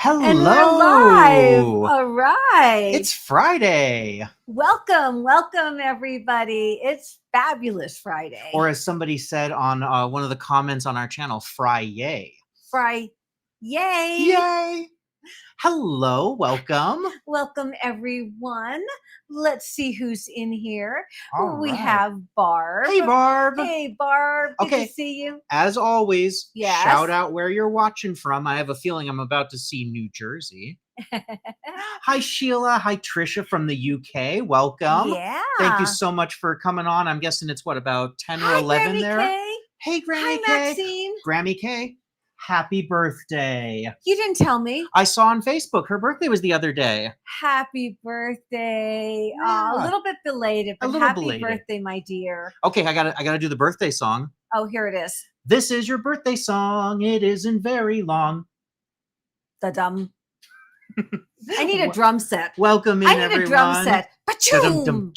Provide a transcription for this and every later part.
Hello. And we're live. All right. It's Friday. Welcome, everybody. It's Fabulous Friday. Or as somebody said on one of the comments on our channel, Fry-yay. Yay. Yay. Hello, welcome. Welcome, everyone. Let's see who's in here. All we right. have Barb. Hey, Barb. Hey, Barb. Good to see you. As always, yes. Shout out where you're watching from. I have a feeling I'm about to see New Jersey. Hi, Sheila. Hi, Trisha from the UK. Welcome. Yeah. Thank you so much for coming on. I'm guessing it's what, about 10 or 11 Grammy there? K. Hey, Grammy Hi, K. Maxine. Grammy K. Happy birthday. You didn't tell me. I saw on Facebook her birthday was the other day. Happy birthday. Yeah. A little bit belated, but happy birthday, my dear. Okay, I gotta do the birthday song. Oh, here it is. This is your birthday song. It isn't very long. Da-dum. I need a drum set. Welcome in, everyone. I need a drum set. Da-dum-dum.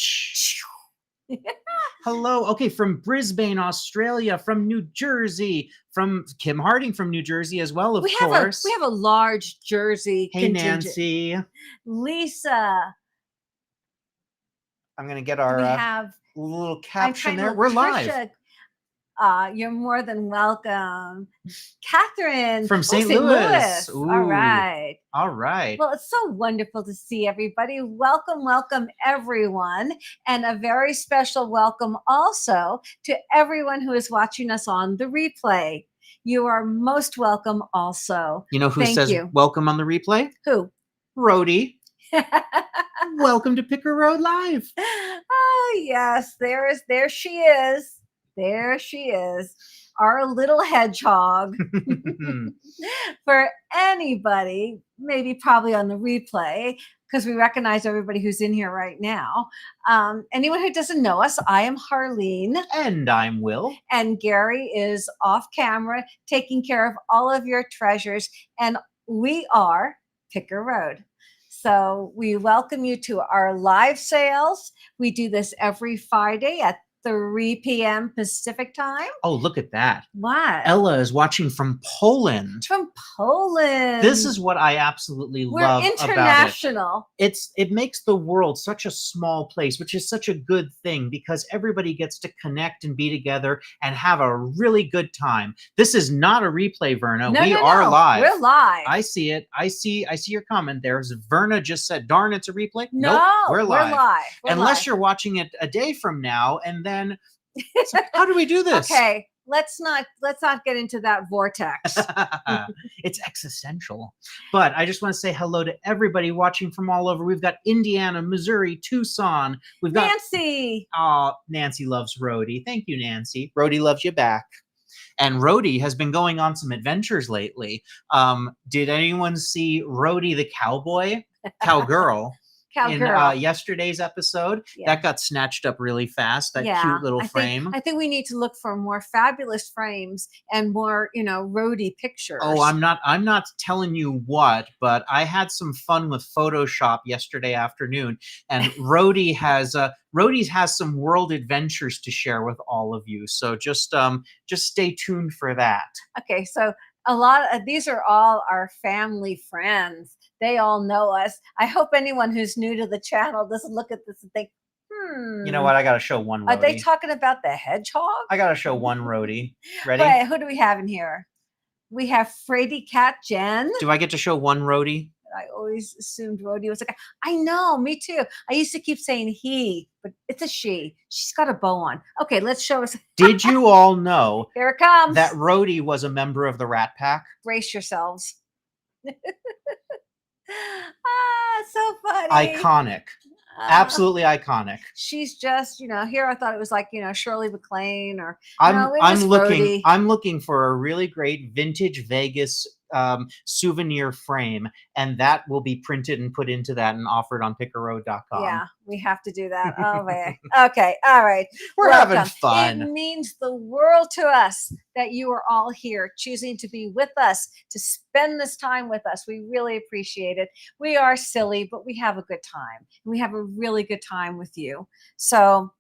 Hello. Okay, from Brisbane, Australia, from New Jersey, from Kim Harding from New Jersey as well, of course. We have a large Jersey contingent. Nancy. Lisa. I'm going to get our little caption there. We're live. You're more than welcome. Catherine. From St. Louis. All right. All right. Well, it's so wonderful to see everybody. Welcome, everyone. And a very special welcome also to everyone who is watching us on the replay. You are most welcome also. You know who says welcome on the replay? Who? Rhodey. Welcome to Picker Road Live. Oh, yes. There she is. There she is, our little hedgehog. For anybody, maybe probably on the replay, because we recognize everybody who's in here right now. Anyone who doesn't know us, I am Harleen. And I'm Will. And Gary is off camera, taking care of all of your treasures. And we are Picker Road. So we welcome you to our live sales. We do this every Friday at 3 p.m. Pacific time. Oh, look at that. What? Ella is watching from Poland. From Poland. This is what I absolutely love about it. We're international. It makes the world such a small place, which is such a good thing because everybody gets to connect and be together and have a really good time. This is not a replay, Verna. We are live. We're live. I see it. I see your comment there. Verna just said, darn, it's a replay. No, nope, we're live. We're Unless live. you're watching it a day from now, and then so how do we do this? Okay, let's not get into that vortex. It's existential. But I just want to say hello to everybody watching from all over. We've got Indiana, Missouri, Tucson. We've got Nancy. Oh, Nancy loves Rhodey. Thank you, Nancy. Rhodey loves you back. And Rhodey has been going on some adventures lately. Did anyone see Rhodey the cowgirl? In yesterday's episode, that got snatched up really fast. That cute little frame. I think we need to look for more fabulous frames and more, Rhodey pictures. Oh, I'm not telling you what, but I had some fun with Photoshop yesterday afternoon, and Rhodey has some world adventures to share with all of you. So just stay tuned for that. Okay, so a lot of these are all our family friends. They all know us. I hope anyone who's new to the channel doesn't look at this and think, You know what? I got to show one Rhodey. Are they talking about the hedgehog? I got to show one Rhodey. Ready? Wait, who do we have in here? We have Frady Cat Jen. Do I get to show one Rhodey? I always assumed Rhodey was a guy. I know, me too. I used to keep saying he, but it's a she. She's got a bow on. Okay, let's show us. Did you all know Here it comes. that Rhodey was a member of the Rat Pack? Brace yourselves. So funny. Iconic. Absolutely iconic. She's just, here I thought it was like, Shirley MacLaine or I'm looking for a really great vintage Vegas souvenir frame, and that will be printed and put into that and offered on pickerroad.com. Yeah, we have to do that. Oh man. Okay, all right. We're having fun. It means the world to us that you are all here choosing to be with us, to spend this time with us. We really appreciate it. We are silly, but we have a good time. We have a really good time with you. So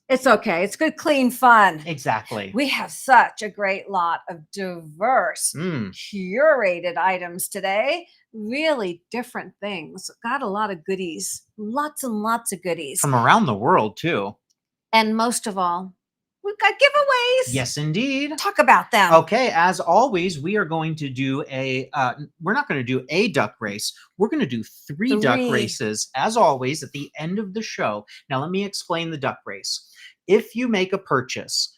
It's okay. It's good, clean fun. Exactly. We have such a great lot of diverse, curated items today. Really different things. Got a lot of goodies. Lots and lots of goodies. From around the world, too. And most of all, we've got giveaways. Yes, indeed. Talk about them. Okay, as always, we are going to do we're not going to do a duck race. We're going to do three duck races, as always, at the end of the show. Now, let me explain the duck race. If you make a purchase,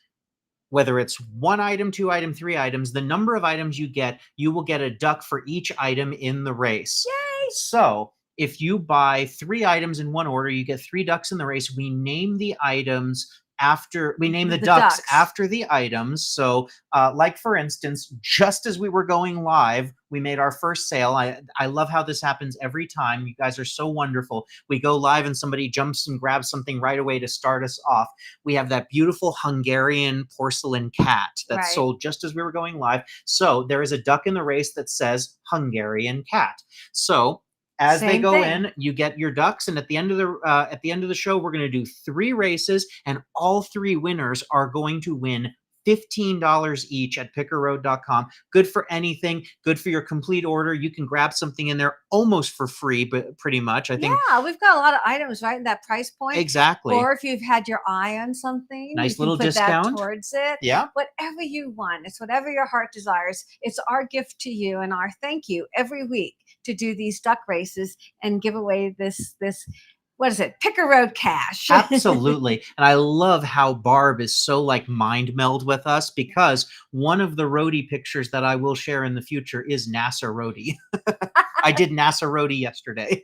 whether it's 1 item, 2 items, 3 items, the number of items you get, you will get a duck for each item in the race. Yay! So if you buy 3 items in one order, you get 3 ducks in the race. We name the items after, we name the ducks after the items. So like for instance, just as we were going live, we made our first sale. I love how this happens every time. You guys are so wonderful. We go live and somebody jumps and grabs something right away to start us off. We have that beautiful Hungarian porcelain cat that's sold just as we were going live. So there is a duck in the race that says Hungarian cat. So as they go in, you get your ducks, and at the end of the show, we're going to do 3 races, and all 3 winners are going to win $15 each at pickerroad.com. Good for anything, good for your complete order. You can grab something in there almost for free, but pretty much, I think. Yeah, we've got a lot of items right in that price point. Exactly. Or if you've had your eye on something, nice you can little put discount that towards it. Yeah. Whatever you want. It's whatever your heart desires. It's our gift to you and our thank you every week to do these duck races and give away this what is it? Picker Road cash. Absolutely. And I love how Barb is so like mind meld with us, because one of the roadie pictures that I will share in the future is NASA roadie. I did NASA roadie yesterday.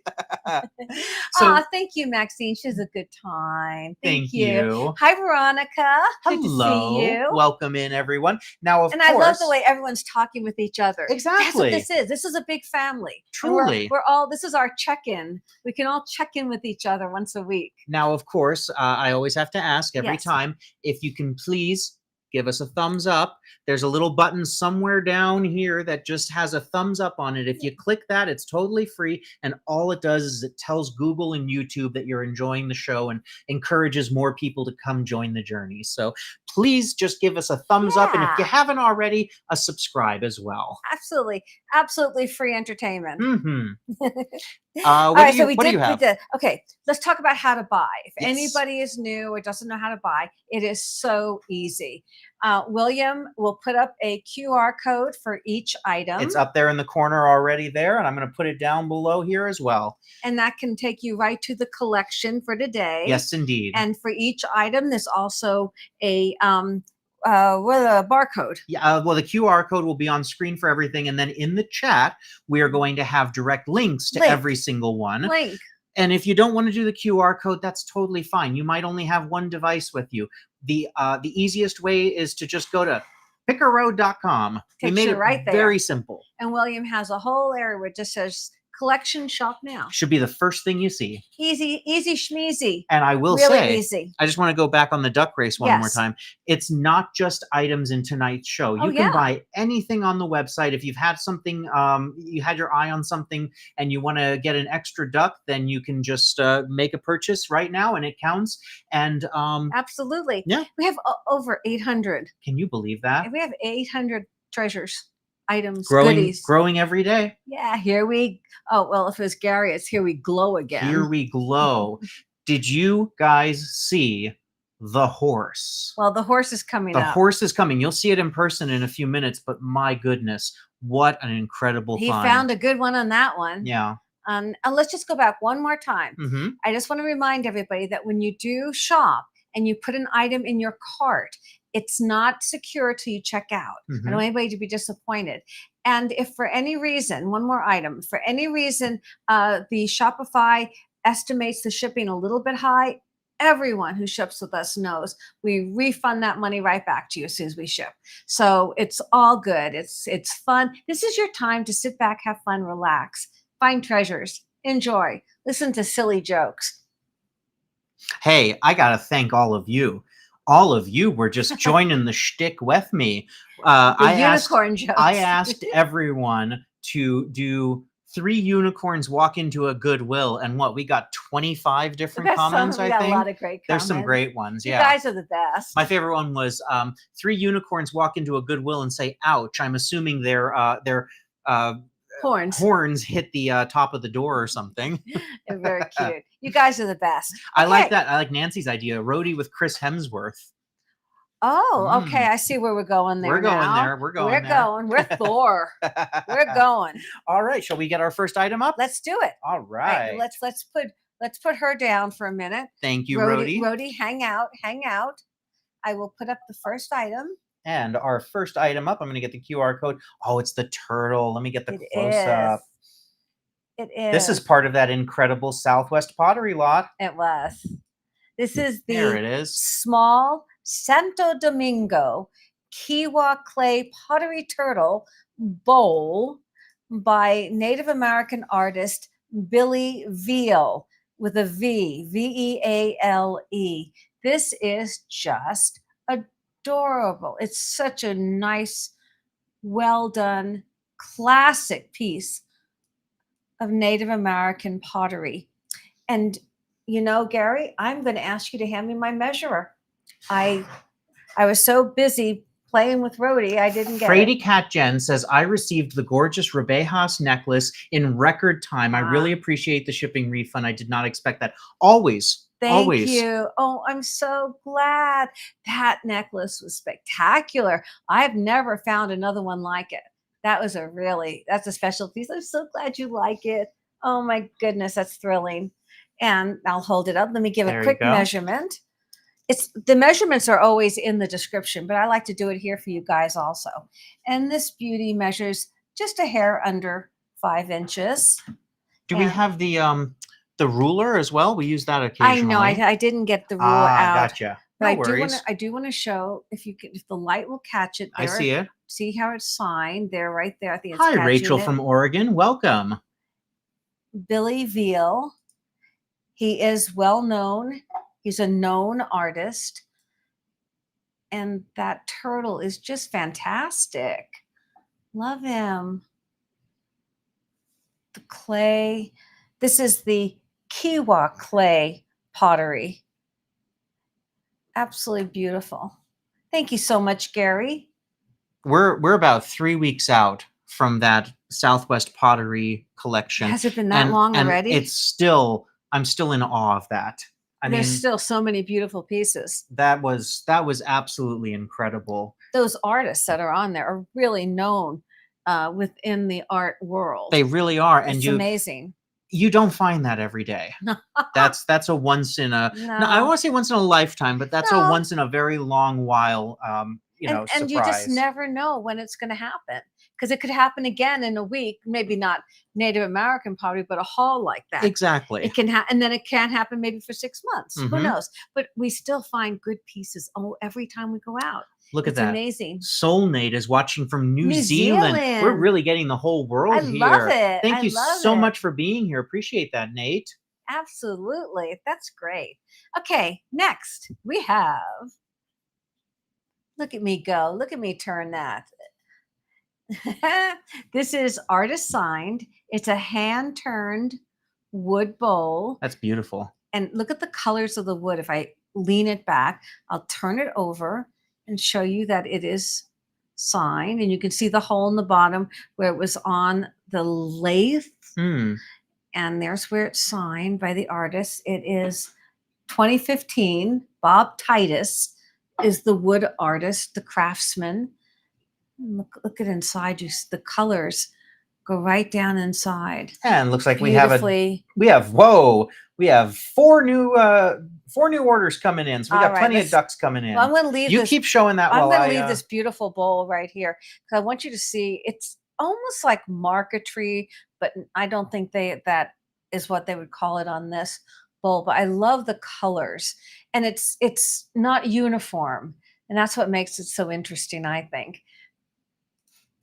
So thank you, Maxine. She's a good time. Thank you. Hi, Veronica. Hello. Good to see you. Welcome in, everyone. Now, of course, I love the way everyone's talking with each other. Exactly. That's what this is. This is a big family. Truly. We're all, this is our check-in. We can all check in with each other once a week. Now, of course, I always have to ask every time, if you can please give us a thumbs up. There's a little button somewhere down here that just has a thumbs up on it. If you click that, it's totally free. And all it does is it tells Google and YouTube that you're enjoying the show and encourages more people to come join the journey. So please just give us a thumbs up. And if you haven't already, a subscribe as well. Absolutely. Absolutely free entertainment. All right, so what do you have? Okay, let's talk about how to buy. If anybody is new or doesn't know how to buy, it is so easy. William will put up a QR code for each item. It's up there in the corner already there, and I'm going to put it down below here as well. And that can take you right to the collection for today. Yes, indeed. And for each item, there's also a barcode. Yeah, well, the QR code will be on screen for everything, and then in the chat, we are going to have direct links to every single one. And if you don't want to do the QR code, that's totally fine. You might only have one device with you. The easiest way is to just go to pickerroad.com. We made it right there. Very simple. And William has a whole area where it just says collection shop now. Should be the first thing you see. Easy schmeezy. And I will say, easy. I just want to go back on the duck race one more time. It's not just items in tonight's show. You can buy anything on the website. If you've had something, you had your eye on something and you want to get an extra duck, then you can just make a purchase right now and it counts. And absolutely. Yeah. We have over 800. Can you believe that? We have 800 treasures. Items, goodies. Growing every day. Yeah, here we, if it was Gary, it's here we glow again. Here we glow. Did you guys see the horse? Well, the horse is coming up. The horse is coming. You'll see it in person in a few minutes, but my goodness, what an incredible find. He found a good one on that one. Yeah. And let's just go back one more time. I just want to remind everybody that when you do shop and you put an item in your cart, it's not secure till you check out. I don't want anybody to be disappointed. And if for any reason, one more item, for any reason, the Shopify estimates the shipping a little bit high, everyone who ships with us knows we refund that money right back to you as soon as we ship. So it's all good. It's fun. This is your time to sit back, have fun, relax, find treasures, enjoy, listen to silly jokes. Hey, I got to thank all of you. All of you were just joining the shtick with me. I asked everyone to do 3 unicorns walk into a Goodwill, and what, we got 25 We different got comments, we I got a think. lot of great comments. There's some great ones, You yeah. guys are the best. My favorite one was 3 unicorns walk into a Goodwill and say, ouch. I'm assuming their horns hit the top of the door or something. They're very cute. You guys are the best. I like Okay. that. I like Nancy's idea. Rhodey with Chris Hemsworth. Oh, okay. I see where we're going there. We're going now. there. We're going We're there. going. We're Thor. We're going. All right. Shall we get our first item up? Let's do it. All right. Let's put her down for a minute. Thank you, Rhodey. Rhodey, hang out. I will put up the first item. And our first item up, I'm going to get the QR code. Oh, it's the turtle. Let me get the close up. It is. This is part of that incredible Southwest pottery lot. It was. This is the There it is. small Santo Domingo Kiwa clay pottery turtle bowl by Native American artist Billy Veal with a V, Veale. This is just adorable. It's such a nice, well done, classic piece of Native American pottery. And you know, Gary, I'm going to ask you to hand me my measurer. I was so busy playing with Rhodey, I didn't get Frady it. Cat Jen says, I received the gorgeous Rebejas necklace in record time. I really appreciate the shipping refund. I did not expect that. Always. Thank you. Oh, I'm so glad. That necklace was spectacular. I've never found another one like it. That's a special piece. I'm so glad you like it. Oh my goodness, that's thrilling. And I'll hold it up. Let me give a quick measurement. The measurements are always in the description, but I like to do it here for you guys also. And this beauty measures just a hair under 5 inches. Do we have the ruler as well? We use that occasionally. I know. I didn't get the ruler out. Gotcha. But No worries. I do want to show if the light will catch it. There. I see it. See how it's signed? There, right there. I think it's Hi, Rachel from Oregon. Welcome. Billy Veal. He is well known. He's a known artist. And that turtle is just fantastic. Love him. The clay. This is the Kiwa clay pottery. Absolutely beautiful. Thank you so much, Gary. We're about 3 weeks out from that Southwest pottery collection. Has it been that long already? I'm still in awe of that. There's still so many beautiful pieces. That was absolutely incredible. Those artists that are on there are really known within the art world. They really are. It's amazing. You don't find that every day. That's a once in a, no, I don't want to say once in a lifetime, but that's a once in a very long while, surprise. And you just never know when it's going to happen, because it could happen again in a week. Maybe not Native American pottery, but a haul like that. Exactly. It can and then it can't happen maybe for 6 months. Who knows? But we still find good pieces every time we go out. Look at that. It's amazing. Soulmate is watching from New Zealand. We're really getting the whole world here. I love it. Thank you so much for being here. Appreciate that, Nate. Absolutely. That's great. Okay, next we have, look at me go. Look at me turn that. This is artist signed. It's a hand-turned wood bowl. That's beautiful. And look at the colors of the wood. If I lean it back, I'll turn it over and show you that it is signed. And you can see the hole in the bottom where it was on the lathe. And there's where it's signed by the artist. It is 2015. Bob Titus is the wood artist, the craftsman. Look at inside. The colors go right down inside. And looks like we have 4 new orders coming in. So we got plenty of ducks coming in. Well, I'm going to leave. You keep showing that. I'm going to leave this beautiful bowl right here because I want you to see. It's almost like marquetry, but I don't think that is what they would call it on this bowl. But I love the colors, and it's not uniform, and that's what makes it so interesting, I think,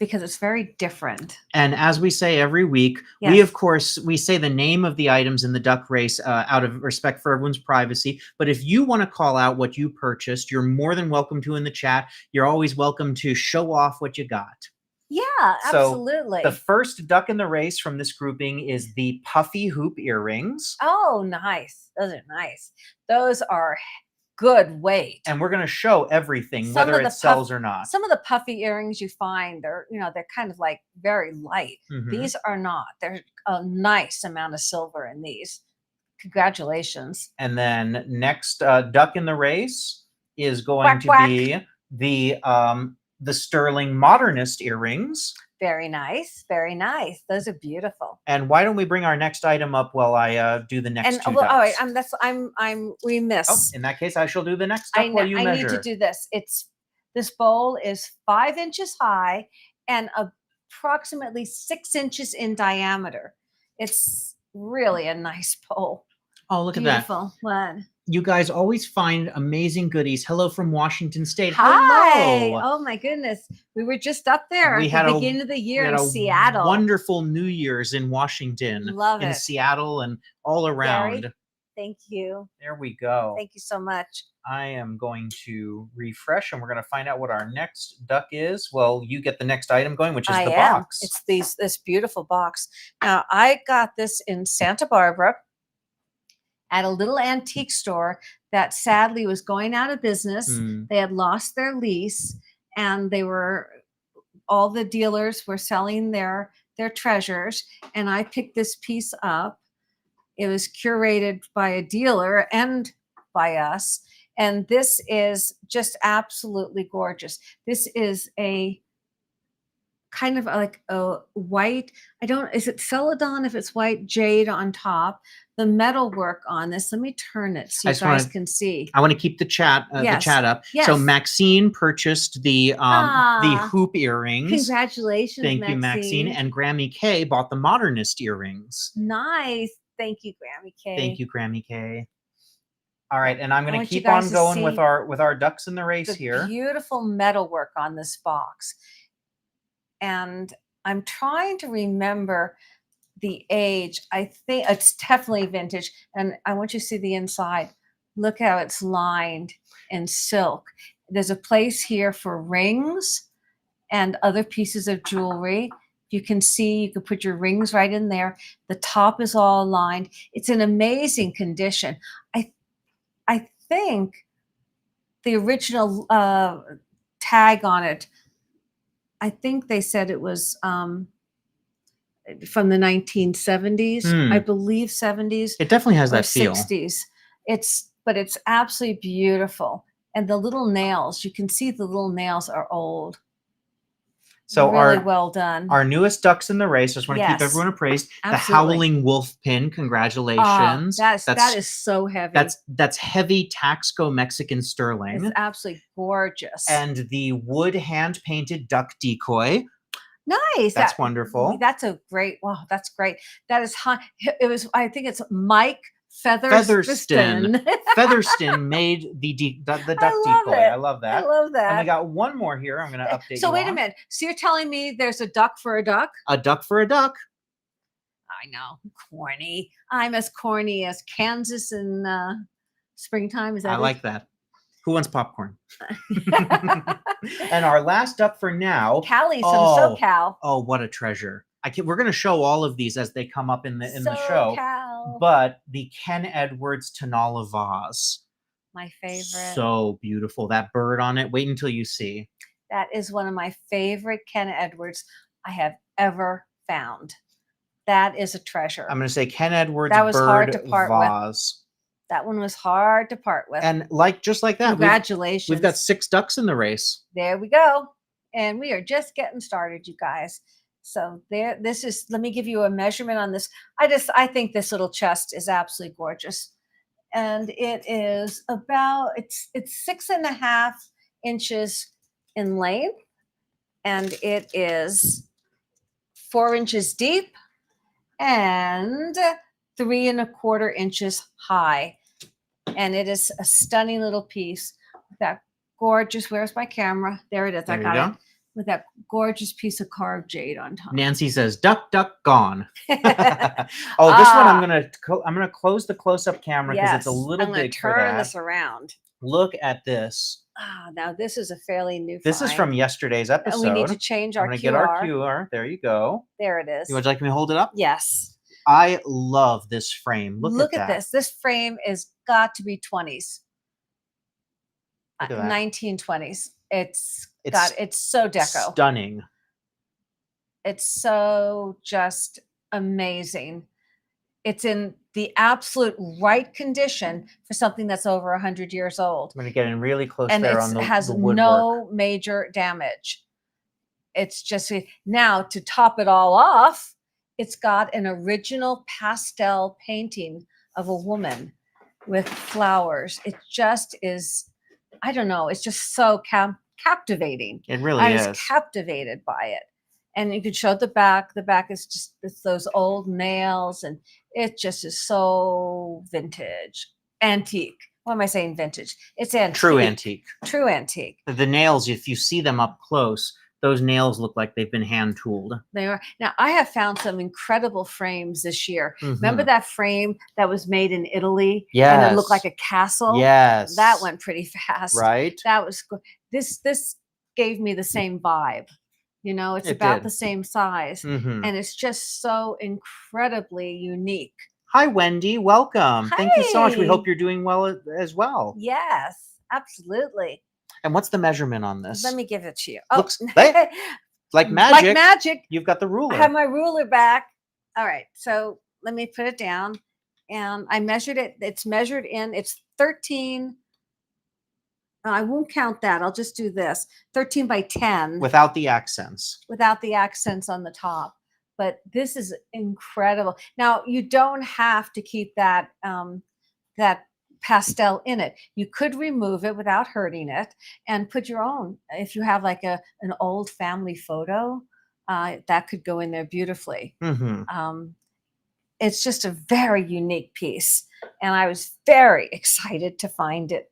because it's very different. And as we say every week, we say the name of the items in the duck race out of respect for everyone's privacy. But if you want to call out what you purchased, you're more than welcome to in the chat. You're always welcome to show off what you got. Yeah, So absolutely. the first duck in the race from this grouping is the puffy hoop earrings. Oh, nice. Those are nice. Those are good weight. And we're going to show everything, Some whether of the it sells or not. Some of the puffy earrings you find, they're, they're kind of like very light. Mhm. These are not. There's a nice amount of silver in these. Congratulations. And then next duck in the race is going Quack, to quack. be the sterling modernist earrings. Very nice. Very nice. Those are beautiful. And why don't we bring our next item up while I do the next two well, ducks? all right, I'm remiss. Oh, in that case, I shall do the next duck while you measure. I need to do this. This bowl is 5 inches high and approximately 6 inches in diameter. It's really a nice bowl. Oh, look Beautiful. at that. What? You guys always find amazing goodies. Hello from Washington State. Hi. Hello. Oh my goodness. We were just up there We at had the beginning of the year in a Seattle. wonderful New Year's in Washington. Love in it. Seattle and all around. Gary, thank you. There we go. Thank you so much. I am going to refresh and we're going to find out what our next duck is. Well, you get the next item going, which is the box. It's this beautiful box. Now, I got this in Santa Barbara at a little antique store that sadly was going out of business. They had lost their lease and all the dealers were selling their treasures. And I picked this piece up. It was curated by a dealer and by us. And this is just absolutely gorgeous. This is a kind of like a white, is it celadon if it's white, jade on top. The metal work on this, let me turn it so you guys can see. I want to keep the chat up. Yes. So Maxine purchased the hoop earrings. Congratulations, Thank you, Maxine. And Grammy K bought the modernist earrings. Nice. Thank you, Grammy K. Thank you, Grammy K. All right, and I'm going to keep on going with our ducks in the race here. Beautiful metal work on this box. And I'm trying to remember the age. I think it's definitely vintage. And I want you to see the inside. Look how it's lined in silk. There's a place here for rings and other pieces of jewelry. You can see, you can put your rings right in there. The top is all lined. It's in amazing condition. I think the original tag on it, I think they said it was from the 1970s. I believe 70s. It definitely has that feel. 60s. But it's absolutely beautiful. And the little nails, you can see the little nails are old. So really well done. Our newest ducks in the race. I just want to keep everyone appraised. Absolutely. The howling wolf pin. Congratulations. That is so heavy. That's heavy Taxco Mexican sterling. It's absolutely gorgeous. And the wood hand painted duck decoy. Nice. That's wonderful. That's a great. Wow, that's great. That is high. It was. I think it's Mike Featherston. Featherston made the duck decoy. I love that. I love that. And we got one more here. I'm going to update you. So wait a minute. So you're telling me there's a duck for a duck? A duck for a duck. I know. Corny. I'm as corny as Kansas in springtime. Is that I like that. Who wants popcorn? And our last duck for now. Callie's from SoCal. Oh, what a treasure. We're going to show all of these as they come up in the show. SoCal. But the Ken Edwards Tonala vase. My favorite. So beautiful. That bird on it. Wait until you see. That is one of my favorite Ken Edwards I have ever found. That is a treasure. I'm going to say Ken Edwards that was bird hard to part vase. With. That one was hard to part with. And just like that. Congratulations. We've got 6 ducks in the race. There we go. And we are just getting started, you guys. So let me give you a measurement on this. I think this little chest is absolutely gorgeous. And it is it's 6.5 inches in length. And it is 4 inches deep and 3 1/4 inches high. And it is a stunning little piece. That gorgeous, where's my camera? There it is. I got it. With that gorgeous piece of carved jade on top. Nancy says, "Duck, duck, gone." This one I'm gonna close the close-up camera because it's a little big for that. I'm gonna turn this around. Look at this. Now this is a fairly new This is find. from yesterday's episode. We need to change our I'm QR. going to get our QR. There you go. There it is. Would you like me to hold it up? Yes. I love this frame. Look at that. this. This frame is got to be 20s. Look at that. 1920s. It's so deco. Stunning. It's so just amazing. It's in the absolute right condition for something that's over 100 years old. I'm going to get in really close And there it on the has woodwork. no major damage. It's just now to top it all off, it's got an original pastel painting of a woman with flowers. It just is, I don't know, it's just so captivating. It really I is. was captivated by it. And you could show the back. The back is just it's those old nails, and it just is so vintage, antique. What am I saying? Vintage. It's antique. True antique. True antique. The nails, if you see them up close, those nails look like they've been hand tooled. They are. Now, I have found some incredible frames this year. Mm-hmm. Remember that frame that was made in Italy? Yes. And it looked like a castle? Yes. That went pretty fast. Right. That was good. This gave me the same vibe. You know, it's about the same size. Mm-hmm. And it's just so incredibly unique. Hi, Wendy. Welcome. Hi. Thank you so much. We hope you're doing well as well. Yes, absolutely. And what's the measurement on this? Let me give it to you. Looks like magic. Like magic. You've got the ruler. I have my ruler back. All right. So let me put it down. And I measured it. It's measured in, it's 13. I won't count that. I'll just do this. 13 by 10. Without the accents. Without the accents on the top. But this is incredible. Now, you don't have to keep that that pastel in it. You could remove it without hurting it and put your own. If you have like an old family photo, that could go in there beautifully. Mm-hmm. It's just a very unique piece. And I was very excited to find it.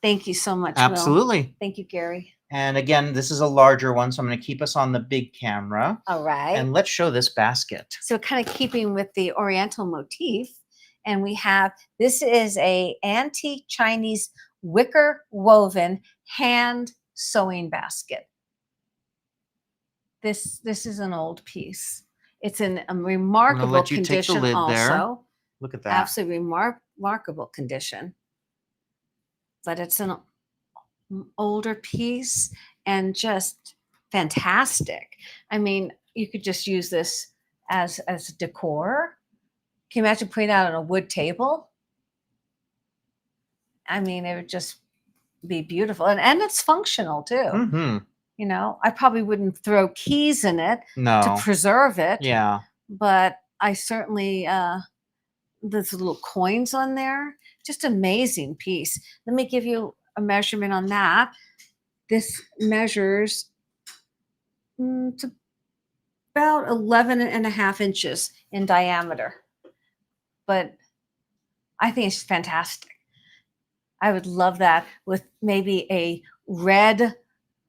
Thank you so much, Absolutely. Will. Thank you, Gary. And again, this is a larger one, so I'm going to keep us on the big camera. All right. And let's show this basket. So kind of keeping with the Oriental motif. And we have, this is a antique Chinese wicker woven hand sewing basket. This is an old piece. It's in a remarkable condition also. There. Look at that. Absolutely remarkable condition. But it's an older piece and just fantastic. I mean, you could just use this as decor. Can you imagine putting that on a wood table? I mean, it would just be beautiful. And it's functional too. Mm-hmm. You know, I probably wouldn't throw keys in it to preserve it. Yeah. But I certainly, there's little coins on there. Just amazing piece. Let me give you a measurement on that. This measures to about 11.5 inches in diameter. But I think it's fantastic. I would love that with maybe a red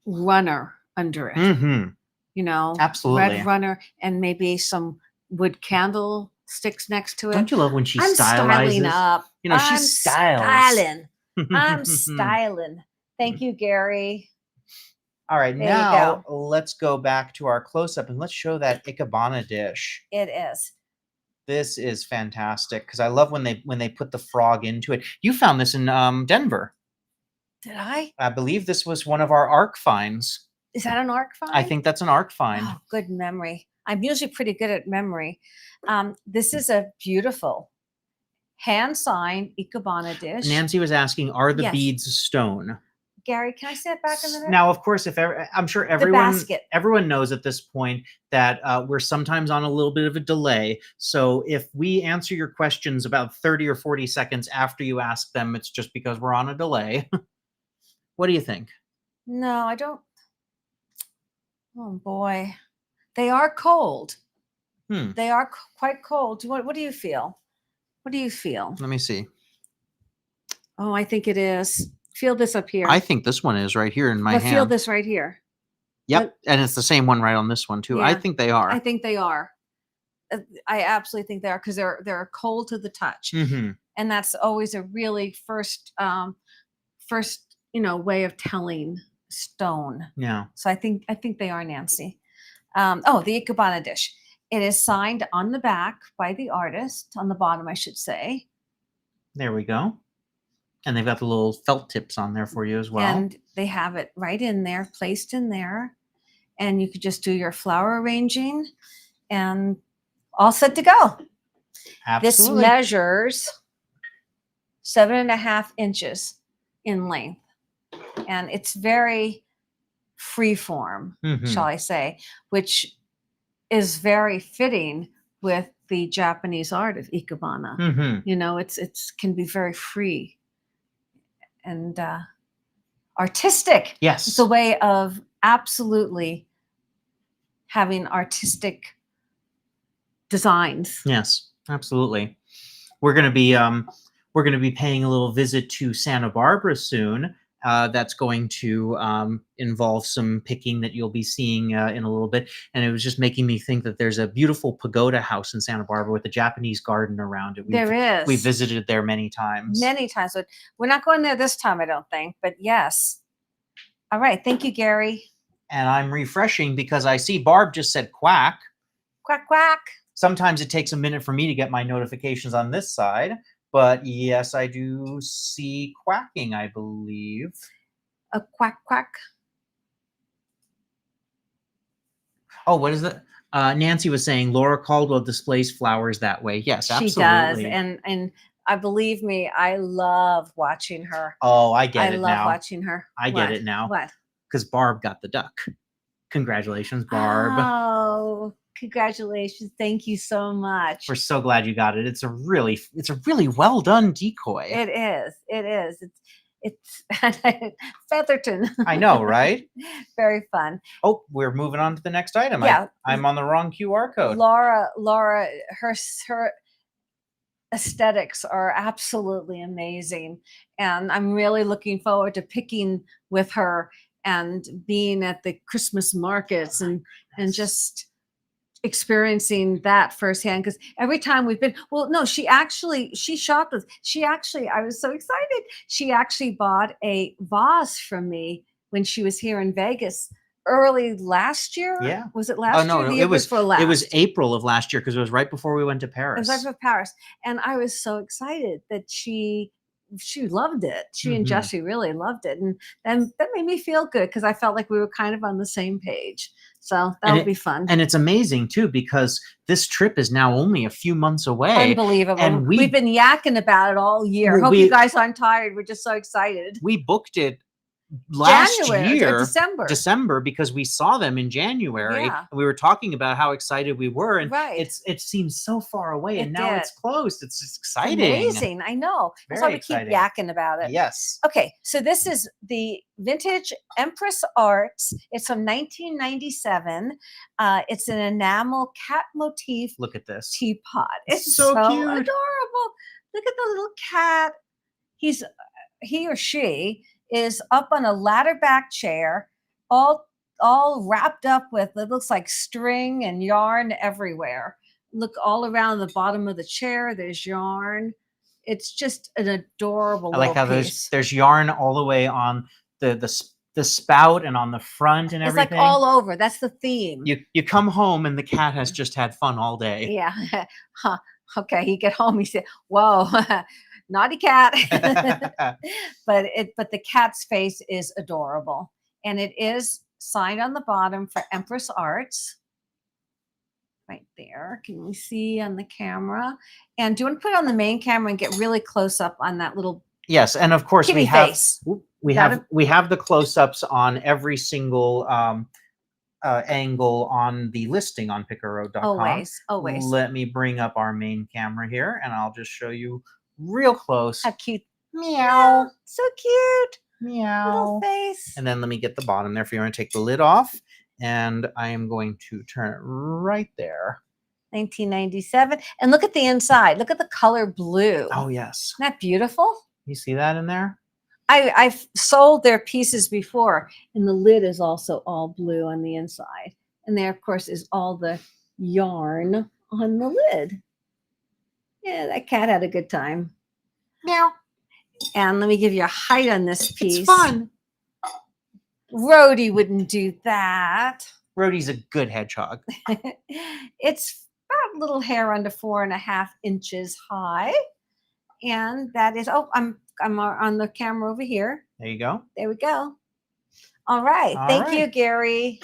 runner under it. Mm-hmm. You know, absolutely. Red runner and maybe some wood candle sticks next to it. Don't you love when she stylizes? Styling up. You know, she styles. Styling. I'm styling. Thank you, Gary. All right, now let's go back to our close-up and let's show that Ikebana dish. It is. This is fantastic because I love when they put the frog into it. You found this in Denver. Did I? I believe this was one of our ARC finds. Is that an ARC find? I think that's an ARC find. Oh, good memory. I'm usually pretty good at memory. This is a beautiful hand-signed Ikebana dish. Nancy was asking, are the beads stone? Gary, can I say it back a minute? Now, of course, I'm sure everyone knows at this point that we're sometimes on a little bit of a delay. So if we answer your questions about 30 or 40 seconds after you ask them, it's just because we're on a delay. What do you think? No, I don't. Oh, boy. They are cold. They are quite cold. What do you feel? What do you feel? Let me see. Oh, I think it is. Feel this up here. I think this one is right here in my hand. Feel this right here. Yep, and it's the same one right on this one too. Yeah. I think they are. I think they are. I absolutely think they are because they're cold to the touch, and that's always a really first first, way of telling stone. Yeah. So I think they are, Nancy. Oh, the Ikebana dish. It is signed on the back by the artist, on the bottom, I should say. There we go. And they've got the little felt tips on there for you as well. And they have it right in there, placed in there. And you could just do your flower arranging and all set to go. Absolutely. This measures 7.5 inches in length. And it's very free form, shall I say, which is very fitting with the Japanese art of Ikebana. It's can be very free and artistic. Yes. It's a way of absolutely having artistic designs. Yes, absolutely. We're going to be paying a little visit to Santa Barbara soon. That's going to involve some picking that you'll be seeing in a little bit. And it was just making me think that there's a beautiful pagoda house in Santa Barbara with a Japanese garden around it. There is. We've visited there many times. Many times. But we're not going there this time, I don't think. But yes. All right. Thank you, Gary. And I'm refreshing because I see Barb just said quack. Quack, quack. Sometimes it takes a minute for me to get my notifications on this side. But yes, I do see quacking, I believe. A quack, quack. Oh, what is it? Nancy was saying Laura Caldwell displays flowers that way. Yes, absolutely. She does. And I believe me, I love watching her. Oh, I get it now. I love watching her. I get it now. What? Because Barb got the duck. Congratulations, Barb. Oh, congratulations. Thank you so much. We're so glad you got it. It's a really well done decoy. It is. It's Featherton. I know, right? Very fun. Oh, we're moving on to the next item. Yeah. I'm on the wrong QR code. Laura, her aesthetics are absolutely amazing. And I'm really looking forward to picking with her and being at the Christmas markets and just experiencing that firsthand, because every time we've been, she shopped with, I was so excited. She actually bought a vase from me when she was here in Vegas early last year. Yeah. Was it last year? No, it was April of last year because it was right before we went to Paris. It was right before Paris. And I was so excited that she loved it. She and Jesse really loved it. And that made me feel good because I felt like we were kind of on the same page. So that would be fun. And it's amazing too, because this trip is now only a few months away. Unbelievable. And we've been yakking about it all year. Hope you guys aren't tired. We're just so excited. We booked it last year, December, because we saw them in January. Yeah. And we were talking about how excited we were, and right. it seems so far away, and now it's closed. It's just exciting. It's amazing. I know. That's why we keep yakking about it. Yes. Okay, so this is the vintage Empress Arts. It's from 1997. It's an enamel cat motif. Look at this teapot. It's so cute, adorable. Look at the little cat. He or she is up on a ladder back chair, all wrapped up with, it looks like string and yarn everywhere. Look all around the bottom of the chair, there's yarn. It's just an adorable I like how piece. there's yarn all the way on the spout and on the front and everything. It's like all over. That's the theme. You come home and the cat has just had fun all day. Yeah. Huh. Okay, you get home, you say, whoa, naughty cat. but the cat's face is adorable. And it is signed on the bottom for Empress Arts. Right there. Can you see on the camera? And do you want to put it on the main camera and get really close up on that little Yes, and of course we have the close-ups on every single angle on the listing on pickerroad.com. Always. Let me bring up our main camera here, and I'll just show you real close. How cute. Meow. So cute. Meow. Little face. And then let me get the bottom there. If you want to take the lid off, and I am going to turn it right there. 1997. And look at the inside. Look at the color blue. Oh, yes. Isn't that beautiful? You see that in there? I've sold their pieces before, and the lid is also all blue on the inside. And there, of course, is all the yarn on the lid. Yeah, that cat had a good time. Meow. And let me give you a height on this piece. It's fun. Rhodey wouldn't do that. Rhodey's a good hedgehog. It's about a little hair under 4.5 inches high. And that is, I'm on the camera over here. There you go. There we go. All right. All Thank right. you, Gary.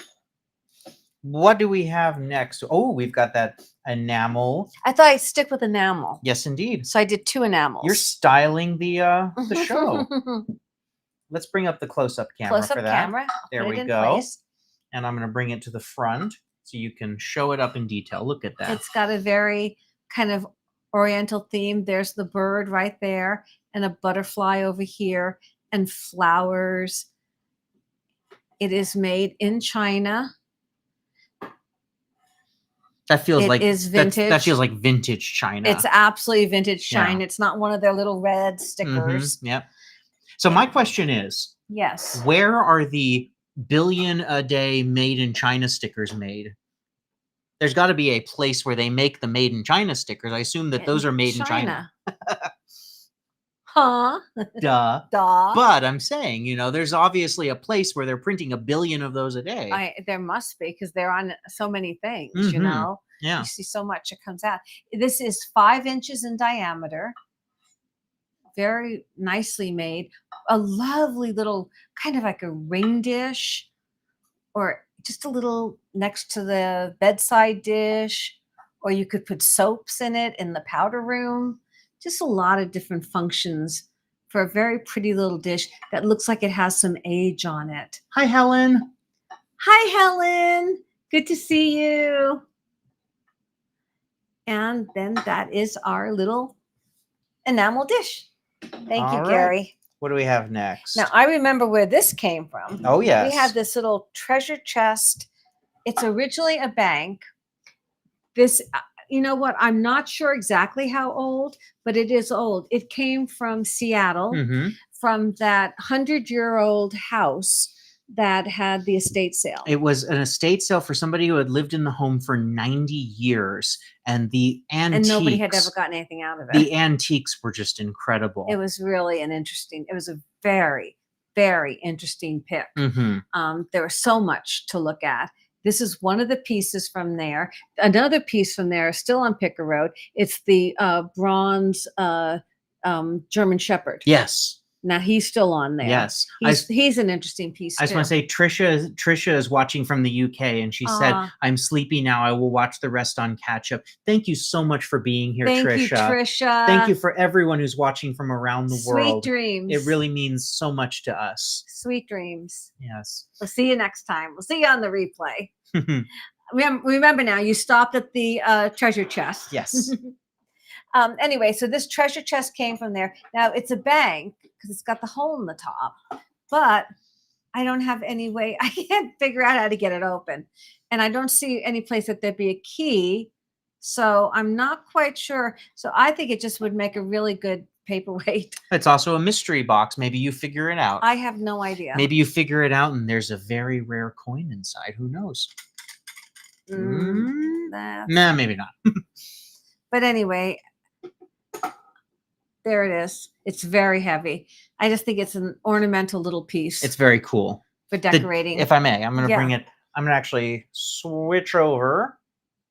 What do we have next? Oh, we've got that enamel. I thought I'd stick with enamel. Yes, indeed. So I did 2 enamels. You're styling the show. Let's bring up the close-up camera Close-up for that. camera. There Put we it in go. place. And I'm going to bring it to the front so you can show it up in detail. Look at that. It's got a very kind of oriental theme. There's the bird right there and a butterfly over here and flowers. It is made in China. That feels It like is vintage. That feels like vintage China. It's absolutely vintage Yeah. China. It's not one of their little red stickers. Yep. So my question is, Yes. where are the billion a day made in China stickers made? There's got to be a place where they make the made in China stickers. I assume that those are made in China. Huh? Duh. Duh. But I'm saying, there's obviously a place where they're printing a billion of those a day. There must be, because they're on so many things, Yeah. You see so much that comes out. This is 5 inches in diameter. Very nicely made. A lovely little, kind of like a ring dish, or just a little next to the bedside dish, or you could put soaps in it in the powder room. Just a lot of different functions for a very pretty little dish that looks like it has some age on it. Hi, Helen. Hi, Helen. Good to see you. And then that is our little enamel dish. Thank you, All right. Gary. What do we have next? Now, I remember where this came from. Oh, yes. We have this little treasure chest. It's originally a bank. This, you know what? I'm not sure exactly how old, but it is old. It came from Seattle, from that 100-year-old house that had the estate sale. It was an estate sale for somebody who had lived in the home for 90 years, and the antiques. And nobody had ever gotten anything out of it. The antiques were just incredible. It was really it was a very, very interesting pick. There was so much to look at. This is one of the pieces from there. Another piece from there is still on Picker Road. It's the bronze German Shepherd. Yes. Now he's still on there. Yes. He's an interesting piece. I just want to say Trisha is watching from the UK, and she said, "I'm sleepy now. I will watch the rest on catch up." Thank you so much for being here, Trisha. Thank you, Trisha. Thank you for everyone who's watching from around the world. Sweet dreams. It really means so much to us. Sweet dreams. Yes. We'll see you next time. We'll see you on the replay. Remember now, you stopped at the treasure chest. Yes. Anyway, so this treasure chest came from there. Now it's a bank because it's got the hole in the top, but I don't have any way. I can't figure out how to get it open, and I don't see any place that there'd be a key. So I'm not quite sure. So I think it just would make a really good paperweight. It's also a mystery box. Maybe you figure it out. I have no idea. Maybe you figure it out and there's a very rare coin inside. Who knows? Nah, maybe not. But anyway, there it is. It's very heavy. I just think it's an ornamental little piece. It's very cool. For decorating. If I may, I'm going to bring it. I'm going to actually switch over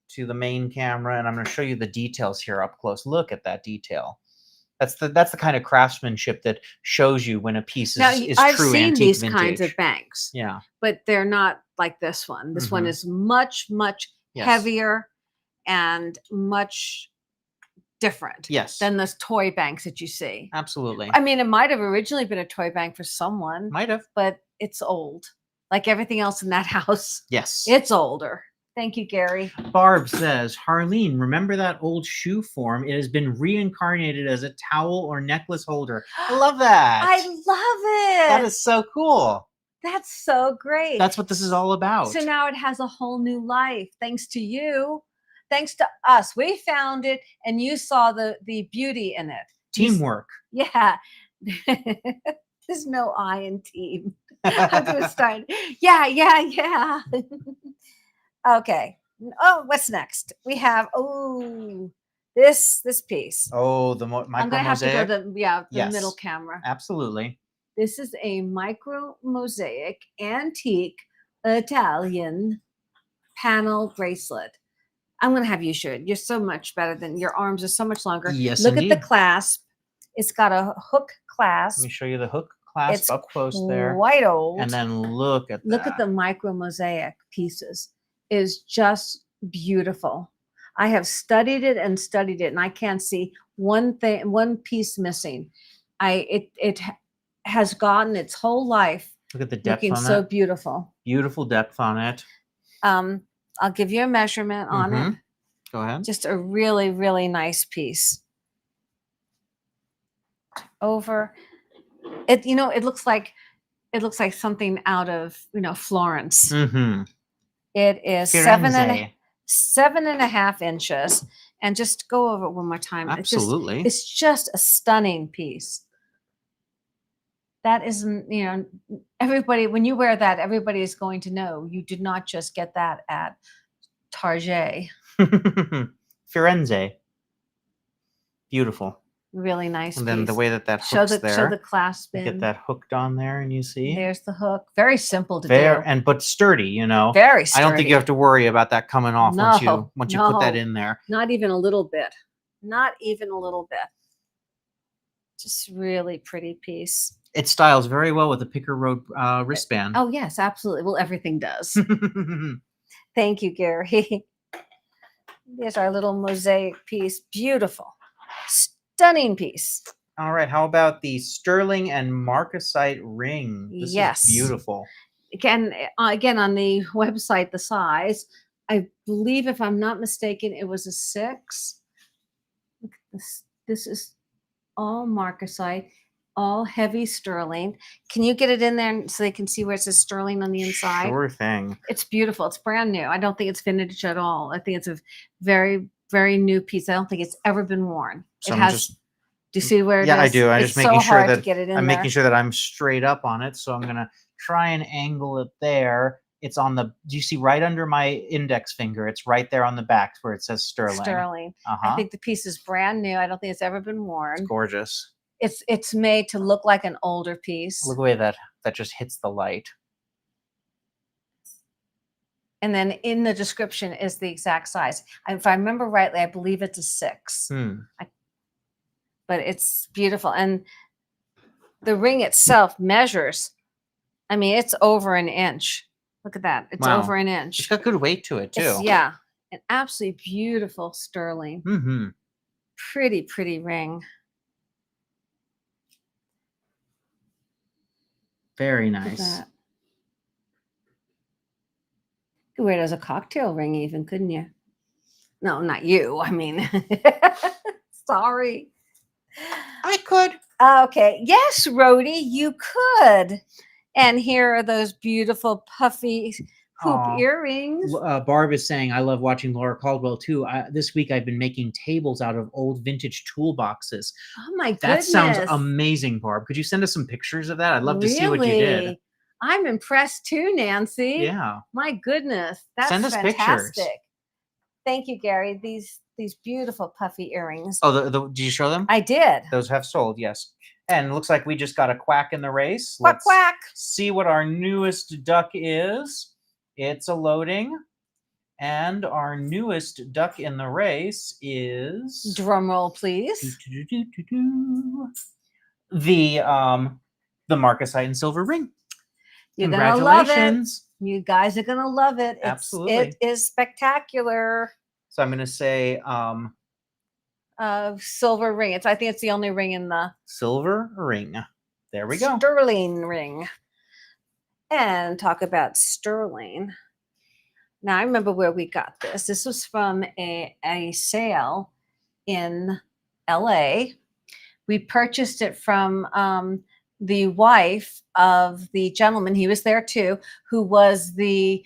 to the main camera, and I'm going to show you the details here up close. Look at that detail. That's the kind of craftsmanship that shows you when a piece is I've true seen antique these vintage. kinds of banks. Yeah. But they're not like this one. This one is much, much heavier and much different than those toy banks that you see. Absolutely. I mean, it might have originally been a toy bank for someone. Might have. But it's old. Like everything else in that house. Yes. It's older. Thank you, Gary. Barb says, Harleen, remember that old shoe form? It has been reincarnated as a towel or necklace holder. I love that. I love it. That is so cool. That's so great. That's what this is all about. So now it has a whole new life. Thanks to you. Thanks to us. We found it and you saw the beauty in it. Teamwork. Yeah. There's no I in team. I'm going to start. Yeah. Okay. Oh, what's next? We have, This piece. Oh, the I'm micro gonna have to mosaic. go the Yes. middle camera. Absolutely. This is a micro mosaic antique Italian panel bracelet. I'm going to have you show it. You're so much better than your arms are so much longer. Yes, Look at indeed. the clasp. It's got a hook Let clasp. me show you the hook clasp It's up close there. quite old. And then look at Look that. at the micro mosaic pieces. Is just beautiful. I have studied it, and I can't see one piece missing. It has gotten its whole life Look at the depth looking on so that. beautiful. Beautiful depth on it. I'll give you a measurement on it. Go ahead. Just a really, really nice piece. Over it, it looks like something out of Florence. It is Firenze. 7.5 inches. And just go over it one more time. Absolutely. It's just a stunning piece. That isn't, everybody, when you wear that, everybody is going to know you did not just get that at Target. Firenze. Beautiful. Really nice. And then piece. the way that hooks there. Show the clasp in. Get that hooked on there, and you see. There's the hook. Very simple to do. But sturdy, Very sturdy. I don't think you have to worry about that coming off once you put that No. in there. Not even a little bit. Not even a little bit. Just really pretty piece. It styles very well with the Picker Road wristband. Oh yes, absolutely. Well, everything does. Thank you, Gary. There's our little mosaic piece. Beautiful. Stunning piece. All right. How about the sterling and marcasite ring? This is beautiful. Again, on the website, the size, I believe, if I'm not mistaken, it was a 6. Look at this. This is all marcasite, all heavy sterling. Can you get it in there so they can see where it says sterling on the inside? Sure thing. It's beautiful. It's brand new. I don't think it's vintage at all. I think it's a very, very new piece. I don't think it's ever been worn. So it has. Do you see where it is? Yeah, I do. I'm just making sure that I'm making sure that I'm straight up on it. So I'm gonna try and angle it there. It's on the. Do you see right under my index finger? It's right there on the back where it says sterling. Sterling. I think the piece is brand new. I don't think it's ever been worn. It's gorgeous. It's made to look like an older piece. Look the way that just hits the light. And then in the description is the exact size. If I remember rightly, I believe it's a 6. But it's beautiful. And the ring itself measures, I mean, it's over an inch. Look at that. It's over an inch. It's got good weight to it, too. An absolutely beautiful sterling. Pretty, pretty ring. Very nice. You could wear it as a cocktail ring even, couldn't you? No, not you. I mean, sorry. I could. Okay. Yes, Rhodey, you could. And here are those beautiful puffy hoop earrings. Barb is saying, I love watching Laura Caldwell too. This week I've been making tables out of old vintage toolboxes. Oh my goodness. That sounds amazing, Barb. Could you send us some pictures of that? I'd love to see what you did. I'm impressed too, Nancy. Yeah. My goodness. That's send us fantastic. Pictures. Thank you, Gary. These beautiful puffy earrings. Oh, did you show them? I did. Those have sold, yes. And it looks like we just got a quack in the race. Quack, quack. See what our newest duck is. It's a loading. And our newest duck in the race is... Drum roll, please. The marcasite and silver ring. You're going to love it. You guys are going to love it. Absolutely. It is spectacular. So I'm going to say... silver ring. I think it's the only ring in the... Silver ring. There we go. Sterling ring. And talk about sterling. Now, I remember where we got this. This was from a sale in LA. We purchased it from the wife of the gentleman, he was there too, who was the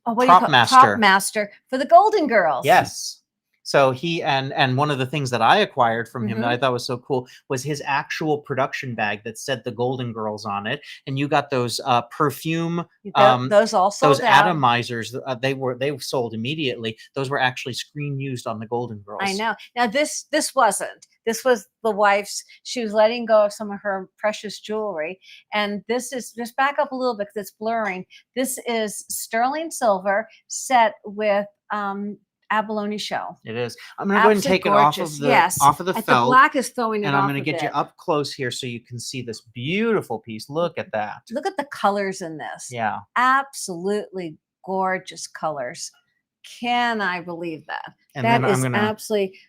prop master for the Golden Girls. Yes. So he and one of the things that I acquired from him that I Mhm. thought was so cool was his actual production bag that said the Golden Girls on it, and you got those perfume Those all those sold out. atomizers. They sold immediately. Those were actually screen used on the Golden Girls. I know. Now this wasn't. This was the wife's. She was letting go of some of her precious jewelry, and this is just back up a little bit because it's blurring. This is sterling silver set with abalone shell. It is. I'm gonna go ahead and Absolutely take it off gorgeous. of the Yes. felt, The black is throwing it and I'm off gonna a get you bit. up close here so you can see this beautiful piece. Look at that. Look at the colors in this. Yeah. Absolutely gorgeous colors. Can I believe that? And That then I'm is gonna. absolutely.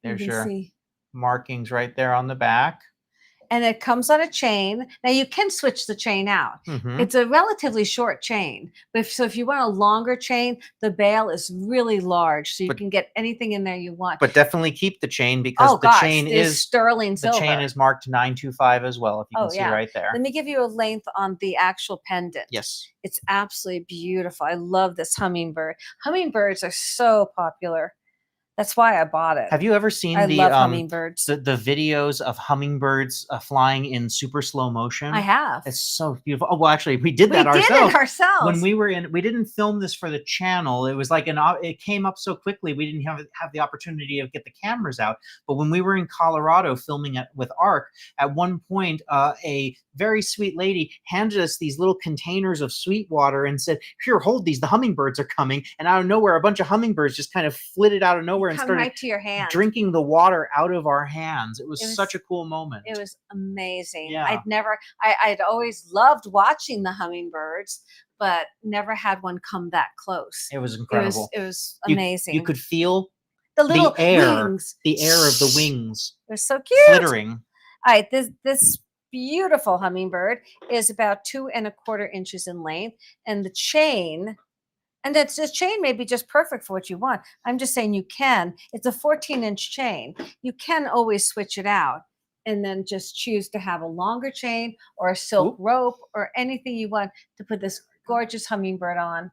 You There's can your see. markings right there on the back. And it comes on a chain. Now you can switch the chain out. Mhm. It's a relatively short chain, but if you want a longer chain, the bail is really large, so you But- can get anything in there you want. But definitely keep the chain because Oh the gosh, chain this is sterling the silver. chain is marked 925 as well. If you can Oh, see yeah. right there. Let me give you a length on the actual pendant. Yes. It's absolutely beautiful. I love this hummingbird. Hummingbirds are so popular. That's why I bought it. Have you ever seen I the love hummingbirds. the videos of hummingbirds flying in super slow motion? I have. It's so beautiful. Oh, well, actually, we did We that did ourselves. it ourselves. When we didn't film this for the channel. It was like it came up so quickly we didn't have the opportunity to get the cameras out. But when we were in Colorado filming it with Ark, at one point a very sweet lady handed us these little containers of sweet water and said, "Here, hold these. The hummingbirds are coming." And out of nowhere, a bunch of hummingbirds just kind of flitted out of nowhere and come started right to your hand. drinking the water out of our hands. It was such a cool moment. It was amazing. Yeah. I'd always loved watching the hummingbirds, but never had one come that close. It was incredible. It was You- amazing. You could feel the little the air, wings. the air of the wings It was so cute. flittering. All right, this beautiful hummingbird is about 2¼ inches in length, and the chain. And the chain may be just perfect for what you want. I'm just saying you can. It's a 14-inch chain. You can always switch it out and then just choose to have a longer chain or a silk rope or anything you want to put this gorgeous hummingbird on.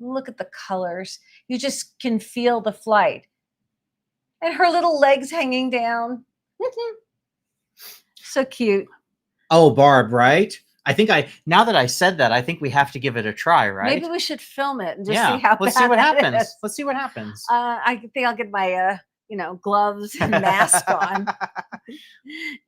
Look at the colors. You just can feel the flight. And her little legs hanging down. So cute. Oh, Barb, right? Now that I said that, I think we have to give it a try, right? Maybe we should film it and just see how Let's see bad what that happens. is. Let's see what happens. I think I'll get my gloves and mask on.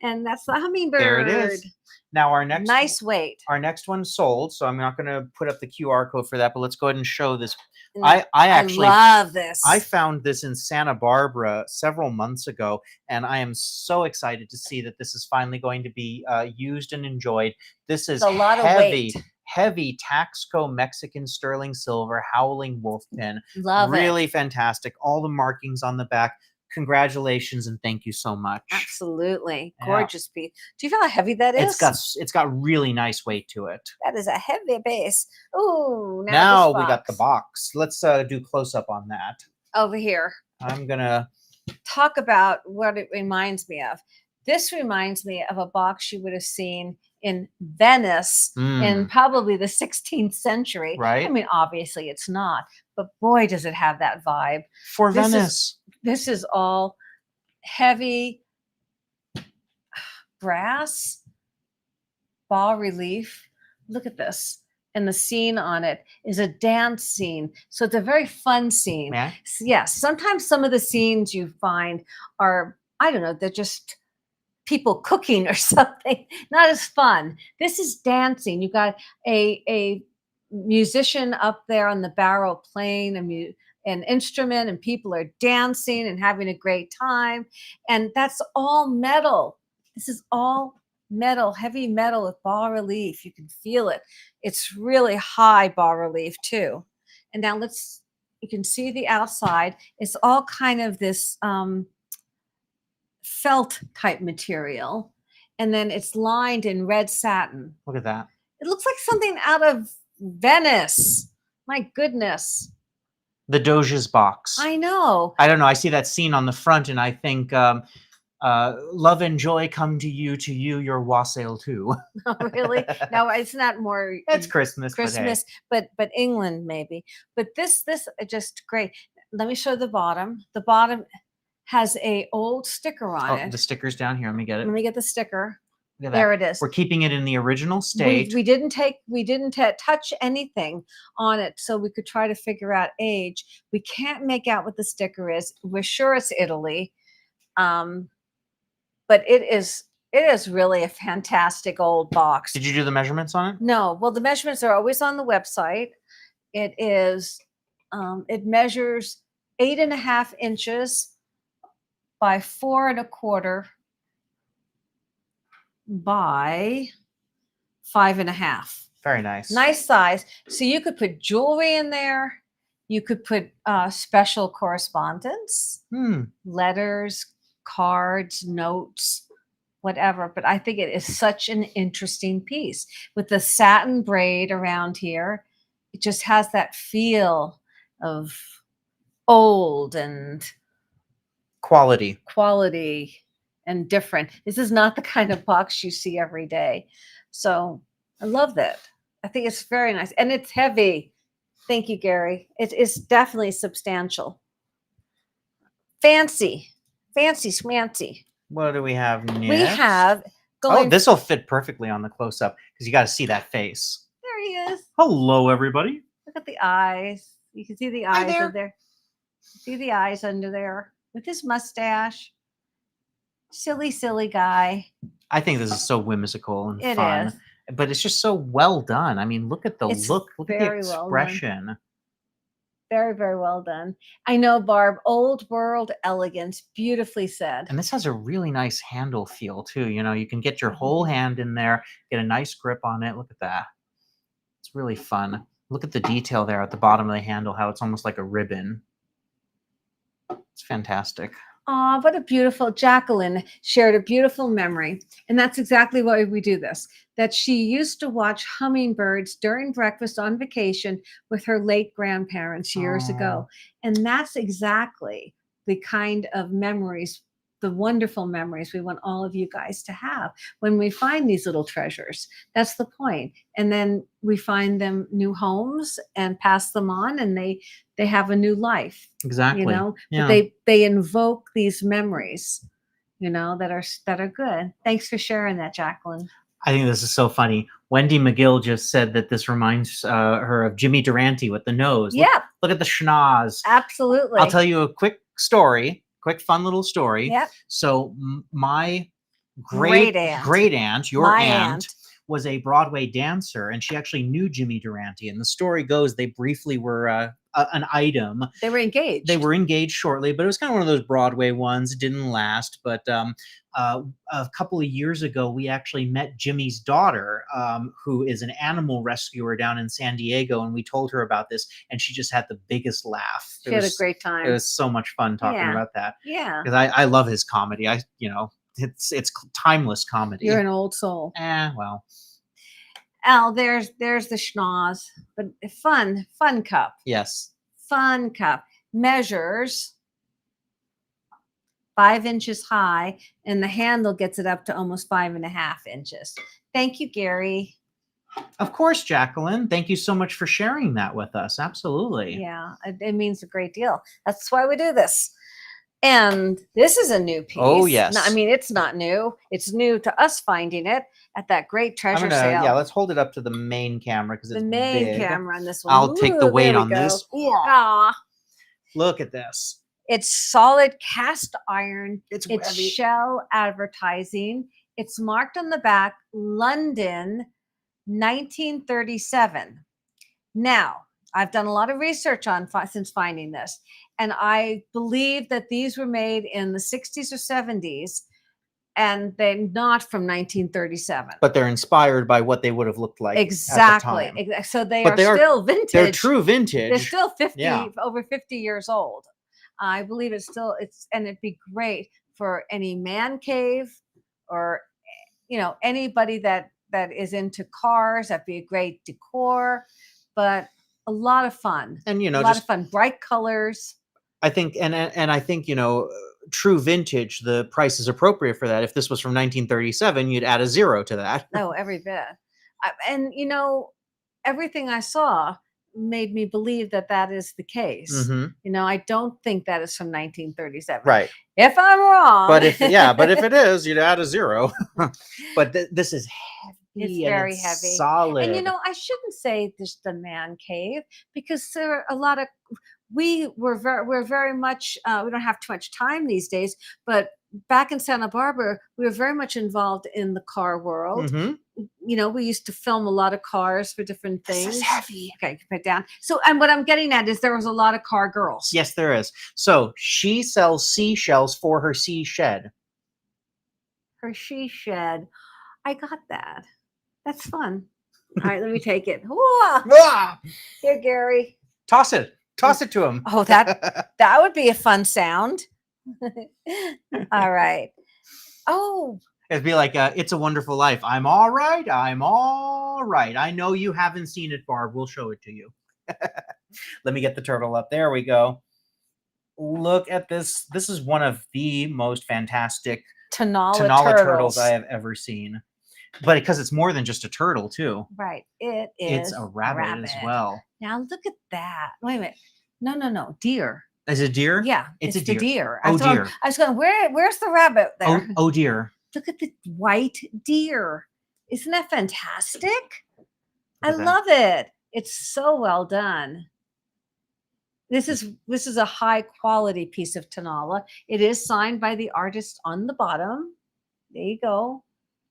And that's the hummingbird. There it is. Now our next Nice weight. Our next one sold, so I'm not going to put up the QR code for that, but let's go ahead and show this. And I actually love this. I found this in Santa Barbara several months ago, and I am so excited to see that this is finally going to be used and enjoyed. This is It's a lot of weight. heavy Taxco Mexican sterling silver howling wolf pin. Love it. Really fantastic. All the markings on the back. Congratulations and thank you so much. Absolutely. Yeah. Gorgeous piece. Do you feel how heavy that is? It's got really nice weight to it. That is a heavy base. Ooh, Now this we got the box. box. Let's do close up on that. Over here. I'm gonna Talk about what it reminds me of. This reminds me of a box you would have seen in Venice in probably the 16th century. Right. I mean, obviously it's not, but boy, does it have that vibe. for This is- Venice. This is all heavy brass bas relief. Look at this. And the scene on it is a dance scene. So it's a very fun scene. Yeah. Yes, sometimes some of the scenes you find are, I don't know, they're just people cooking or something. Not as fun. This is dancing. You got a musician up there on the barrel playing an instrument, and people are dancing and having a great time. And that's all metal. This is all metal, heavy metal with bas relief. You can feel it. It's really high bas relief too. And now you can see the outside. It's all kind of this felt type material. And then it's lined in red satin. Look at that. It looks like something out of Venice. My goodness. The Doge's box. I know. I don't know. I see that scene on the front, and I think love and joy come to you, your wassail too. Oh, really? No, it's not more. It's Christmas. Christmas, but England maybe. But this just great. let me show the bottom. The bottom has a old sticker on Oh, it. the sticker's down here. Let me get it. Let me get the sticker. Look at that. There it is. We're keeping it in the original state. We didn't touch anything on it, so we could try to figure out age. We can't make out what the sticker is. We're sure it's Italy, but it is really a fantastic old box. Did you do the measurements on it? No, well, the measurements are always on the website. It is, it measures 8.5 inches by 4.25 by 5.5. Very nice. Nice size. So you could put jewelry in there. You could put special correspondence, letters, cards, notes, whatever. But I think it is such an interesting piece with the satin braid around here. It just has that feel of old and Quality. And different. This is not the kind of box you see every day. So I love that. I think it's very nice. And it's heavy. Thank you, Gary. It is definitely substantial. Fancy schmancy. What do we have next? We have Oh, this will fit perfectly on the close-up because you got to see that face. There he is. Hello, everybody. Look at the eyes. You can see the Hi eyes there. under there. See the eyes under there with his mustache. Silly guy. I think this is so whimsical and It fun. is. But it's just so well done. I mean, look at the It's look. Look at the very well done. expression. Very, very well done. I know, Barb. Old world elegance. Beautifully said. And this has a really nice handle feel too. You know, you can get your Mm-hmm. whole hand in there, get a nice grip on it. Look at that. It's really fun. Look at the detail there at the bottom of the handle, how it's almost like a ribbon. It's fantastic. Oh, what a beautiful, Jacqueline shared a beautiful memory. And that's exactly why we do this. That she used to watch hummingbirds during breakfast on vacation with her late grandparents years ago. And that's exactly the kind of memories, the wonderful memories we want all of you guys to have when we find these little treasures. That's the point. And then we find them new homes and pass them on, and they have a new life. Exactly. You know, Yeah. but they invoke these memories, you know, that are good. Thanks for sharing that, Jacqueline. I think this is so funny. Wendy McGill just said that this reminds her of Jimmy Durante with the nose. Yeah, Look at the schnoz. absolutely. I'll tell you a quick story, quick fun little story. Yep. So my Great great aunt. aunt, your My aunt, was a Broadway dancer, and she actually knew Jimmy Durante. And the story goes they briefly were an item. They were engaged. They were engaged shortly, but it was kind of one of those Broadway ones. It didn't last. But a couple of years ago, we actually met Jimmy's daughter, who is an animal rescuer down in San Diego, and we told her about this, and she just had the biggest laugh. She had a great time. It was so much fun talking Yeah. about that Yeah. because I love his comedy. It's timeless comedy. You're an old soul. Well, Al, there's the schnoz, but fun cup. yes. Fun cup. Measures 5 inches high, and the handle gets it up to almost 5.5 inches. Thank you, Gary. Of course, Jacqueline. Thank you so much for sharing that with us. Absolutely. Yeah, it means a great deal. That's why we do this. And this is a new piece. Oh, yes. No, I mean, it's not new. It's new to us finding it at that great treasure sale. Yeah, let's hold it up to the main camera because it's the main big. camera on this one. I'll take the Ooh, weight there we on go. this. Aw. Look at this. It's solid cast iron. It's It's heavy. shell advertising. It's marked on the back, London, 1937. Now, I've done a lot of research on since finding this, and I believe that these were made in the 60s or 70s, and they're not from 1937. But they're inspired by what they would have looked like. Exactly. At the time. So they But are still vintage. They're true vintage. They're still 50, Yeah. over 50 years old. I believe and it'd be great for any man cave or, you know, anybody that is into cars. That'd be a great decor, but a lot of fun. And A lot of fun, bright colors. I think, and I think, true vintage, the price is appropriate for that. If this was from 1937, you'd add a 0 to that. No, every bit. And everything I saw made me believe that that is the case. Mhm. You know, I don't think that is from 1937. Right. If I'm wrong. But if it is, you'd add a 0. But this is heavy. It's and very it's heavy. solid. And you know, I shouldn't say this the man cave, because there are a lot of we're very much we don't have too much time these days, but back in Santa Barbara, we were very much involved in the car world. Mhm. You know, we used to film a lot of cars for different things. This is heavy. Okay, put it down. So, and what I'm getting at is there was a lot of car girls. Yes, there is. So she sells seashells for her sea shed. Her she shed. I got that. That's fun. All right, let me take it. Whoa. Ah! Here, Gary. Toss it. Toss it to him. Oh, that would be a fun sound. All right. Oh, It'd be like, It's a Wonderful Life. I'm all right. I'm all right. I know you haven't seen it, Barb. We'll show it to you. Let me get the turtle up. There we go. Look at this. This is one of the most fantastic Tonala turtles I have ever seen. But because it's more than just a turtle, too. Right. It is. It's a rabbit as well. Now look at that. Wait a minute. No. Deer. Is it deer? Yeah, It's a the deer. Oh, deer. I was going, where's the rabbit there? Oh, dear. Look at the white deer. Isn't that fantastic? I at that. love it. It's so well done. This is a high quality piece of Tonala. It is signed by the artist on the bottom. There you go.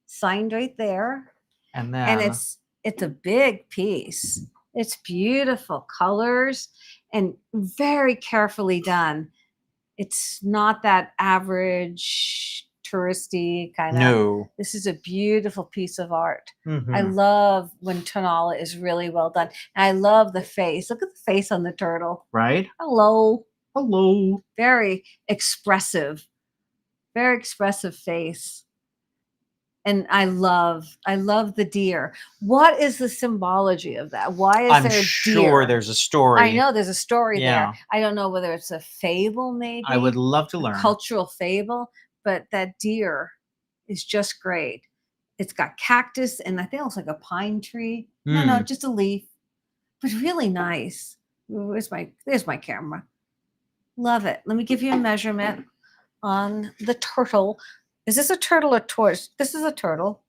Signed right there. And then And it's a big piece. It's beautiful colors and very carefully done. It's not that average touristy kind of. no. This is a beautiful piece of art. Mhm. I love when Tonala is really well done. And I love the face. Look at the face on the turtle. Right? Hello. Hello. Very expressive face. And I love the deer. What is the symbology of that? Why is I'm there a sure deer? there's a story. I know there's a story Yeah. there. I don't know whether it's a fable, maybe. I would love to learn. Cultural fable, but that deer is just great. It's got cactus and I think it looks like a pine tree. No, just a leaf, but really nice. There's my camera. Love it. Let me give you a measurement on the turtle. Is this a turtle or tortoise? This is a turtle.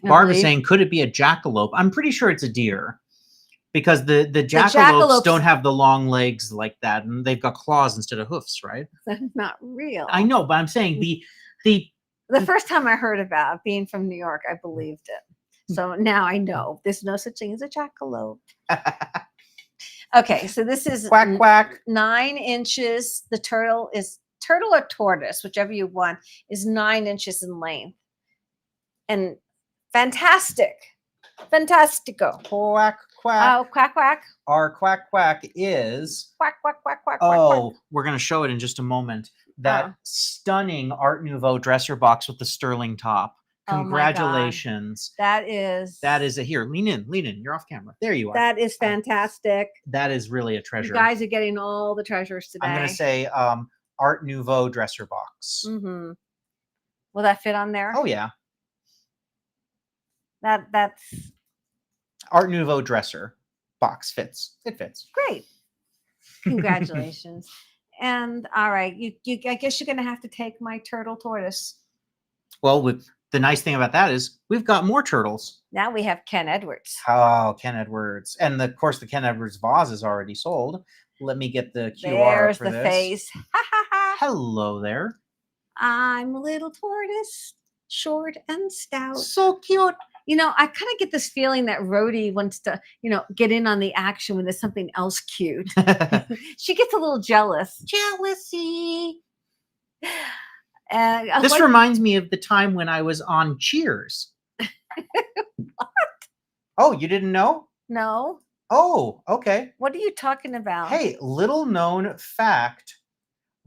Barb is saying, could it be a jackalope? I'm pretty sure it's a deer. Because the jackalopes don't have the long legs like that, and they've got claws instead of hoofs, right? That's not real. I know, but I'm saying the first time I heard about it, being from New York, I believed it. So now I know there's no such thing as a jackalope. Okay, so this is quack quack. 9 inches. The turtle or tortoise, whichever you want, is 9 inches in length. And fantastico. Quack quack. Oh, quack quack. Our quack quack is Quack quack quack quack. Oh, quack. we're gonna show it in just a moment. That stunning Art Nouveau dresser box with the sterling top. Congratulations. Oh that is a here. Lean in. You're off camera. There you are. That is fantastic. That is really a treasure. You guys are getting all the treasures today. I'm gonna say Art Nouveau dresser box. Mm-hmm. Will that fit on there? Oh yeah. That's Art Nouveau dresser box fits. It fits. Great. Congratulations. And all right, you I guess you're gonna have to take my turtle tortoise. Well, the nice thing about that is we've got more turtles. Now we have Ken Edwards. Oh, Ken Edwards. And of course the Ken Edwards vase is already sold. Let me get the QR There's for the this. face. Hello there. I'm a little tortoise, short and stout. So cute. You know, I kind of get this feeling that Rhodey wants to, get in on the action when there's something else cute. She gets a little jealous. Jealousy. This reminds me of the time when I was on Cheers. What? Oh, you didn't know? No. Oh, okay. What are you talking about? Hey, little known fact.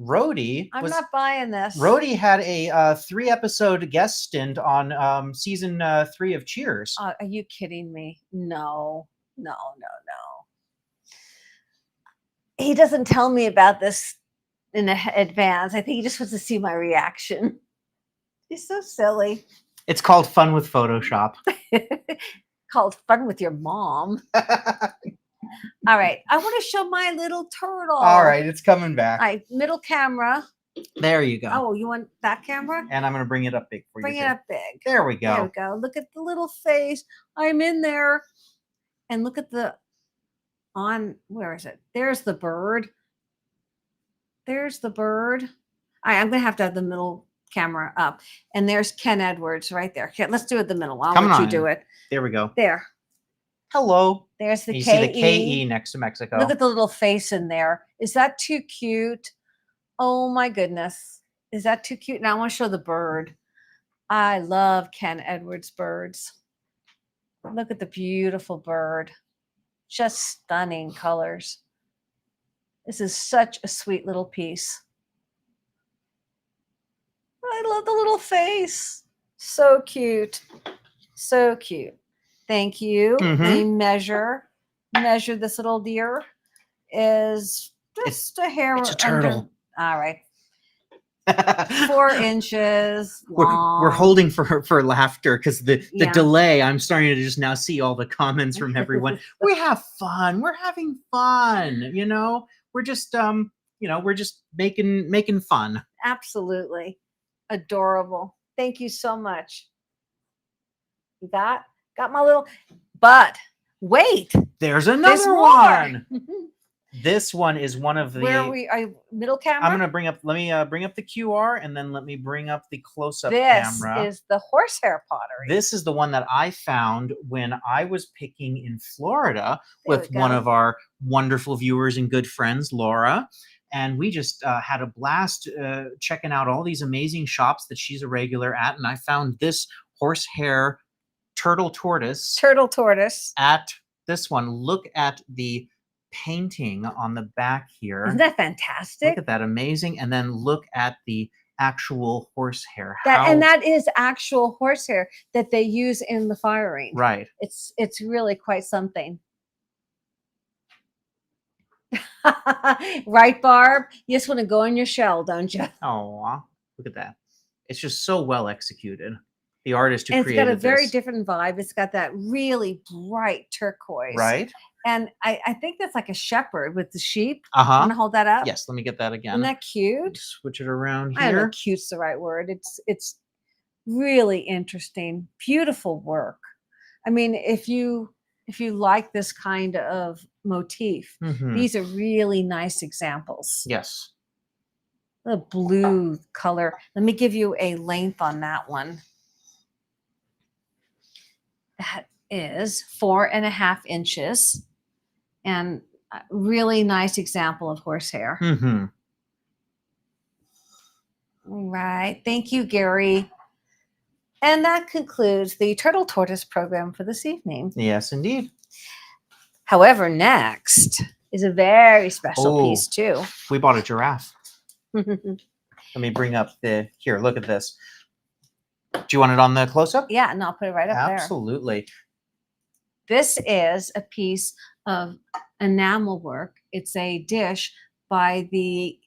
Rhodey I'm not buying this. Rhodey had a 3-episode guest stint on season 3 of Cheers. Are you kidding me? No. He doesn't tell me about this in advance. I think he just wants to see my reaction. He's so silly. It's called Fun with Photoshop. Called Fun with Your Mom. All right. I want to show my little turtle. All right, it's coming back. All right. Middle camera. There you go. Oh, you want that camera? And I'm going to bring it up big for Bring you. it too. up big. There we go. There we go. Look at the little face. I'm in there. And look at the where is it? There's the bird. There's the bird. All right, I'm going to have the middle camera up. And there's Ken Edwards right there. Okay, let's do it the middle. I'll let you do it. There we go. There. Hello. There's the You K-E. see the K-E next to Mexico. Look at the little face in there. Is that too cute? Oh my goodness. Is that too cute? Now I want to show the bird. I love Ken Edwards birds. Look at the beautiful bird. Just stunning colors. This is such a sweet little piece. I love the little face. So cute. So cute. Thank you. Mhm. Let me measure this little deer. Is just a hair. It's a turtle. All right. 4 inches long. We're holding for laughter because the Yeah. delay. I'm starting to just now see all the comments from everyone. We have fun. We're having fun. We're just we're just making fun. Absolutely adorable. Thank you so much. You got my little. But wait, There's there's another more. one. This one is one of the. Where are we? Are you middle camera? I'm gonna bring up. Let me bring up the QR and then let me bring up the close-up This camera. is the horsehair pottery. This is the one that I found when I was picking in Florida There with we one go. of our wonderful viewers and good friends, Laura. And we just had a blast checking out all these amazing shops that she's a regular at. And I found this horsehair turtle tortoise Turtle tortoise. at this one. Look at the painting on the back here. Isn't that Look fantastic? at that, amazing. And then look at the actual horsehair. And that is actual horsehair that they use in the firing. Right. It's really quite something. Right, Barb? You just want to go in your shell, don't you? Oh, look at that. It's just so well executed. The artist who And it's got created a very this. different vibe. It's got that really bright turquoise. Right? And I think that's like a shepherd with the sheep. Uh-huh. Want to hold that up? Yes, let me get that again. Isn't that cute? Switch it around I don't know here. if cute's the right word. It's really interesting. Beautiful work. I mean, if you like this kind of motif, Mhm. these are really nice examples. Yes. The blue color. Let me give you a length on that one. That is 4.5 inches. And a really nice example of horsehair. Mm-hmm. All right. Thank you, Gary. And that concludes the Turtle Tortoise program for this evening. Yes, indeed. However, next is a very special Oh. piece, too. We bought a giraffe. Let me bring up here, look at this. Do you want it on the close-up? Yeah, and I'll put it right up there. Absolutely. This is a piece of enamel work. It's a dish by the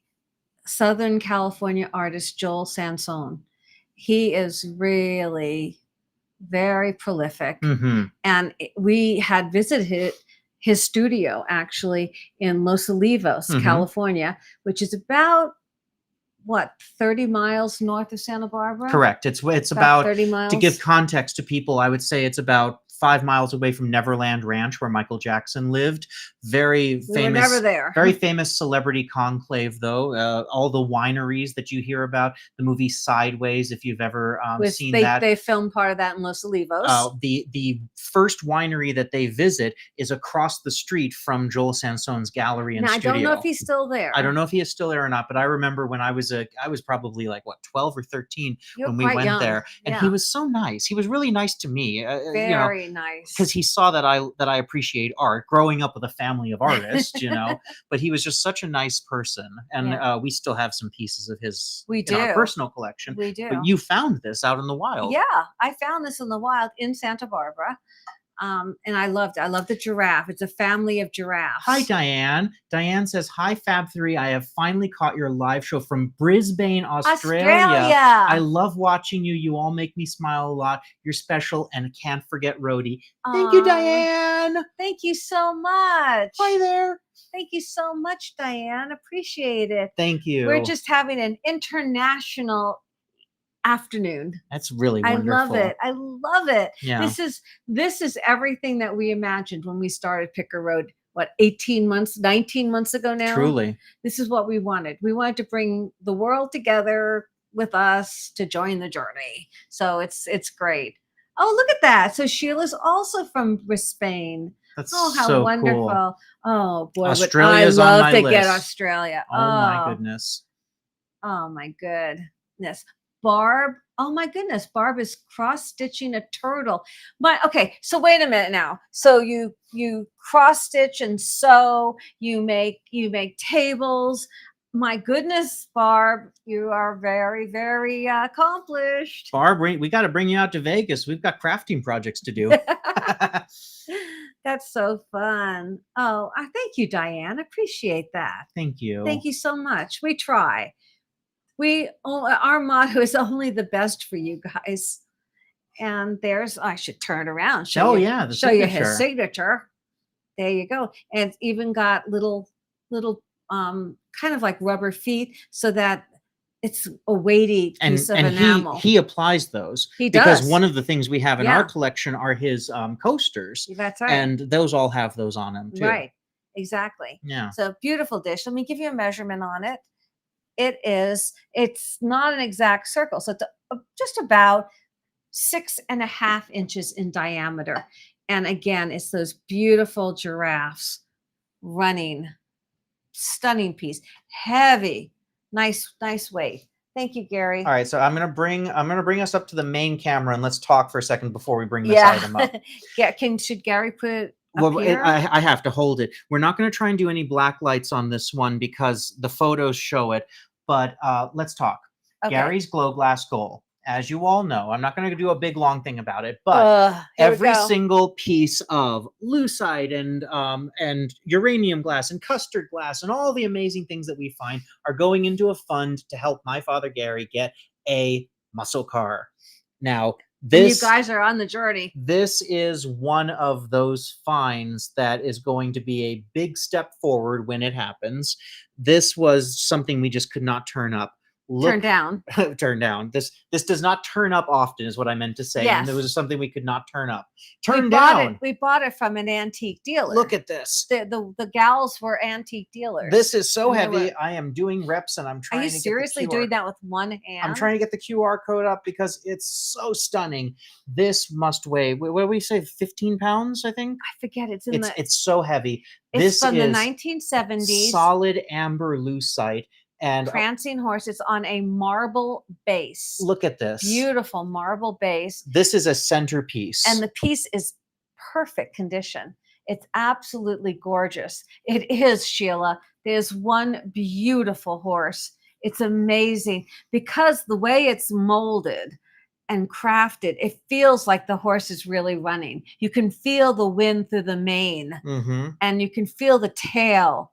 Southern California artist Joel Sansone. He is really very prolific. Mm-hmm. And we had visited his studio actually in Los Olivos, Mhm. California, which is about 30 miles north of Santa Barbara? Correct. It's about 30 miles. to give context to people, I would say it's about 5 miles away from Neverland Ranch, where Michael Jackson lived. Very We were famous. never there. Very famous celebrity conclave, though. All the wineries that you hear about, the movie Sideways, if you've ever seen that. They filmed part of that in Los Olivos. The first winery that they visit is across the street from Joel Sansone's gallery and Now, studio. I don't know if he's still there. I don't know if he is still there or not, but I remember when I was probably like 12 or 13 You're when we quite went young. there, and Yeah. he was so nice. He was really nice to me. Very nice. because he saw that I appreciate art, growing up with a family of artists, but he was just such a nice person. And Yeah. we still have some pieces of his We in our do. personal collection. We do. But you found this out in the wild. Yeah, I found this in the wild in Santa Barbara. And I loved it. I love the giraffe. It's a family of giraffes. Hi, Diane. Diane says, hi, Fab3. I have finally caught your live show from Brisbane, Australia. I love watching you. You all make me smile a lot. You're special, and can't forget Rhodey. Thank you, Diane. Thank you so much. Hi there. Thank you so much, Diane. Appreciate it. Thank you. We're just having an international afternoon. That's really wonderful. I love it. I love it. Yeah. This is everything that we imagined when we started Picker Road. What, 19 months ago now? Truly. This is what we wanted. We wanted to bring the world together with us to join the journey. So it's great. Oh, look at that. So Sheila's also from Brisbane. That's how so wonderful. Cool. Oh boy, Australia's I love on my to get list. Australia. Oh my goodness. Oh my goodness. Barb, oh my goodness, Barb is cross-stitching a turtle. Okay, so wait a minute now. So you cross-stitch and sew, you make tables. My goodness, Barb, you are very, very accomplished. Barb, we got to bring you out to Vegas. We've got crafting projects to do. That's so fun. Oh, thank you, Diane. Appreciate that. Thank you. Thank you so much. We try. Our motto is only the best for you guys. And I should turn around. Show you his signature. There you go. And it's even got little kind of like rubber feet so that it's a weighty piece of enamel. He applies those. He does. Because one of the things we have in our collection are his coasters. That's right. And those all have those on them too. Right. Exactly. Yeah. So beautiful dish. Let me give you a measurement on it. It's not an exact circle. So it's just about 6.5 inches in diameter. And again, it's those beautiful giraffes running. Stunning piece. Heavy. Nice weight. Thank you, Gary. All right, so I'm gonna bring us up to the main camera and let's talk for a second before we bring this item up. Yeah, should Gary put it up here? I have to hold it. We're not going to try and do any black lights on this one because the photos show it. But let's talk. Okay. Gary's glow glass goal. As you all know, I'm not going to do a big long thing about it, but every single piece of lucite and uranium glass and custard glass and all the amazing things that we find are going into a fund to help my father Gary get a muscle car. Now, you guys are on the journey. This is one of those finds that is going to be a big step forward when it happens. This was something we just could not turn up. Turn down. Turn down. This does not turn up often, is what I meant to say. Yes. And there was something we could not turn up. We bought it from an antique dealer. Look at this. The gals were antique dealers. This is so heavy. I am doing reps and I'm trying to get the QR. Are you seriously doing that with one hand? I'm trying to get the QR code up because it's so stunning. This must weigh, what do we say, 15 pounds, I think? I forget. It's so heavy. It's from the 1970s. Solid amber lucite. And prancing horse. It's on a marble base. Look at this. Beautiful marble base. This is a centerpiece. And the piece is perfect condition. It's absolutely gorgeous. It is, Sheila. There's one beautiful horse. It's amazing because the way it's molded and crafted, it feels like the horse is really running. You can feel the wind through the mane, and you can feel the tail.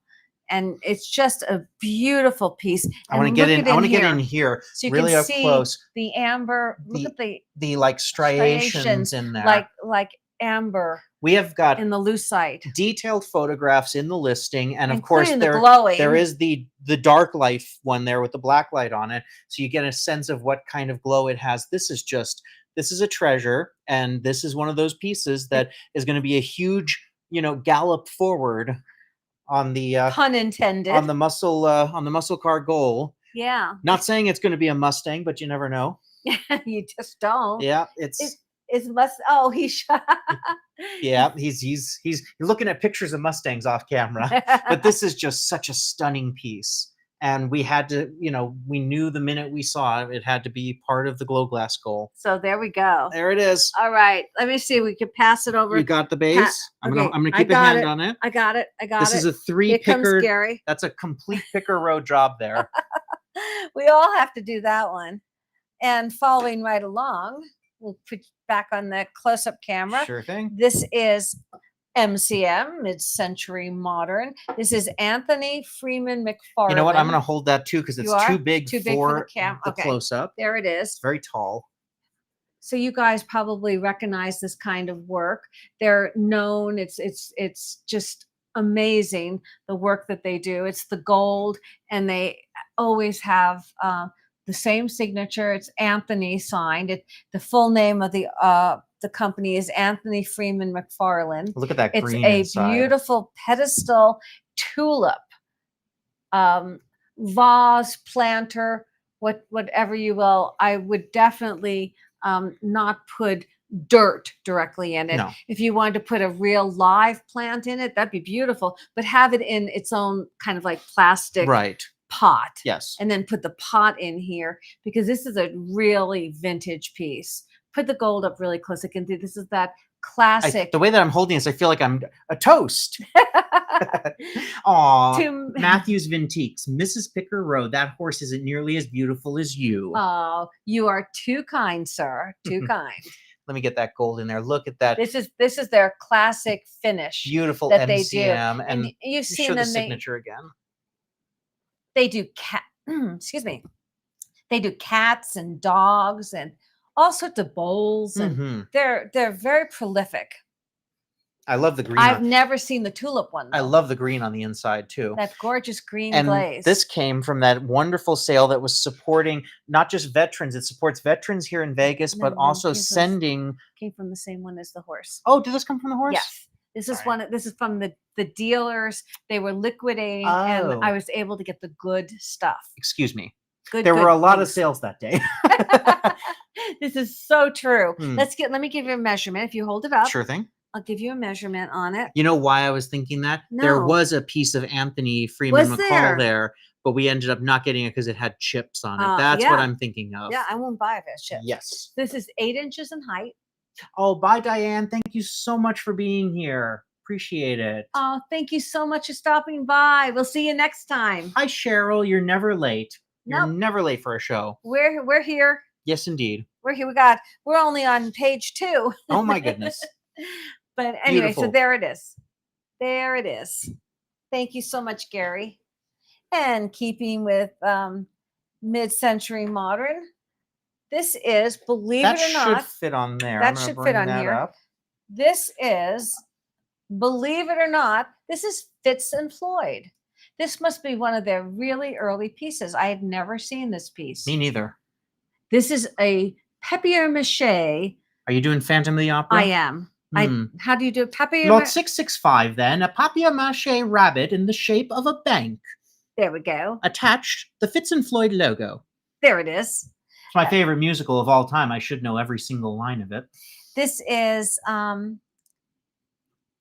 And it's just a beautiful piece. I want to get in. I want to get in here, so you really can up see close. The amber. Look at the like striations in there, like amber. We have got in the lucite detailed photographs in the listing, and of including course there is the dark life one there with the black light on it, so you get a sense of what kind of glow it has. This is a treasure, and this is one of those pieces that is going to be a huge, gallop forward on the pun intended on the muscle car goal. Yeah. Not saying it's going to be a Mustang, but you never know. You just don't. Yeah, it's he's yeah, he's looking at pictures of Mustangs off camera. But this is just such a stunning piece. And we had to, we knew the minute we saw it, it had to be part of the glow glass goal. So there we go. There it is. All right. Let me see. We can pass it over. You got the base? I'm gonna keep a hand on it. I got it. This is a 3 picker. Here comes Gary. That's a complete picker road job there. We all have to do that one. And following right along We'll put back on the close-up camera. Sure thing. This is MCM, mid-century modern. This is Anthony Freeman McFarlane. You know what? I'm going to hold that too because it's too big for for the the close-up. There it is. It's very tall. So you guys probably recognize this kind of work. They're known. It's just amazing, the work that they do. It's the gold, and they always have the same signature. It's Anthony signed. The full name of the company is Anthony Freeman McFarlane. Look at that green It's a inside. beautiful pedestal tulip, vase, planter, whatever you will. I would definitely not put dirt directly in it. No. If you wanted to put a real live plant in it, that'd be beautiful. But have it in its own kind of like plastic pot. Yes. And then put the pot in here, because this is a really vintage piece. Put the gold up really close. I can do this. Is that classic? The way that I'm holding this, I feel like I'm a toast. Aw, Matthews Vintiques, Mrs. Picker Road. That horse isn't nearly as beautiful as you. Oh, you are too kind, sir. Too kind. Let me get that gold in there. Look at that. This is their classic finish. Beautiful that MCM. They do. And you've seen show them. The signature again. They do excuse me. They do cats and dogs and all sorts of bowls, and they're very prolific. I love the green. I've never seen the tulip one, though. I love the green on the inside too. That gorgeous green and glaze. This came from that wonderful sale that was supporting not just veterans. It supports veterans here in Vegas, but also sending. Came from the same one as the horse. Oh, did this come from the horse? Yes. This is This is from the dealers. They were liquidating, and I was able to get the good stuff. Excuse me. There were a lot of sales that day. This is so true. Let me give you a measurement. If you hold it up. Sure thing. I'll give you a measurement on it. You know why I was thinking that? No. There was a piece of Anthony Freeman McCall there, but we ended up not getting it because it had chips on it. That's what I'm thinking of. Yeah, I won't buy it as chips. Yes. This is 8 inches in height. Oh, bye, Diane. Thank you so much for being here. Appreciate it. Oh, thank you so much for stopping by. We'll see you next time. Hi, Cheryl. You're never late. You're never late for a show. We're here. Yes, indeed. We're here. We're only on page 2. Oh my goodness. But anyway, so there it is. There it is. Thank you so much, Gary. And keeping with mid-century modern, this is, believe it or not, that should fit on there. That should fit on here. This is, believe it or not, this is Fitz and Floyd. This must be one of their really early pieces. I had never seen this piece. Me neither. This is a papier-mâché. Are you doing Phantom of the Opera? I am. How do you do papier? Lot 665 then, a papier-mâché rabbit in the shape of a bank. There we go. Attached, the Fitz and Floyd logo. There it is. It's my favorite musical of all time. I should know every single line of it. This is,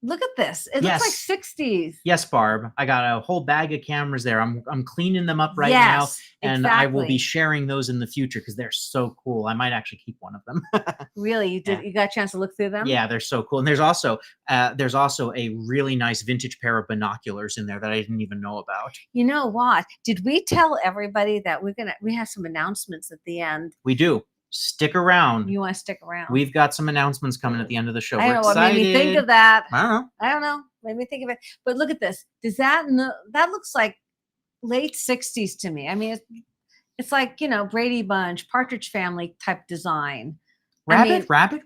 look at this. It looks like 60s. Yes, Barb. I got a whole bag of cameras there. I'm cleaning them up right now. And I will be sharing those in the future because they're so cool. I might actually keep one of them. Really? You did? Yeah. You got a chance to look through them? Yeah, they're so cool. And there's also a really nice vintage pair of binoculars in there that I didn't even know about. You know what? Did we tell everybody that we have some announcements at the end? We do. Stick around. You want to stick around? We've got some announcements coming at the end of the show. I don't know what made me think of that. I don't know. Made me think of it. But look at this. Does that looks like late 60s to me. I mean, it's like, Brady Bunch, Partridge Family type design. Rabbit. Marsha.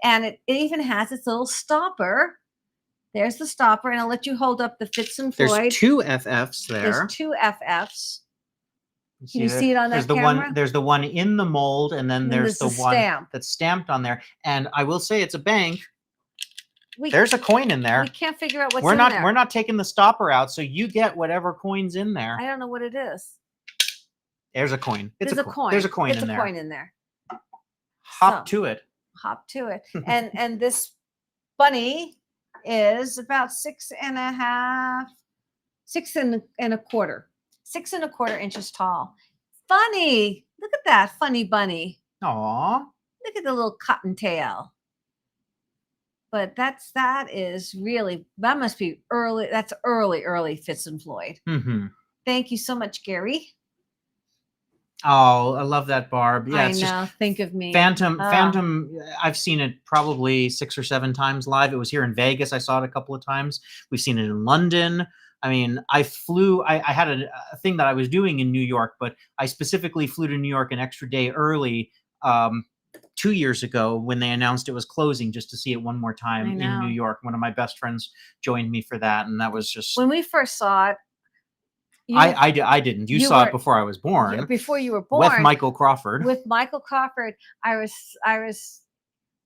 And it even has its little stopper. There's the stopper. And I'll let you hold up the Fitz and Floyd. There's 2 FFs there. There's 2 FFs. Can you see it on that camera? There's the one in the mold, and then there's the one that's stamped on there. And I will say it's a bank. There's a coin in there. We can't figure out what's in there. We're not taking the stopper out, so you get whatever coin's in there. I don't know what it is. There's a coin. There's a coin. There's a coin in there. There's a coin in there. Hop to it. Hop to it. And this bunny is about 6 and a quarter. 6 1/4 inches tall. Funny. Look at that funny bunny. Aww. Look at the little cottontail. But that must be early. That's early Fitz and Floyd. Mm-hmm. Thank you so much, Gary. Oh, I love that barb. Yeah, I it's just know. Think of me. Phantom. Oh, Phantom. I've seen it probably 6 or 7 times live. It was here in Vegas. I saw it a couple of times. We've seen it in London. I mean, I flew. I had a thing that I was doing in New York, but I specifically flew to New York an extra day early. 2 years ago when they announced it was closing, just to see it one more time I in New know. York. One of my best friends joined me for that, and that was just When we first saw it, I didn't. You you saw it were before I was born before you were with born Michael Crawford. with Michael Crawford. I was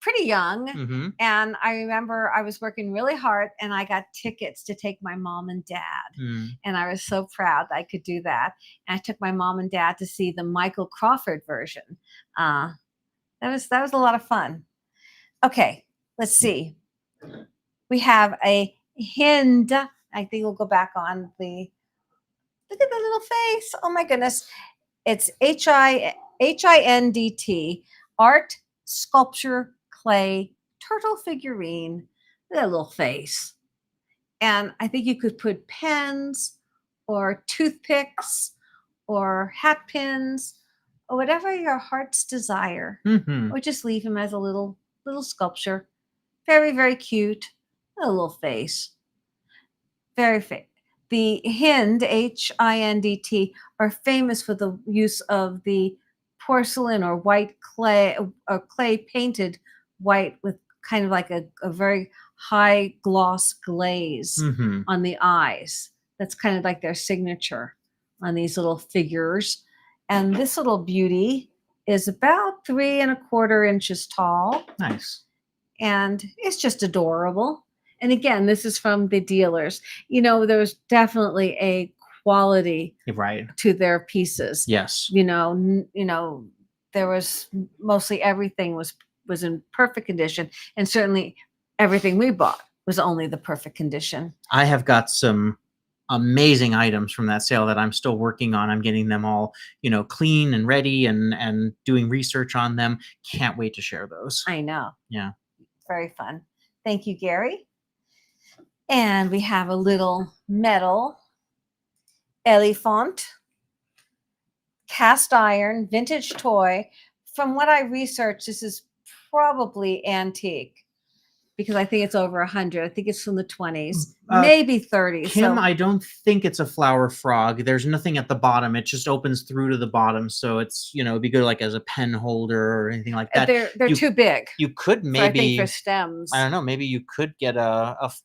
pretty young, Hmm. and I remember I was working really hard, and I got tickets to take my mom and dad, Mm. and I was so proud that I could do that. And I took my mom and dad to see the Michael Crawford version. Uh, that was a lot of fun. Okay, let's see. We have a hind. I think we'll go back on the. Look at the little face. Oh my goodness. It's HINDT, art, sculpture, clay, turtle figurine. Look at that little face. And I think you could put pens or toothpicks or hat pins or whatever your heart's desire. Hmm. Or just leave him as a little sculpture. Very, very cute. A little face. Very famous. The Hind, HINDT, are famous for the use of the porcelain or white clay, or clay painted white with kind of like a very high gloss glaze Hmm. on the eyes. That's kind of like their signature on these little figures. And this little beauty is about 3¼ inches tall, Nice. and it's just adorable. And again, this is from the dealers. There's definitely a quality Right. to their pieces. Yes. There was mostly everything was in perfect condition, and certainly everything we bought was only the perfect condition. I have got some amazing items from that sale that I'm still working on. I'm getting them all, clean and ready and doing research on them. Can't wait to share those. I know. Yeah. Very fun. Thank you, Gary. And we have a little metal elephant, cast iron, vintage toy. From what I researched, this is probably antique because I think it's over 100. I think it's from the 20s, maybe 30s. Kim, I don't think it's a flower frog. There's nothing at the bottom. It just opens through to the bottom. So it's, it'd be good like as a pen holder or anything like that. They're too big. You could I think maybe, for stems. I don't know, maybe you could get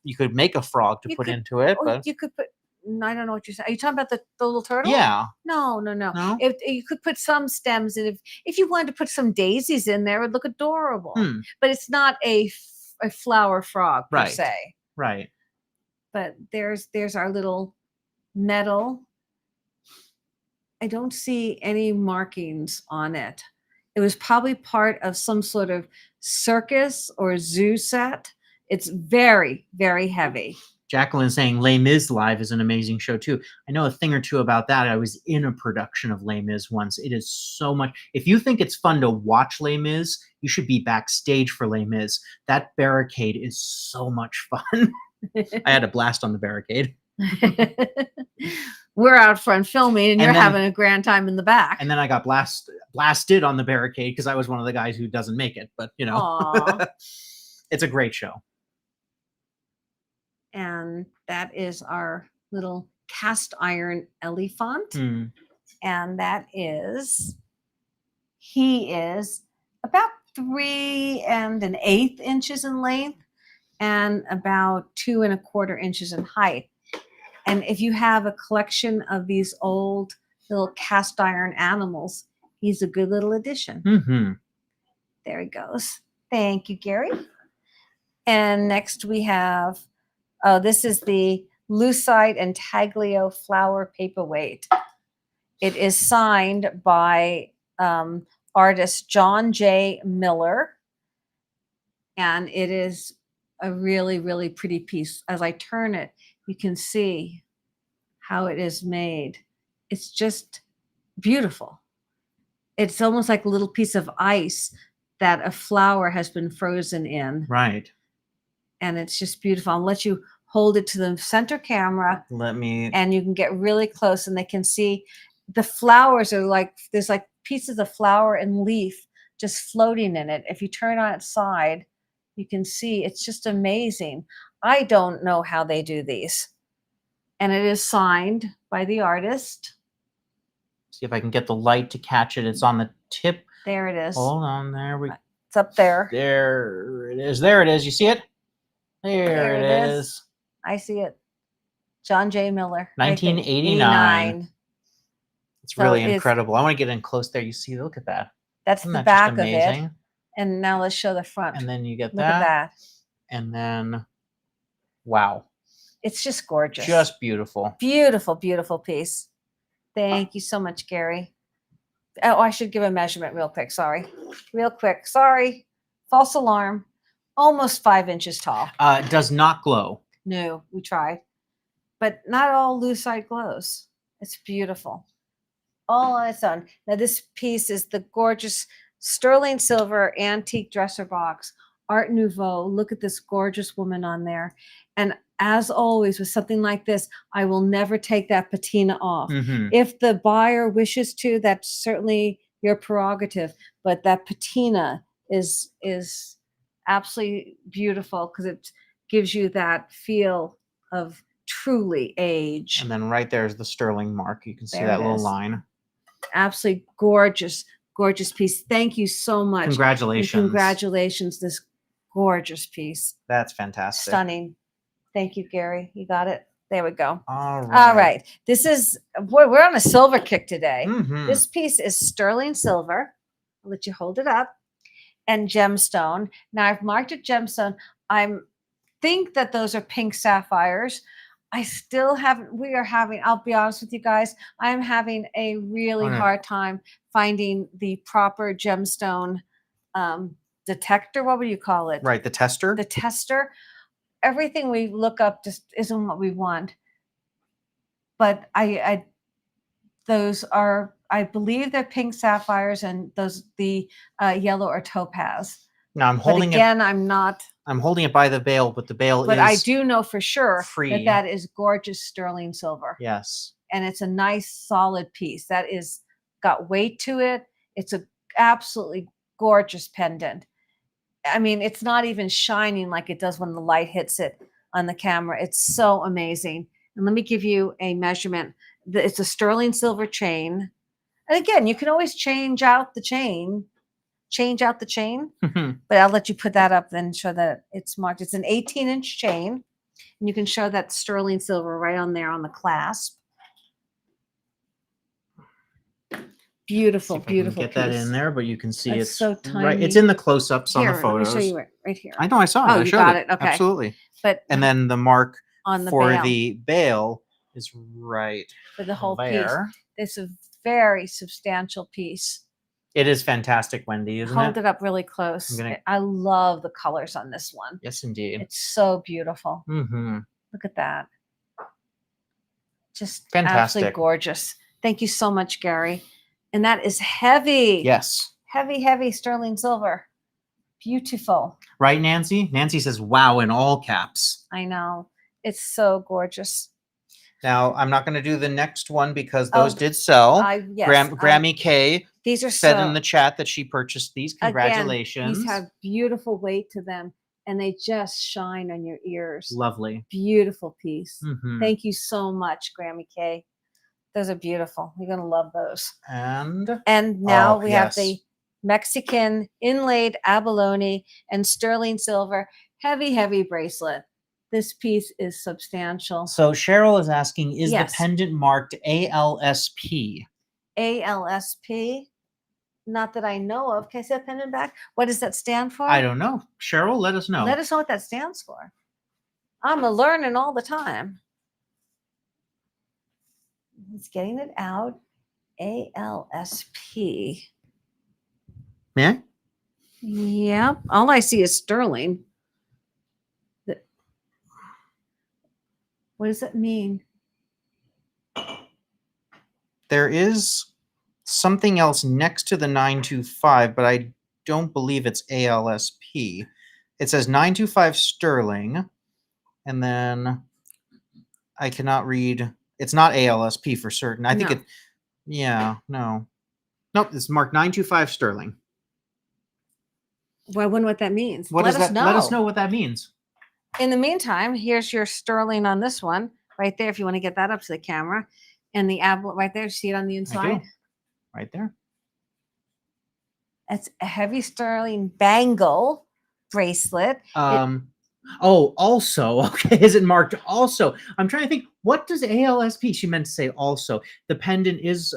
you could make a frog to put into it. But you could put, I don't know what you're saying. Are you talking about the little turtle? Yeah. No. If you could put some stems, and if you wanted to put some daisies in there, it would look adorable. But it's not a flower frog per se. Right. But there's our little metal. I don't see any markings on it. It was probably part of some sort of circus or zoo set. It's very, very heavy. Jacqueline saying Les Mis Live is an amazing show too. I know a thing or two about that. I was in a production of Les Mis once. It is so much. If you think it's fun to watch Les Mis, you should be backstage for Les Mis. That barricade is so much fun. I had a blast on the barricade. We're out front filming, and you're having a grand time in the back. And then I got blasted on the barricade because I was one of the guys who doesn't make it. But it's a great show. And that is our little cast iron elephant. And he is about 3⅛ inches in length and about 2¼ inches in height. And if you have a collection of these old little cast iron animals, he's a good little addition. There he goes. Thank you, Gary. And next we have, this is the Lucite Intaglio flower paperweight. It is signed by artist John J. Miller. And it is a really, really pretty piece. As I turn it, you can see how it is made. It's just beautiful. It's almost like a little piece of ice that a flower has been frozen in. Right. And it's just beautiful. I'll let you hold it to the center camera. And you can get really close, and they can see the flowers are like, there's like pieces of flower and leaf just floating in it. If you turn on its side, you can see it's just amazing. I don't know how they do these. And it is signed by the artist. See if I can get the light to catch it. It's on the tip. There it is. Hold on, there we It's up there. There it is. There it is. You see it? There it is. I see it. John J. Miller. 1989. It's So really it's- incredible. I want to get in close there. You see, look at that. That's Isn't the that back just of it. amazing? And now let's show the front. And then you get Look at that. And then, wow. It's just gorgeous. Just beautiful. Beautiful, beautiful piece. Thank you so much, Gary. Oh, I should give a measurement real quick. Sorry. Real quick. Sorry. False alarm. Almost 5 inches tall. Does not glow. No, we tried. But not all lucite glows. It's beautiful. All on its own. Now, this piece is the gorgeous sterling silver antique dresser box. Art Nouveau. Look at this gorgeous woman on there. And as always, with something like this, I will never take that patina off. Mm-hmm. If the buyer wishes to, that's certainly your prerogative. But that patina is absolutely beautiful because it gives you that feel of truly age. And then right there is the sterling mark. You can see There that it little is. line. Absolutely gorgeous, gorgeous piece. Thank you so much. And Congratulations. congratulations, this gorgeous piece. That's fantastic. Stunning. Thank you, Gary. You got it. There we go. All right. All right. This is, we're on a silver kick today. Mhm. This piece is sterling silver. I'll let you hold it up. And gemstone. Now I've marked it gemstone. I think that those are pink sapphires. I still haven't, I'll be honest with you guys, I'm having a really hard time finding the proper gemstone detector. What would you call it? Right, the tester. The tester. Everything we look up just isn't what we want. But those are, I believe they're pink sapphires, and the yellow are topaz. Now I'm But holding again, I'm not. I'm holding it by the bail, but the bail But is I do know for sure free. that is gorgeous sterling silver. Yes. And it's a nice solid piece that is got weight to it. It's a absolutely gorgeous pendant. I mean, it's not even shining like it does when the light hits it on the camera. It's so amazing. And let me give you a measurement. It's a sterling silver chain. And again, you can always change out the chain, but I'll let you put that up then, show that it's marked. It's an 18-inch chain, and you can show that sterling silver right on there on the clasp. Beautiful, beautiful. Get that in there, but you can see it's so tiny. right. It's in the close-ups on Here, the photos. let me show you right here. I know, I saw it. Oh, I you showed got it. Okay. Absolutely. But And then the mark on the for bail, the bail is right for the whole piece. there. It's a very substantial piece. It is fantastic, Wendy, isn't Hold it? it up really close. I'm gonna- I love the colors on this one. Yes, indeed. It's so beautiful. Mm-hmm. Look at that. Just Fantastic. absolutely gorgeous. Thank you so much, Gary. And that is heavy. Yes. Heavy, heavy sterling silver. Beautiful. Right, Nancy? Nancy says, wow, in all caps. I know. It's so gorgeous. Now, I'm not going to do the next one because those did sell. Yes, Grammy K these are said so, in the chat that she purchased these. Congratulations. Again, these have beautiful weight to them, and they just shine on your ears. Lovely. Beautiful piece. Mhm. Thank you so much, Grammy K. Those are beautiful. You're going to love those. And now we have the Mexican inlaid abalone and sterling silver heavy, heavy bracelet. This piece is substantial. So Cheryl is asking, is Yes. the pendant marked ALSP? ALSP? Not that I know of. Can I see that pendant back? What does that stand for? I don't know. Cheryl, let us know. Let us know what that stands for. I'm learning all the time. It's getting it out. ALSP. Yeah? Yep. All I see is sterling. What does that mean? There is something else next to the 925, but I don't believe it's ALSP. It says 925 sterling, and then I cannot read. It's not ALSP for certain. I think No. it. Yeah, no. Nope, it's marked 925 sterling. Well, I wonder what that means. What Let does us that? know. Let us know what that means. In the meantime, here's your sterling on this one right there. If you want to get that up to the camera, and the apple right there. See it on the I inside? do. Right there. It's a heavy sterling bangle bracelet. Oh, also, okay, is it marked also? I'm trying to think, what does ALSP? She meant to say also. The pendant is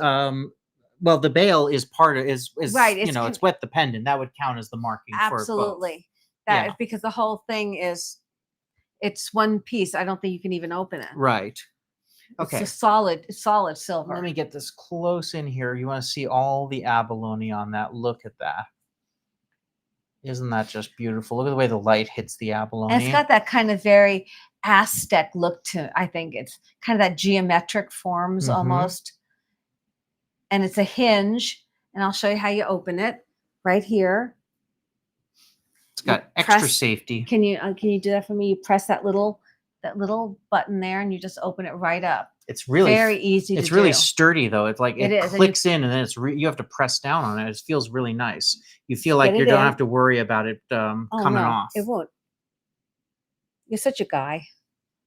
well, the bail is part of is Right, you it's know, it's with the pendant. That would count as the marking for both. Absolutely. That Yeah. because the whole thing is it's one piece. I don't think you can even open it. Right. It's Okay. a solid silver. Let me get this close in here. You want to see all the abalone on that. Look at that. Isn't that just beautiful? Look at the way the light hits the abalone. And it's got that kind of very Aztec look to. I think it's kind of that geometric forms Mhm. almost. And it's a hinge, and I'll show you how you open it right here. It's got extra safety. Can you do that for me? You press that little button there, and you just open it right up. It's really very easy. It's to really do. sturdy though. It's like It is, and you- clicks in, and then you have to press down on it. It feels really nice. You feel like Get you it don't in. have to worry about it coming no, off. It won't. You're such a guy.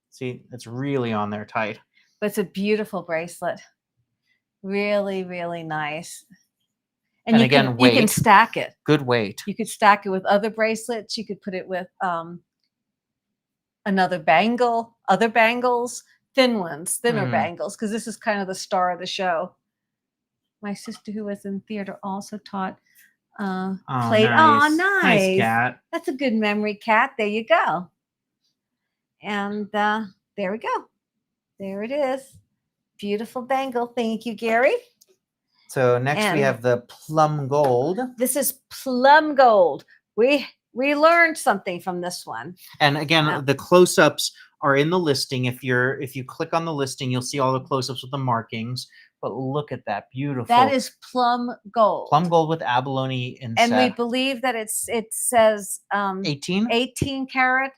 See, it's really on there tight. But it's a beautiful bracelet. Really, really nice. And again, you can weight. stack it. Good weight. You could stack it with other bracelets. You could put it with another bangle, other bangles, thinner bangles, because this is kind of the star of the show. My sister, who was in theater, also taught played. Nice. Oh, nice. Nice cat. That's a good memory, Cat. There you go. And there we go. There it is. Beautiful bangle. Thank you, Gary. So next we have the plum gold. This is plum gold. We learned something from this one. And again, the close-ups are in the listing. If you click on the listing, you'll see all the close-ups with the markings. But look at that, beautiful. That is plum gold. Plum gold with abalone inset. And we believe that it says 18 karat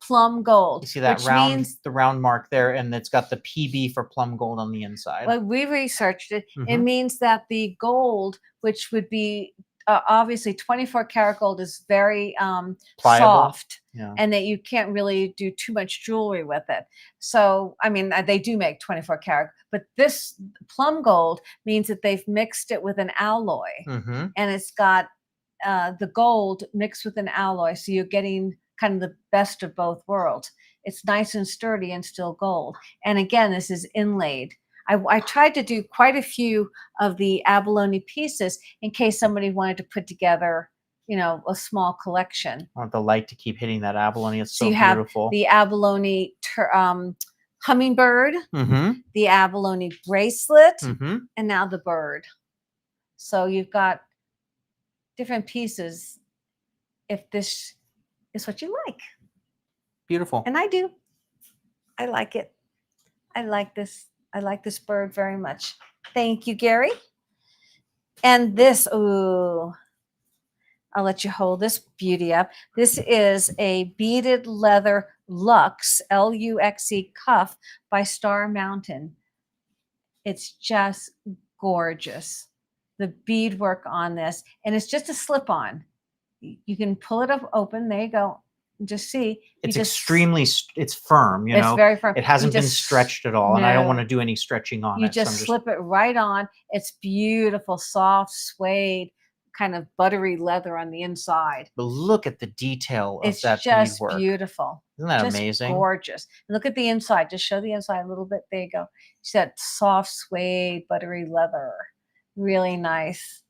plum gold. You see that the round mark there, and it's got the PB for plum gold on the inside. Well, we researched it. It means that the gold, which would be obviously 24 karat gold, is very soft, and that you can't really do too much jewelry with it. So, I mean, they do make 24 karat, but this plum gold means that they've mixed it with an alloy, and it's got the gold mixed with an alloy, so you're getting kind of the best of both worlds. It's nice and sturdy and still gold. And again, this is inlaid. I tried to do quite a few of the abalone pieces in case somebody wanted to put together, a small collection. I want the light to keep hitting that abalone. It's so you beautiful. Have the abalone hummingbird, the abalone bracelet, and now the bird. So you've got different pieces if this is what you like. Beautiful. And I do. I like it. I like this bird very much. Thank you, Gary. And this, I'll let you hold this beauty up. This is a beaded leather luxe, Luxe cuff by Star Mountain. It's just gorgeous. The beadwork on this, and it's just a slip-on. You can pull it up open. There you go. Just see. It's it's firm. It's very firm. It hasn't been stretched at all, and I don't want to do any stretching on it. You just slip it right on. It's beautiful, soft suede, kind of buttery leather on the inside. But look at the detail of that beadwork. It's just beautiful. Isn't that just amazing? Gorgeous. And look at the inside. Just show the inside a little bit. There you go. It's that soft suede, buttery leather. Really nice.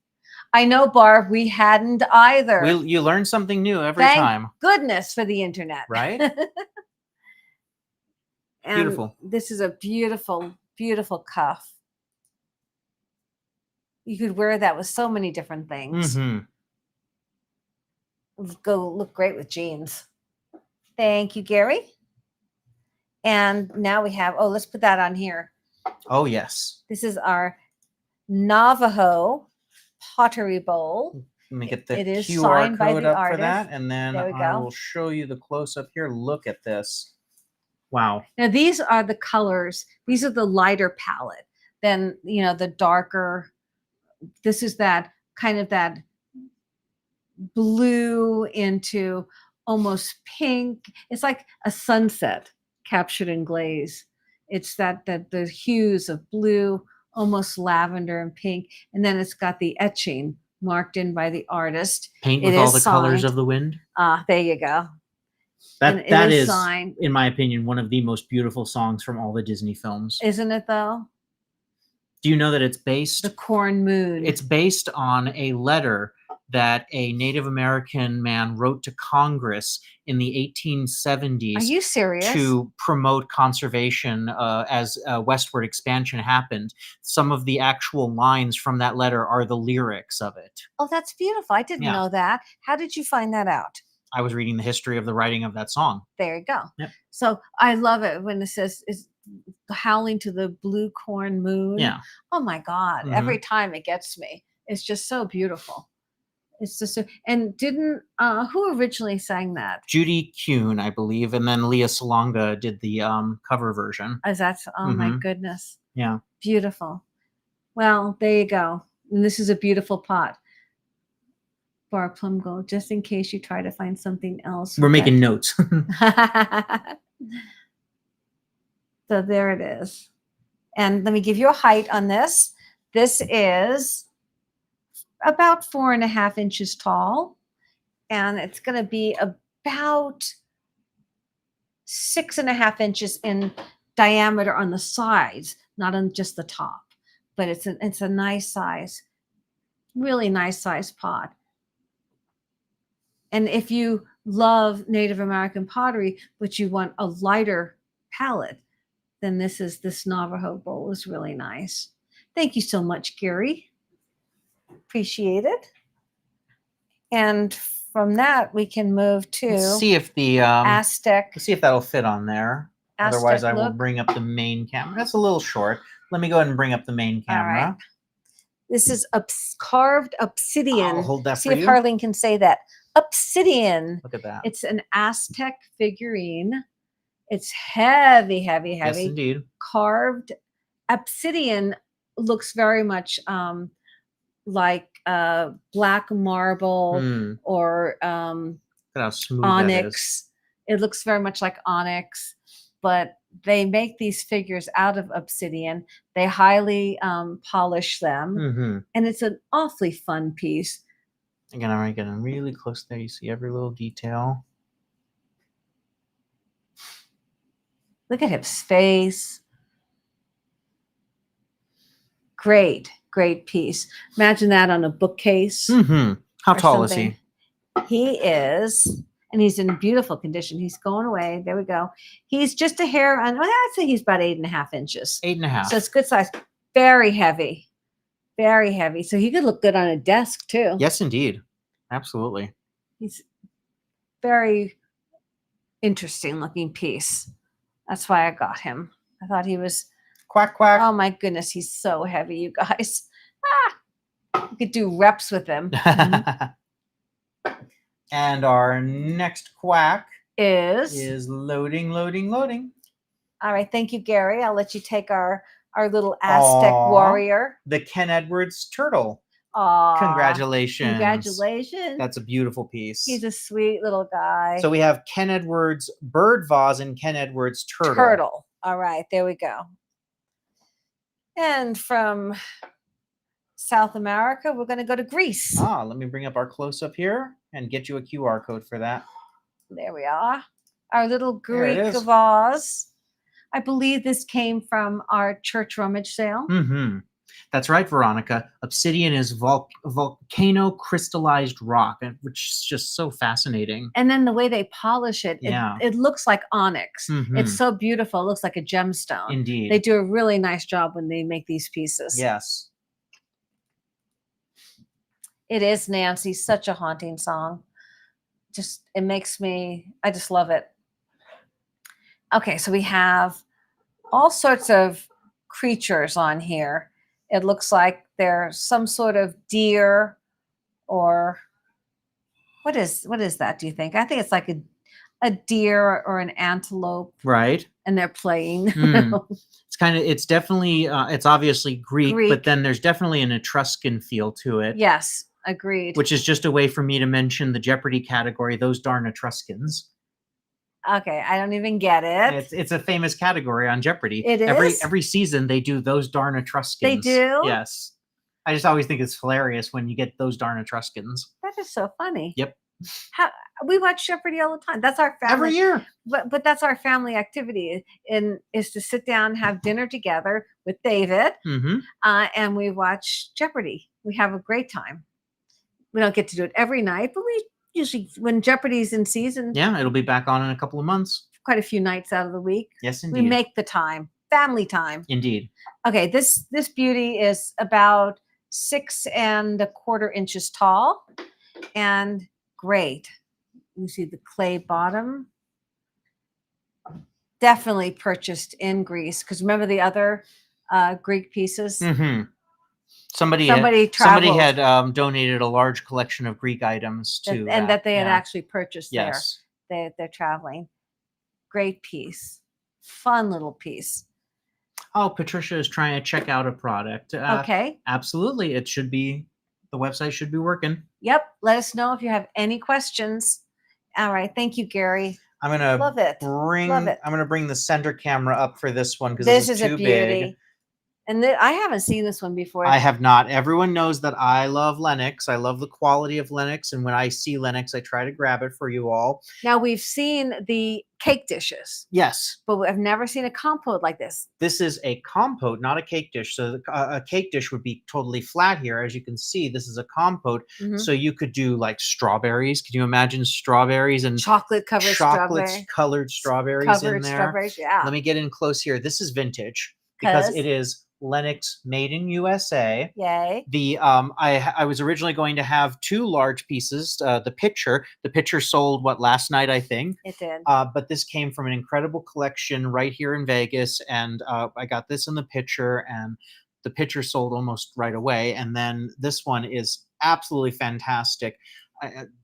I know, Barb, we hadn't either. You learn something new every time. Goodness for the internet. Right? And beautiful. This is a beautiful, beautiful cuff. You could wear that with so many different things. Look great with jeans. Thank you, Gary. And now we have, let's put that on here. Oh, yes. This is our Navajo pottery bowl. Let me get the it is QR signed by code the up artist. for that, and then I will show you the close-up here. Look at this. Wow. Now, these are the colors. These are the lighter palette. then the darker. This is that kind of that blue into almost pink. It's like a sunset captured in glaze. It's that the hues of blue, almost lavender and pink, and then it's got the etching marked in by the artist. Paint It with all is the colors signed. of the wind. There you go. That is signed. in my opinion, one of the most beautiful songs from all the Disney films. Isn't it though? Do you know that it's based? The Corn Moon. It's based on a letter that a Native American man wrote to Congress in the 1870s. Are you serious? To promote conservation as westward expansion happened. Some of the actual lines from that letter are the lyrics of it. Oh, that's beautiful. I didn't know that. How did you find that out? I was reading the history of the writing of that song. There you go. Yep. So I love it when it says is howling to the blue corn moon. Yeah. Oh my God. Every time it gets me. It's just so beautiful. It's just and didn't who originally sang that? Judy Kuhn, I believe, and then Leah Salonga did the cover version. Is that my goodness. Yeah. Beautiful. Well, there you go. And this is a beautiful pot for our plum gold, just in case you try to find something else. We're making notes. So there it is. And let me give you a height on this. This is about 4.5 inches tall. And it's going to be about 6.5 inches in diameter on the sides, not on just the top. But it's a nice size, really nice size pot. And if you love Native American pottery, but you want a lighter palette, then this Navajo bowl is really nice. Thank you so much, Gary. Appreciate it. And from that, we can move to Let's see if the Aztec. Let's see if that'll fit on there. Aztec Otherwise, I will look. bring up the main camera. That's a little short. Let me go ahead and bring up the main camera. All right. This is carved obsidian. I'll hold that See for if you. Harleen can say that. Obsidian. Look at that. It's an Aztec figurine. It's heavy, heavy, heavy. Yes, indeed. Carved obsidian looks very much like black marble or Look at how smooth onyx. It looks very much like onyx, but they make these figures out of obsidian. They highly polish them, and it's an awfully fun piece. Again, I'm getting really close there. You see every little detail. Look at his face. Great, great piece. Imagine that on a bookcase. How tall is he? He is, and he's in beautiful condition. He's going away. There we go. He's just a hair on, I'd say he's about 8.5 inches. 8.5. So it's good size. Very heavy. Very heavy. So he could look good on a desk too. Yes, indeed. Absolutely. He's very interesting looking piece. That's why I got him. I thought he was. Quack, quack. Oh my goodness, he's so heavy, you guys. You could do reps with him. And our next quack is loading, loading, loading. All right, thank you, Gary. I'll let you take our little Aztec warrior. The Ken Edwards turtle. Aww. Congratulations. Congratulations. That's a beautiful piece. He's a sweet little guy. So we have Ken Edwards bird vase and Ken Edwards turtle. Turtle. All right, there we go. And from South America, we're going to go to Greece. Let me bring up our close-up here and get you a QR code for that. There we are. Our little Greek vase. I believe this came from our church rummage sale. That's right, Veronica. Obsidian is volcano crystallized rock, which is just so fascinating. And then the way they polish it, it looks like onyx. It's so beautiful. It looks like a gemstone. Indeed. They do a really nice job when they make these pieces. Yes. It is, Nancy, such a haunting song. It makes me, I just love it. Okay, so we have all sorts of creatures on here. It looks like they're some sort of deer or what is that, do you think? I think it's like a deer or an antelope, Right. and they're playing. It's definitely, it's obviously Greek, but Greek. then there's definitely an Etruscan feel to it. Yes, agreed. Which is just a way for me to mention the Jeopardy category, those darn Etruscans. Okay, I don't even get it. It's a famous category on Jeopardy. It is? Every season they do those darn Etruscans. They do? Yes. I just always think it's hilarious when you get those darn Etruscans. That is so funny. Yep. We watch Jeopardy all the time. That's our family. Every year. But that's our family activity, and is to sit down, have dinner together with David, and we watch Jeopardy. We have a great time. We don't get to do it every night, but we usually, when Jeopardy's in season, Yeah, it'll be back on in a couple of months. quite a few nights out of the week. Yes, indeed. We make the time, family time. Indeed. Okay, this beauty is about 6 1/4 inches tall, and great. You see the clay bottom. Definitely purchased in Greece, because remember the other Greek pieces. Somebody traveled. had donated a large collection of Greek items to that they had actually purchased Yes. there. They're traveling. Great piece. Fun little piece. Oh, Patricia is trying to check out a product. Okay. Absolutely. The website should be working. Yep. Let us know if you have any questions. All right. Thank you, Gary. I'm gonna Love it. Love it. I'm gonna bring the center camera up for this one because This is is too a beauty. big. And I haven't seen this one before. I have not. Everyone knows that I love Lenox. I love the quality of Lenox, and when I see Lenox, I try to grab it for you all. Now, we've seen the cake dishes. Yes. But I've never seen a compote like this. This is a compote, not a cake dish. So a cake dish would be totally flat here. As you can see, this is a compote. So you could do like strawberries. Can you imagine strawberries and chocolate-covered strawberries? Colored strawberries in there. Strawberries, yeah. Let me get in close here. This is vintage because it is Lenox made in USA. Yay. I was originally going to have 2 large pieces. The pitcher sold last night, I think. It did. But this came from an incredible collection right here in Vegas, and I got this in the pitcher, and the pitcher sold almost right away. And then this one is absolutely fantastic.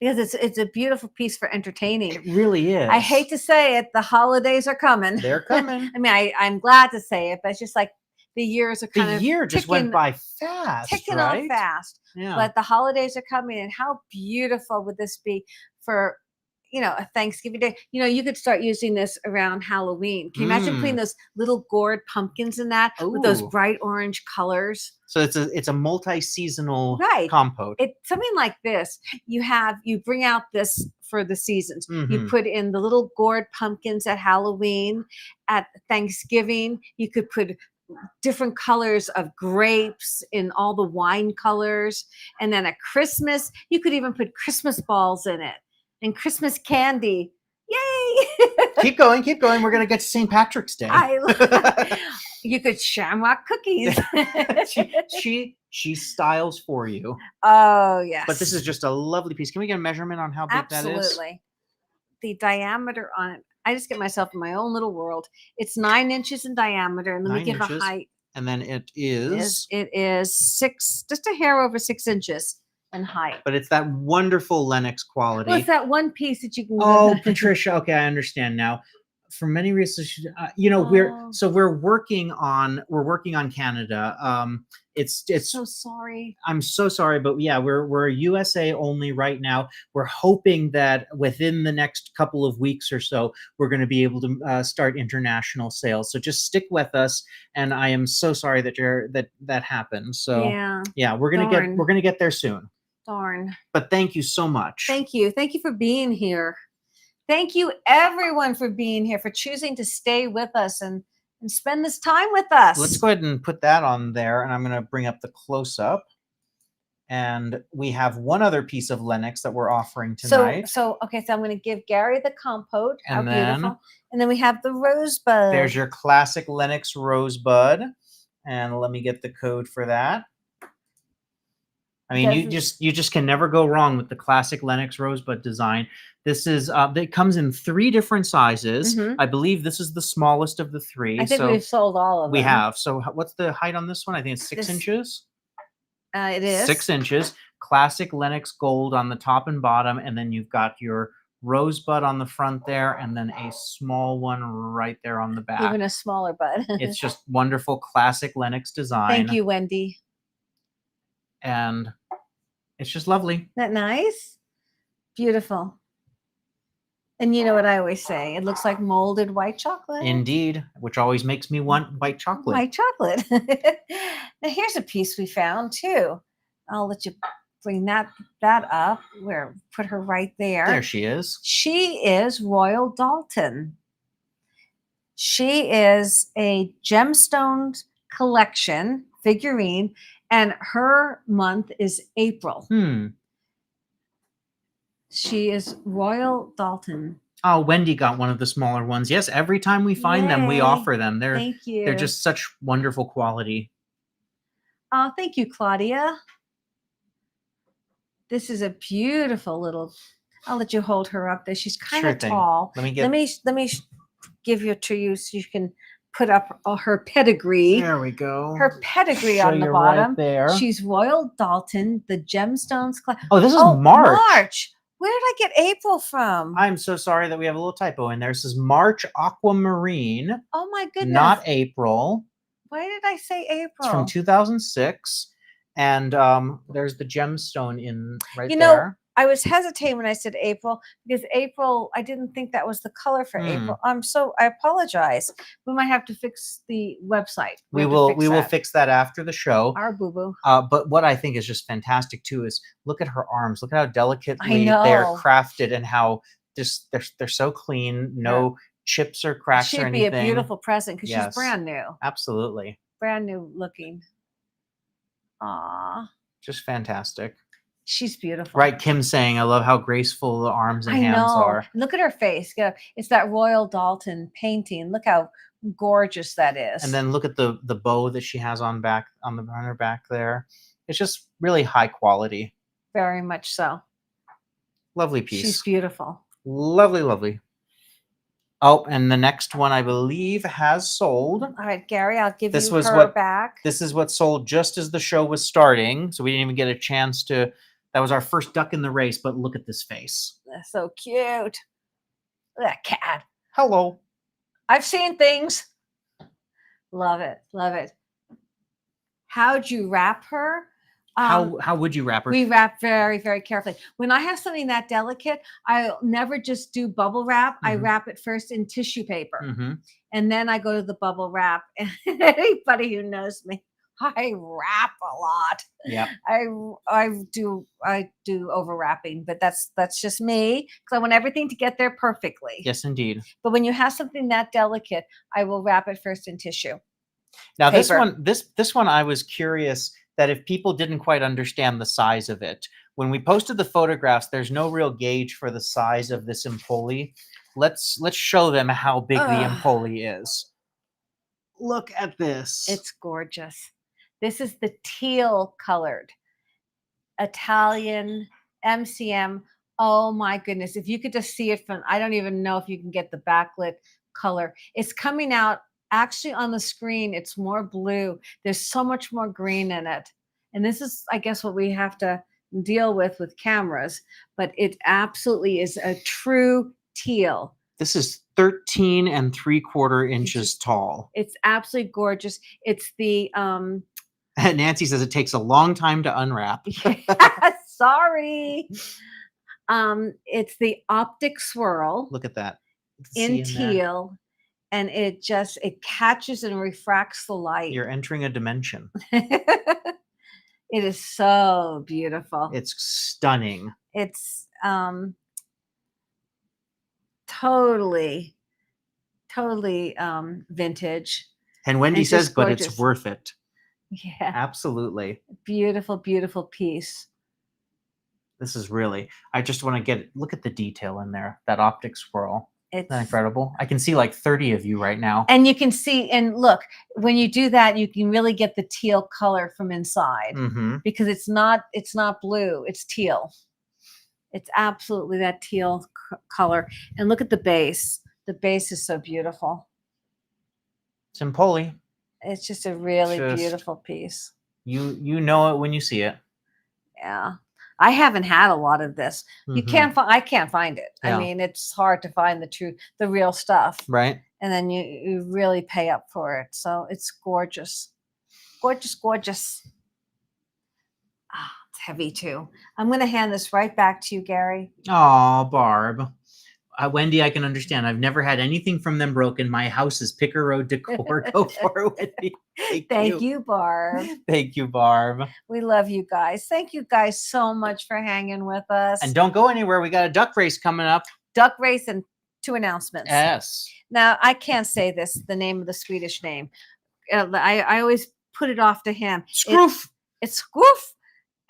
Because it's a beautiful piece for entertaining. It really is. I hate to say it, the holidays are coming. They're coming. I mean, I'm glad to say it, but it's just like the years are kind of the year just went by fast, ticking right? on fast. Yeah. But the holidays are coming, and how beautiful would this be for a Thanksgiving Day? You could start using this around Halloween. Can you imagine putting those little gourd pumpkins in that with those bright orange colors? So it's a multi-seasonal Right. compote. It's something like this. You bring out this for the seasons. You Mhm. put in the little gourd pumpkins at Halloween. At Thanksgiving, you could put different colors of grapes in all the wine colors. And then at Christmas, you could even put Christmas balls in it and Christmas candy. Yay! Keep going. We're going to get to St. Patrick's Day. You could shamrock cookies. she styles for you. Oh, yes. But this is just a lovely piece. Can we get a measurement on how big that is? Absolutely. The diameter on it, I just get myself in my own little world. It's 9 inches in diameter. And let me give a height. And then it is? It is 6, just a hair over 6 inches in height. But it's that wonderful Lenox quality. Well, it's that one piece that you can. Oh, Patricia. Okay, I understand now. For many reasons, we're working on Canada. It's so sorry. I'm so sorry, but yeah, we're USA only right now. We're hoping that within the next couple of weeks or so, we're going to be able to start international sales. So just stick with us. And I am so sorry that happened. So yeah, we're gonna get there soon. Darn. But thank you so much. Thank you for being here. Thank you, everyone, for being here, for choosing to stay with us and spend this time with us. Let's go ahead and put that on there, and I'm going to bring up the close-up. And we have one other piece of Lenox that we're offering tonight. So I'm going to give Gary the compote. And then we have the rosebud. There's your classic Lenox rosebud. And let me get the code for that. I mean, you just can never go wrong with the classic Lenox rosebud design. This is it comes in 3 different sizes. I believe this is the smallest of the 3. I think we've sold all of them. We have. So what's the height on this one? I think it's 6 inches. It is 6 inches. Classic Lenox gold on the top and bottom, and then you've got your rosebud on the front there, and then a small one right there on the back. Even a smaller bud. It's just wonderful, classic Lenox design. Thank you, Wendy. And it's just lovely. Isn't that nice? Beautiful. And you know what I always say? It looks like molded white chocolate. Indeed, which always makes me want white chocolate. White chocolate. Now here's a piece we found too. I'll let you bring that up. Where put her right there. There she is. She is Royal Dalton. She is a Gemstone collection figurine, and her month is April. She is Royal Dalton. Oh, Wendy got one of the smaller ones. Yes, every time we find them, we Yay. offer them. Thank you. They're just such wonderful quality. Oh, thank you, Claudia. This is a beautiful little. I'll let you hold her up there. She's kind Sure of thing. tall. Let me give you to you so you can put up her pedigree. There we go. Her pedigree Show on the you bottom. right there. She's Royal Dalton, the Gemstones. Oh, this is March. March. Where did I get April from? I'm so sorry that we have a little typo in there. It says March Aquamarine, Oh my goodness. not April. Why did I say April? It's from 2006. And there's the gemstone in right You know, there. I was hesitating when I said April because April, I didn't think that was the color for April. I apologize. We might have to fix the website. We will fix that after the show. Our boo-boo. But what I think is just fantastic too is look at her arms. Look at how delicately they're crafted and how just they're so clean. No chips or cracks or anything. She'd be a beautiful present because she's brand new. Absolutely. Brand new looking. Aw. Just fantastic. She's beautiful. Right, Kim saying, I love how graceful the arms and hands are. Look at her face. It's that Royal Dalton painting. Look how gorgeous that is. And then look at the bow that she has on her back there. It's just really high quality. Very much so. Lovely piece. She's beautiful. Lovely, lovely. Oh, and the next one I believe has sold. All right, Gary, I'll give you her back. This is what sold just as the show was starting. So we didn't even get a chance to. That was our first duck in the race, but look at this face. That's so cute. Look at that cat. Hello. I've seen things. Love it. Love it. How'd you wrap her? How would you wrap her? We wrap very, very carefully. When I have something that delicate, I'll never just do bubble wrap. I wrap it first in tissue paper. And then I go to the bubble wrap. And anybody who knows me, I wrap a lot. Yeah. I do overwrapping, but that's just me because I want everything to get there perfectly. Yes, indeed. But when you have something that delicate, I will wrap it first in tissue. Now this one I was curious that if people didn't quite understand the size of it, when we posted the photographs, there's no real gauge for the size of this Empoli. Let's show them how big the Empoli is. Look at this. It's gorgeous. This is the teal colored Italian MCM. Oh my goodness. If you could just see it from, I don't even know if you can get the backlit color. It's coming out actually on the screen. It's more blue. There's so much more green in it. And this is, I guess, what we have to deal with cameras, but it absolutely is a true teal. This is 13 3/4 inches tall. It's absolutely gorgeous. It's the, Nancy says it takes a long time to unwrap. Sorry. It's the optic swirl. Look at that. In teal. And it catches and refracts the light. You're entering a dimension. It is so beautiful. It's stunning. It's totally vintage. And Wendy says, but it's worth it. Yeah. Absolutely. Beautiful, beautiful piece. This is really, I just want to look at the detail in there, that optic swirl. Isn't that incredible? I can see like 30 of you right now. And you can see, and look, when you do that, you can really get the teal color from inside because it's not blue, it's teal. It's absolutely that teal color. And look at the base. The base is so beautiful. It's Empoli. It's just a really beautiful piece. You know it when you see it. Yeah. I haven't had a lot of this. You Mhm. can't find. I can't find it. I Yeah. mean, it's hard to find the real stuff. Right. And then you really pay up for it. So it's gorgeous, gorgeous, gorgeous. Ah, it's heavy too. I'm going to hand this right back to you, Gary. Oh, Barb. Wendy, I can understand. I've never had anything from them broken. My house is Picker Road decor. Go for it, Wendy. Thank you, Barb. Thank you, Barb. We love you guys. Thank you guys so much for hanging with us. And don't go anywhere. We got a duck race coming up. Duck race and 2 announcements. Yes. Now, I can't say the name of the Swedish name. I always put it off to him. Scroof. It's Skruf.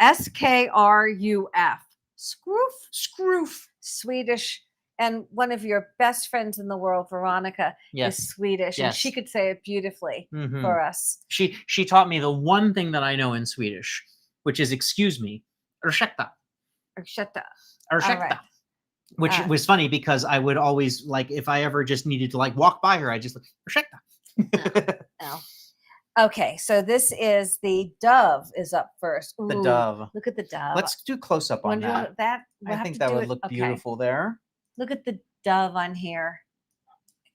Skruf. Skruf. Scroof. Swedish. And one of your best friends in the world, Veronica, Yes. is Swedish. And Yes. she could say it beautifully Mhm. for us. She taught me the one thing that I know in Swedish, which is excuse me. Ursäkta. Ursäkta. Ursäkta. right. Which was funny because I would always like if I ever just needed to like walk by her, I just like ursäkta. Oh. Okay, so this is the dove is up first. The Ooh, dove. Look at the dove. Let's do close up on Wonder that. what that. We'll I have think to that do would it- look okay. beautiful there. Look at the dove on here.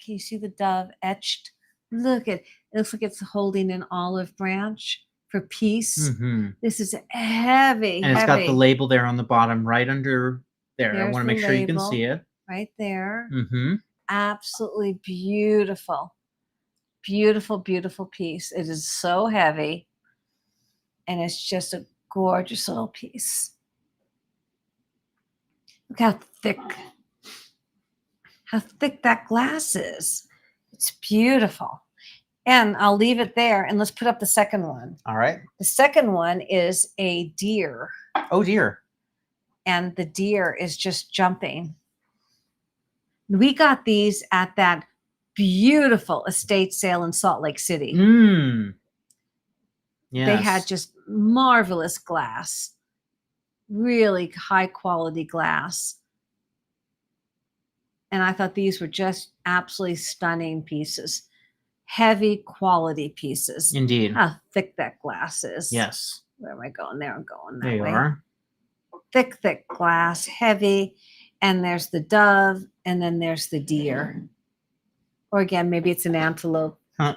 Can you see the dove etched? Look at it. Looks like it's holding an olive branch for peace. Mm-hmm. This is heavy. And it's heavy. got the label there on the bottom, right under there. I There's want to the make sure you can label. see it. Right there. Mm-hmm. Absolutely beautiful. Beautiful, beautiful piece. It is so heavy. And it's just a gorgeous little piece. Look how thick that glass is. It's beautiful. And I'll leave it there and let's put up the second one. All right. The second one is a deer. Oh dear. And the deer is just jumping. We got these at that beautiful estate sale in Salt Lake City. Yes. They had just marvelous glass, really high quality glass. And I thought these were just absolutely stunning pieces, heavy quality pieces. Indeed. How thick that glass is. Yes. Where am I going? There I'm going that There you way. are. Thick, thick glass, heavy. And there's the dove, and then there's the deer. Or again, maybe it's an antelope. Huh.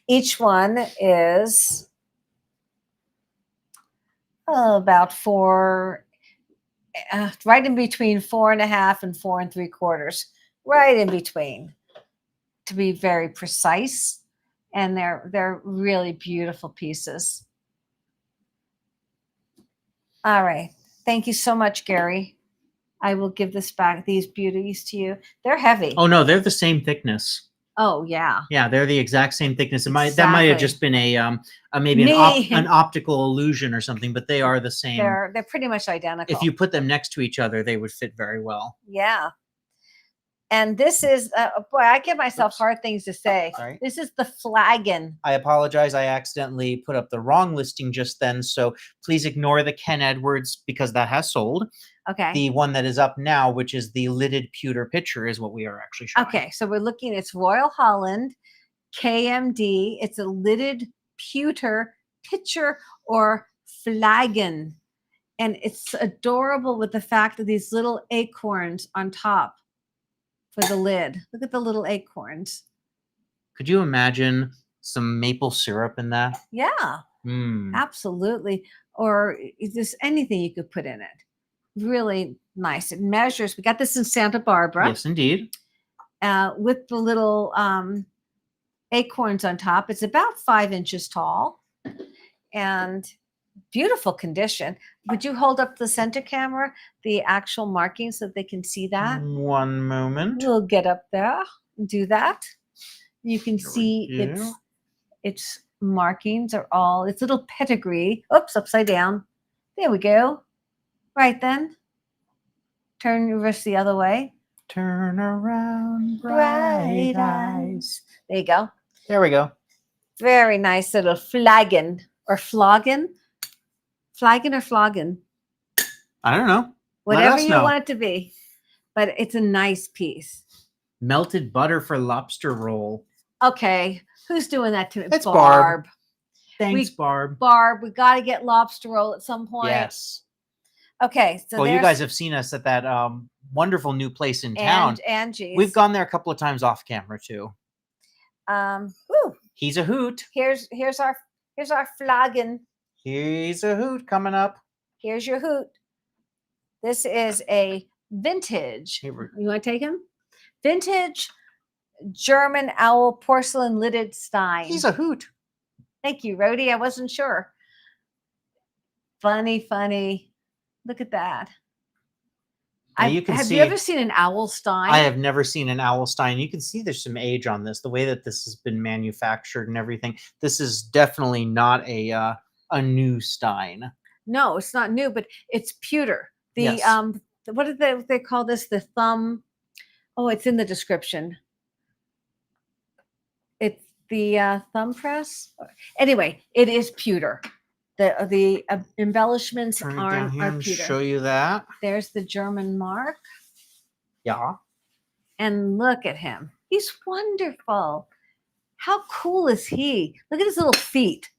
Each one is about right in between 4.5 and 4 3/4, right in between, to be very precise. And they're really beautiful pieces. All right. Thank you so much, Gary. I will give these beauties to you. They're heavy. Oh no, they're the same thickness. Oh yeah. Yeah, they're the exact same thickness. That might have Exactly. just been maybe an optical illusion or something, but they are the same. They're pretty much identical. If you put them next to each other, they would fit very well. Yeah. And this is boy, I give myself Oops. hard things to say. Sorry. This is the flagon. I apologize. I accidentally put up the wrong listing just then, so please ignore the Ken Edwards because that has sold. Okay. The one that is up now, which is the lidded pewter pitcher, is what we are actually showing. Okay, so we're looking, it's Royal Holland, KMD. It's a lidded pewter pitcher or flagon. And it's adorable with the fact that these little acorns on top for the lid. Look at the little acorns. Could you imagine some maple syrup in that? Yeah, absolutely. Or just anything you could put in it. Really nice. It measures. We got this in Santa Barbara. Yes, indeed. With the little acorns on top. It's about 5 inches tall and beautiful condition. Would you hold up the center camera, the actual markings so that they can see that? One moment. We'll get up there and do that. You can Here we see go. its markings are all, its little pedigree. Oops, upside down. There we go. Right then. Turn your wrist the other way. Turn around, bright eyes. There you go. There we go. Very nice little flagon or floggin. Flagon or floggin. I don't know. Whatever us you know. want it to be. But it's a nice piece. Melted butter for lobster roll. Okay. Who's doing that to me? It's Barb. Thanks, We- Barb. Barb, we got to get lobster roll at some point. Yes. Okay, so Well, you there's guys have seen us at that wonderful new place in town. Angie's. We've gone there a couple of times off camera too. Woo, He's a hoot. here's our flagon. He's a hoot coming up. Here's your hoot. This is a vintage. Here we're- You want to take him? Vintage German owl porcelain lidded stein. He's a hoot. Thank you, Rhodey. I wasn't sure. Funny, funny. Look at that. Now you can have see, you ever seen an owl stein? I have never seen an owl stein. You can see there's some age on this, the way that this has been manufactured and everything. This is definitely not a new stein. No, it's not new, but it's pewter. The Yes. what do they call this? The thumb. Oh, it's in the description. It's the thumb press. Anyway, it is pewter. The embellishments Turn it down are here and pewter. show you that. There's the German mark. Yeah. And look at him. He's wonderful. How cool is he? Look at his little feet.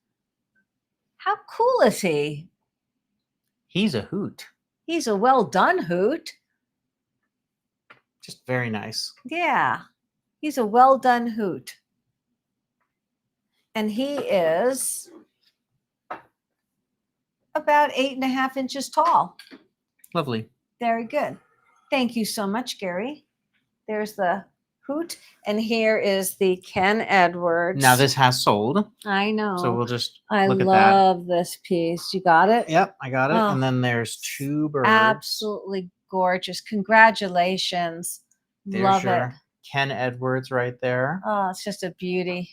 How cool is he? He's a hoot. He's a well done hoot. Just very nice. Yeah. He's a well done hoot. And he is about 8.5 inches tall. Lovely. Very good. Thank you so much, Gary. There's the hoot. And here is the Ken Edwards. Now this has sold, I know. so we'll just I look at that. love this piece. You got it? Yep, I got it. Oh, And then there's two birds. Absolutely gorgeous. Congratulations. There's Love it. your Ken Edwards right there. Oh, it's just a beauty.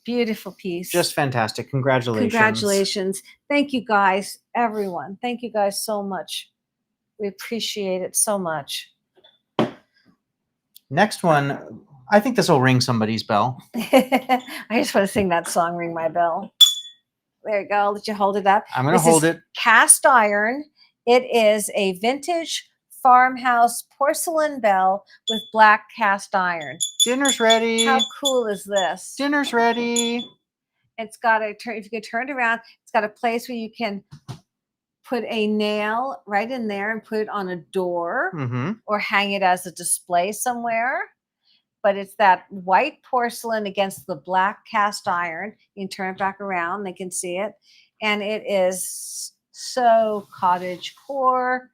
Beautiful piece. Just fantastic. Congratulations. Congratulations. Thank you guys, everyone. Thank you guys so much. We appreciate it so much. Next one, I think this will ring somebody's bell. I just want to sing that song, Ring My Bell. There you go. I'll let you hold it up. I'm going to This hold is it. Cast iron. It is a vintage farmhouse porcelain bell with black cast iron. Dinner's ready. How cool is this? Dinner's ready. It's got a turn. If you can turn it around, it's got a place where you can put a nail right in there and put it on a door Mm-hmm. or hang it as a display somewhere. But it's that white porcelain against the black cast iron. You can turn it back around. They can see it. And it is so cottage core.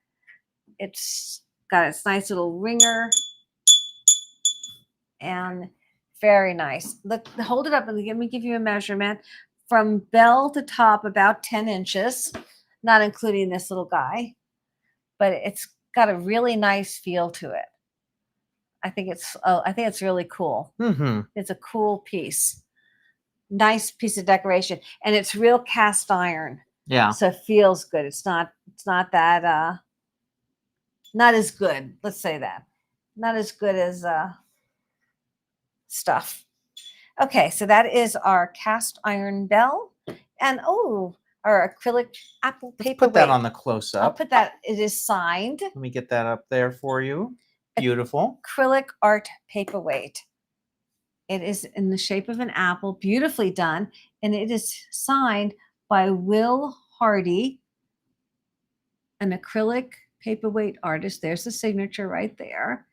It's got its nice little ringer. And very nice. Look, hold it up and let me give you a measurement. From bell to top, about 10 inches, not including this little guy. But it's got a really nice feel to it. I think it's really cool. Mm-hmm. It's a cool piece. Nice piece of decoration. And it's real cast iron. Yeah. So it feels good. It's not that not as good. Let's say that. Not as good as stuff. Okay, so that is our cast iron bell. And our acrylic apple paper. Put that on the close I'll up. put that. It is signed. Let me get that up there for you. Beautiful. Acrylic art paperweight. It is in the shape of an apple, beautifully done, and it is signed by Will Hardy, an acrylic paperweight artist. There's the signature right there.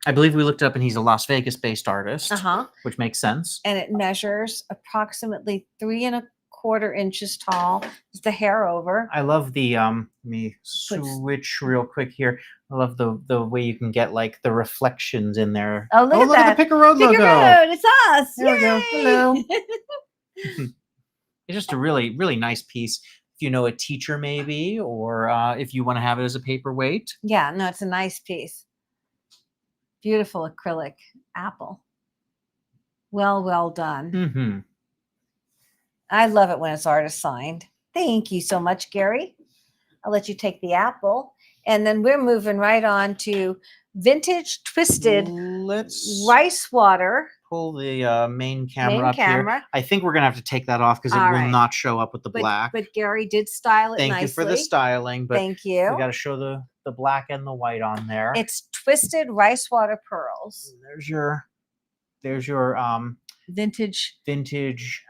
I believe we looked up and he's a Las Vegas-based artist, Uh-huh. which makes sense. And it measures approximately 3.25 inches tall. It's the hair over. I love the let me switch real quick here. I love the way you can get like the reflections in there. Oh, look at that. At the Picker Road Picker logo. Road, it's us. There we go. Yay! Hello. It's just a really, really nice piece. If you know a teacher maybe, or if you want to have it as a paperweight. Yeah, no, it's a nice piece. Beautiful acrylic apple. Well done. Mm-hmm. I love it when it's artist signed. Thank you so much, Gary. I'll let you take the apple. And then we're moving right on to vintage twisted Let's rice water. pull the main camera up here. Camera. I think we're gonna have to take that off because it All will right. not show up with the But, black. but Gary did style it Thank nicely. you for the styling, but Thank you. we got to show the black and the white on there. It's twisted rice water pearls. There's your Vintage vintage.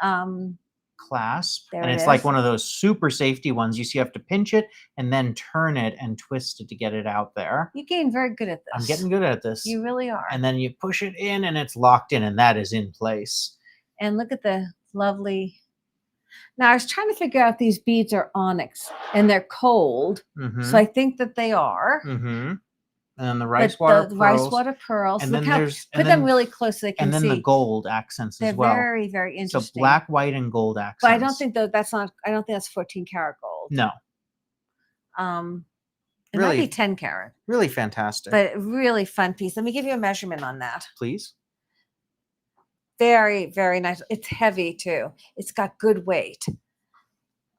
clasp. There And it it's like is. one of those super safety ones. You have to pinch it and then turn it and twist it to get it out there. You're getting very good at this. I'm getting good at this. You really are. And then you push it in and it's locked in, and that is in place. And look at the lovely. Now I was trying to figure out if these beads are onyx, and they're cold, so I think that they are. Mm-hmm. And then the But rice water the pearls. rice water pearls. And Look then how there's put them really close so they can and then see. the gold accents They're as well. very, very interesting. So black, white, and gold accents. But I don't think that's not. I don't think that's 14 karat gold. No. It might be 10 karat. Really fantastic. But really fun piece. Let me give you a measurement on that. Please. Very, very nice. It's heavy too. It's got good weight.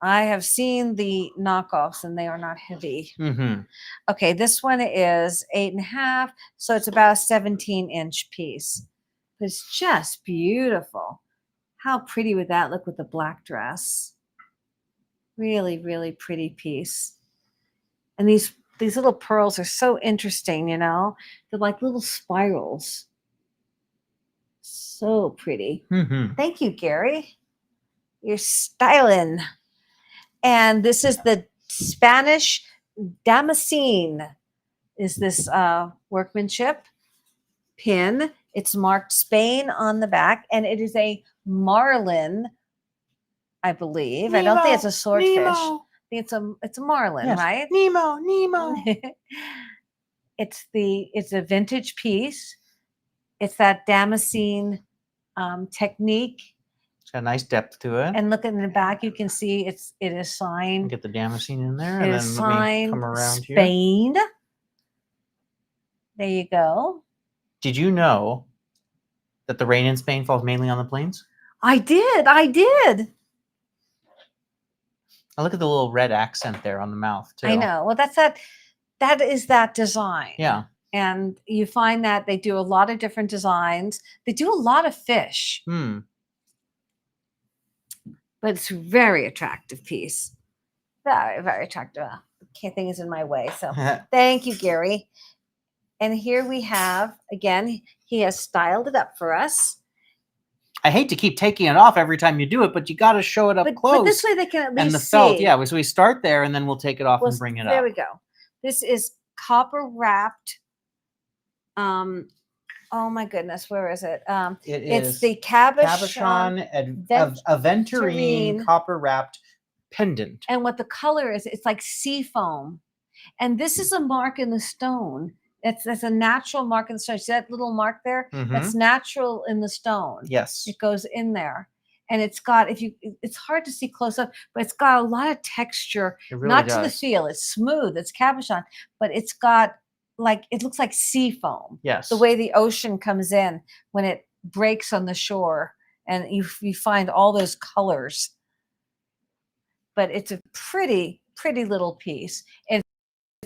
I have seen the knockoffs and they are not heavy. Mm-hmm. Okay, this one is 8.5, so it's about a 17-inch piece. But it's just beautiful. How pretty would that look with the black dress? Really, really pretty piece. And these little pearls are so interesting, you know? They're like little spirals. So pretty. Mm-hmm. Thank you, Gary. You're styling. And this is the Spanish damascene. Is this workmanship pin? It's marked Spain on the back, and it is a marlin, I believe. I don't think it's a swordfish. I think it's a marlin, yes. right? Nemo. It's a vintage piece. It's that damascene technique. It's got a nice depth to it. And look in the back, you can see it is signed. Get the damascene in there, It and is then let me signed come around here. Spain. There you go. Did you know that the rain in Spain falls mainly on the plains? I did. I look at the little red accent there on the mouth too. I know. Well, that is that design. Yeah. And you find that they do a lot of different designs. They do a lot of fish. But it's a very attractive piece. Very, very attractive. The thing is in my way. So thank you, Gary. And here we have, again, he has styled it up for us. I hate to keep taking it off every time you do it, but you got to show it up close. But this way they can at least and the see. felt, yeah. So we start there, and then we'll take it off and bring it up. There we go. This is copper wrapped. Oh my goodness, where is it? It's the cabochon aventurine copper wrapped pendant. And what the color is, it's like sea foam. And this is a mark in the stone. That's a natural mark in the stone. See that little mark there? Mm-hmm. That's natural in the stone. Yes. It goes in there. And it's got, it's hard to see close up, but it's got a lot of texture. It really not does. to the feel. It's smooth. It's cabochon, but it's got it looks like sea foam. Yes. The way the ocean comes in when it breaks on the shore, and you find all those colors. But it's a pretty, pretty little piece. And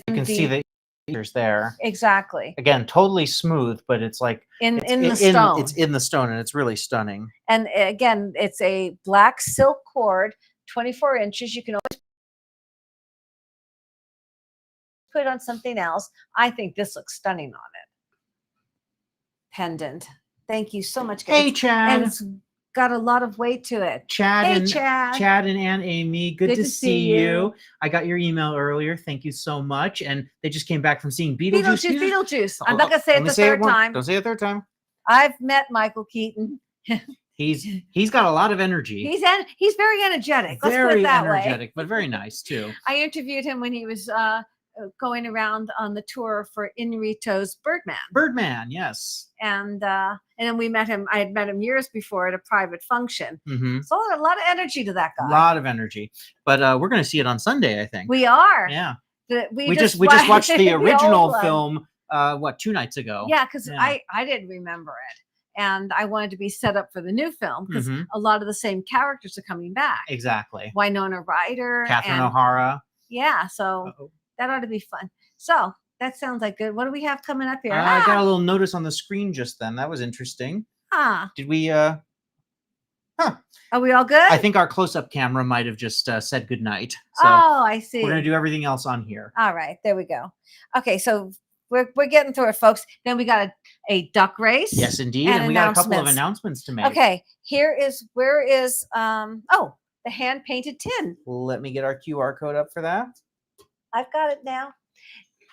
you can see the ears there. Exactly. Again, totally smooth, but it's like in the stone. It's in the stone, and it's really stunning. And again, it's a black silk cord, 24 inches. You can always put it on something else. I think this looks stunning on it. Pendant. Thank you so much, guys. Hey, Chad. And it's got a lot of weight to it. Chad Chad and Aunt Amy, good to see you. I got your email earlier. Thank you so much. And they just came back from seeing Beetlejuice. Beetlejuice. I'm not gonna say it the third time. Don't say it a third time. I've met Michael Keaton. He's got a lot of energy. He's very energetic. Let's very put it that energetic, way. but very nice too. I interviewed him when he was going around on the tour for Inarritu's Birdman. Birdman, yes. And then we met him. I had met him years before at a private function. Mm-hmm. So a lot of energy to that guy. A lot of energy. But we're going to see it on Sunday, I think. We are. Yeah. We just watched the original film 2 nights ago. Yeah, because I didn't remember it. And I wanted to be set up for the new film because a lot of the same characters are coming back. Exactly. Winona Ryder. Catherine O'Hara. Yeah, so that ought to be fun. So that sounds like good. What do we have coming up here? I got a little notice on the screen just then. That was interesting. Did we Are we all good? I think our close-up camera might have just said goodnight. So I see. We're going to do everything else on here. All right, there we go. Okay, so we're getting through it, folks. Then we got a duck race. Yes, indeed. And we got a couple of announcements to make. Okay, where is the hand painted tin. Let me get our QR code up for that. I've got it now.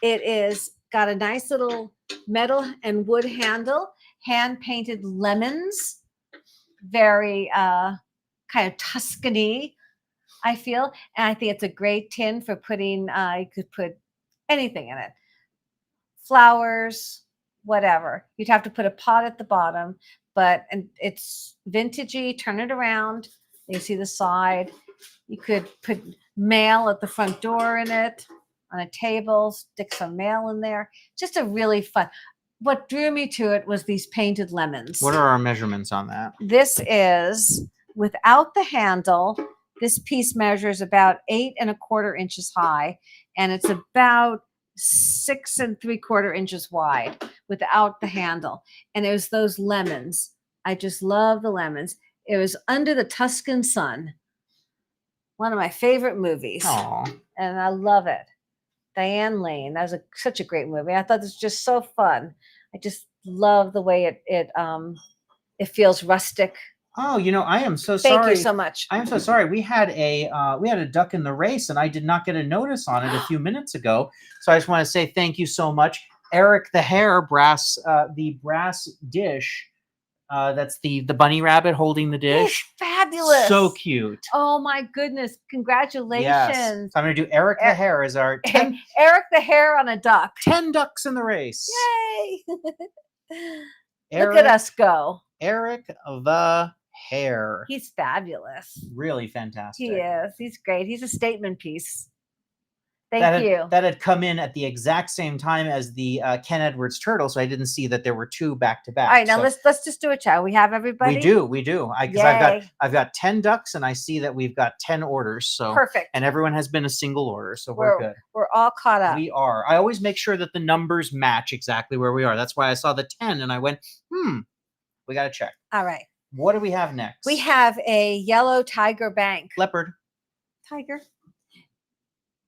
It is got a nice little metal and wood handle, hand painted lemons, very kind of Tuscany, I feel. And I think it's a great tin for putting, you could put anything in it. Flowers, whatever. You'd have to put a pot at the bottom, and it's vintagey. Turn it around. You see the side. You could put mail at the front door in it, on a table, stick some mail in there. Just a really fun. What drew me to it was these painted lemons. What are our measurements on that? This is without the handle. This piece measures about 8 1/4 inches high, and it's about 6 3/4 inches wide without the handle. And it was those lemons. I just love the lemons. It was Under the Tuscan Sun, one of my favorite movies. Aww. And I love it. Diane Lane. That was such a great movie. I thought it was just so fun. I just love the way it feels rustic. Oh, I am so sorry. Thank you so much. I am so sorry. We had a duck in the race, and I did not get a notice on it a few minutes ago. So I just want to say thank you so much, Eric the Hare brass, the brass dish. That's the bunny rabbit holding the dish. He's fabulous. So cute. Oh my goodness! Congratulations. Yes. So I'm going to do Eric the Hare as our 10, Eric the Hare on a duck. 10 ducks in the race. Yay! Look at us go. Eric the Hare. He's fabulous. Really fantastic. He is. He's great. He's a statement piece. Thank you. That had come in at the exact same time as the Ken Edwards turtle, so I didn't see that there were 2 back to back. All right, now let's just do a chat. We have everybody. We do. Because I've got 10 ducks, and I see that we've got 10 orders. So perfect. And everyone has been a single order, so we're good. We're all caught up. We are. I always make sure that the numbers match exactly where we are. That's why I saw the 10, and I went, we got to check. All right. What do we have next? We have a yellow tiger bank. Leopard. Tiger.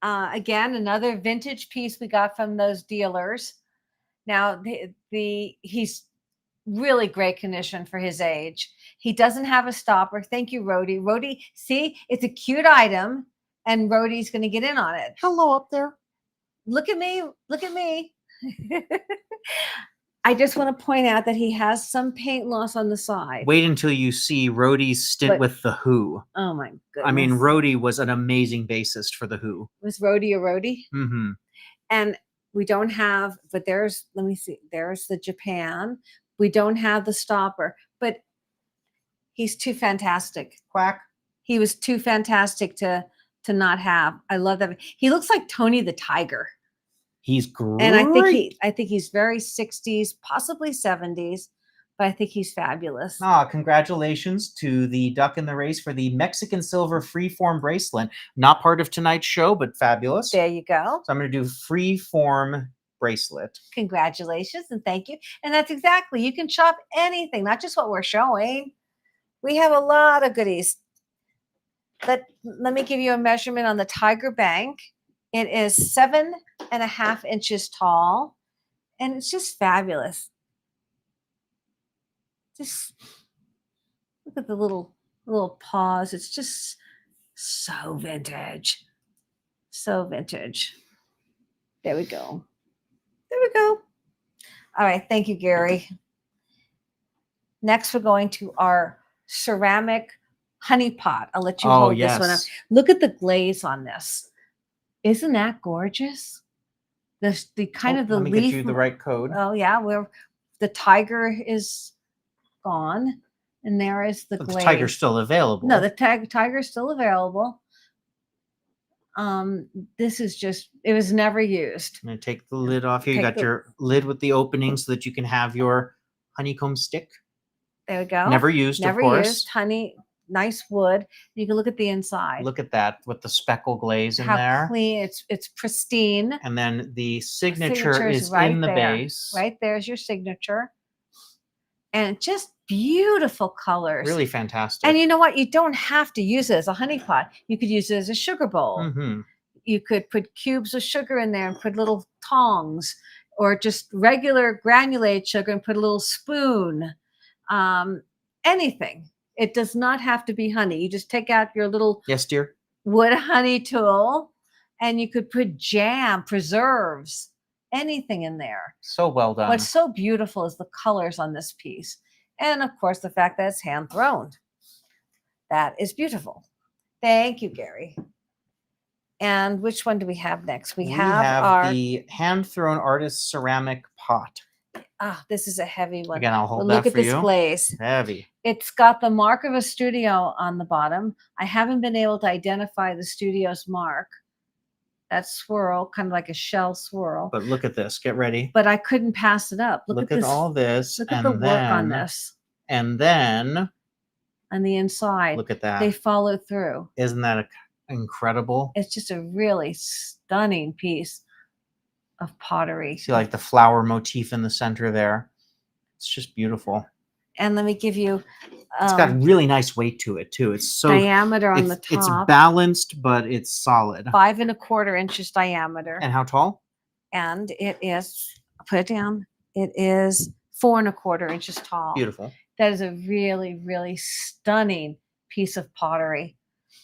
Again, another vintage piece we got from those dealers. Now, he's really great condition for his age. He doesn't have a stopper. Thank you, Rhodey. Rhodey, see, it's a cute item, and Rhodey's going to get in on it. Hello up there. Look at me. Look at me. I just want to point out that he has some paint loss on the side. Wait until you see Rhodey's stint with The Who. Oh, my goodness. I mean, Rhodey was an amazing bassist for The Who. Was Rhodey a Rhodey? Mm-hmm. And we don't have, but let me see, there's the Japan. We don't have the stopper, but he's too fantastic. Quack. He was too fantastic to not have. I love that. He looks like Tony the Tiger. He's great. And I think he's very 60s, possibly 70s, but I think he's fabulous. Congratulations to the duck in the race for the Mexican silver freeform bracelet. Not part of tonight's show, but fabulous. There you go. So I'm going to do freeform bracelet. Congratulations and thank you. And that's exactly, you can shop anything, not just what we're showing. We have a lot of goodies. Let me give you a measurement on the Tiger Bank. It is 7.5 inches tall, and it's just fabulous. Just look at the little paws. It's just so vintage. So vintage. There we go. There we go. All right. Thank you, Gary. Next, we're going to our ceramic honey pot. I'll let you hold this one up. Look at the glaze on this. Isn't that gorgeous? The kind of the let me leaf. get you the right code. Oh yeah, where the tiger is gone, and there is the glaze. The tiger's still available. No, the tiger is still available. This is just, it was never used. I'm gonna take the lid off here. You got your lid with the opening so that you can have your honeycomb stick. There we go. Never used, never of course. Used. Honey, nice wood. You can look at the inside. Look at that with the speckle glaze in How there. Clean. It's pristine. And then the signature is right in the there. base. Right there's your signature. And just beautiful colors. Really fantastic. And you know what? You don't have to use it as a honey pot. You could use it as a sugar bowl. Mm-hmm. You could put cubes of sugar in there and put little tongs, or just regular granulated sugar and put a little spoon. Anything. It does not have to be honey. You just take out your little Yes, dear. wood honey tool, and you could put jam, preserves, anything in there. So well done. What's so beautiful is the colors on this piece. And of course, the fact that it's hand thrown. That is beautiful. Thank you, Gary. And which one do we have next? We have our the hand-thrown artist ceramic pot. this is a heavy one. Again, I'll hold But that look at for this you. glaze. Heavy. It's got the mark of a studio on the bottom. I haven't been able to identify the studio's mark. That swirl, kind of like a shell swirl. But look at this. Get ready. But I couldn't pass it up. Look at at this. all this. Look at the work on this. And then On the inside, look at that. they follow through. Isn't that incredible? It's just a really stunning piece of pottery. See, like the flower motif in the center there. It's just beautiful. And let me give you It's got really nice weight to it too. It's so diameter on the top. It's balanced, but it's solid. 5 1/4 inches diameter. And how tall? And it is, put it down, it is 4 1/4 inches tall. Beautiful. That is a really, really stunning piece of pottery.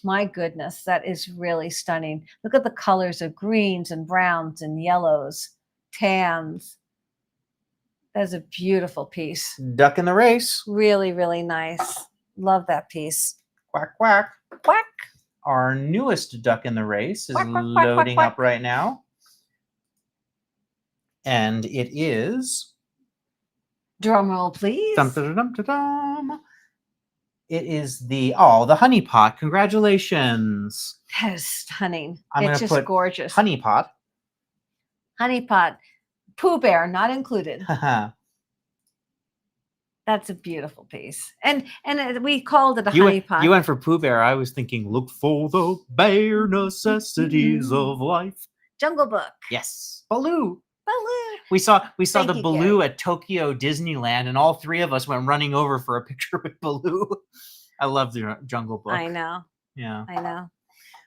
My goodness, that is really stunning. Look at the colors of greens and browns and yellows, tans. That is a beautiful piece. Duck in the race. Really, really nice. Love that piece. Quack, quack. Quack. Our newest duck in the race is Quack, quack, quack, quack, loading quack. up right now. And it is... Drum roll, please. Dum, dum, dum, dum, dum. It is the honey pot. Congratulations. That is stunning. I'm It's gonna just put gorgeous. Honey pot. Honey pot. Pooh Bear, not included. That's a beautiful piece. And we called it a honey pot. You went for Pooh Bear. I was thinking, look for the bare necessities of life. Jungle Book. Yes. Baloo. Baloo. We saw Thank the you, Baloo Gary. at Tokyo Disneyland, and all three of us went running over for a picture with Baloo. I love the Jungle Book. I know. Yeah. I know.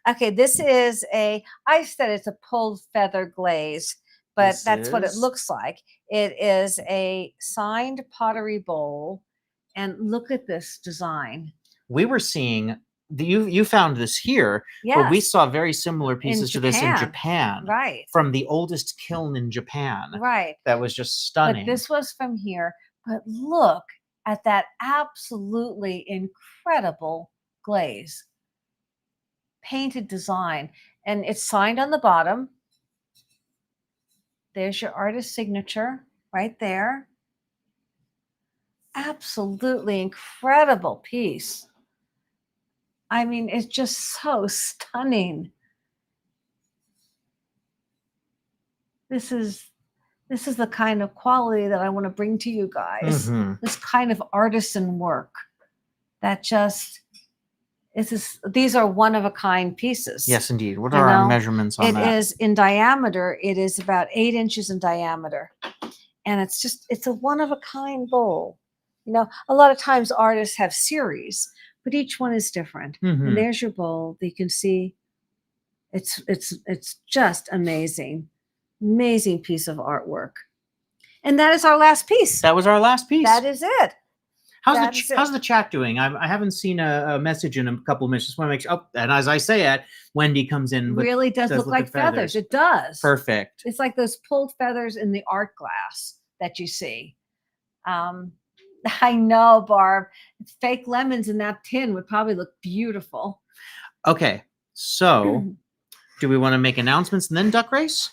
Okay, this is I said it's a pulled feather glaze, but that's what it looks like. It is a signed pottery bowl, and look at this design. We were seeing you found this here, but we saw very similar pieces to this in Japan. Right. From the oldest kiln in Japan. Right. That was just stunning. But this was from here. But look at that absolutely incredible glaze. Painted design. And it's signed on the bottom. There's your artist signature right there. Absolutely incredible piece. I mean, it's just so stunning. This is the kind of quality that I want to bring to you guys. Mm-hmm. This kind of artisan work that just these are one of a kind pieces. Yes, indeed. What are our measurements on that? It is in diameter. It is about 8 inches in diameter. And it's a one of a kind bowl. You know, a lot of times artists have series, but each one is different. Mm-hmm. And there's your bowl. You can see it's just amazing. Amazing piece of artwork. And that is our last piece. That was our last piece. That is it. How's the chat doing? I haven't seen a message in a couple of minutes. Just want to make sure. Oh, and as I say it, Wendy comes in. Really does look like feathers. It does. Perfect. It's like those pulled feathers in the art glass that you see. I know, Barb. Fake lemons in that tin would probably look beautiful. Okay, so do we want to make announcements and then duck race?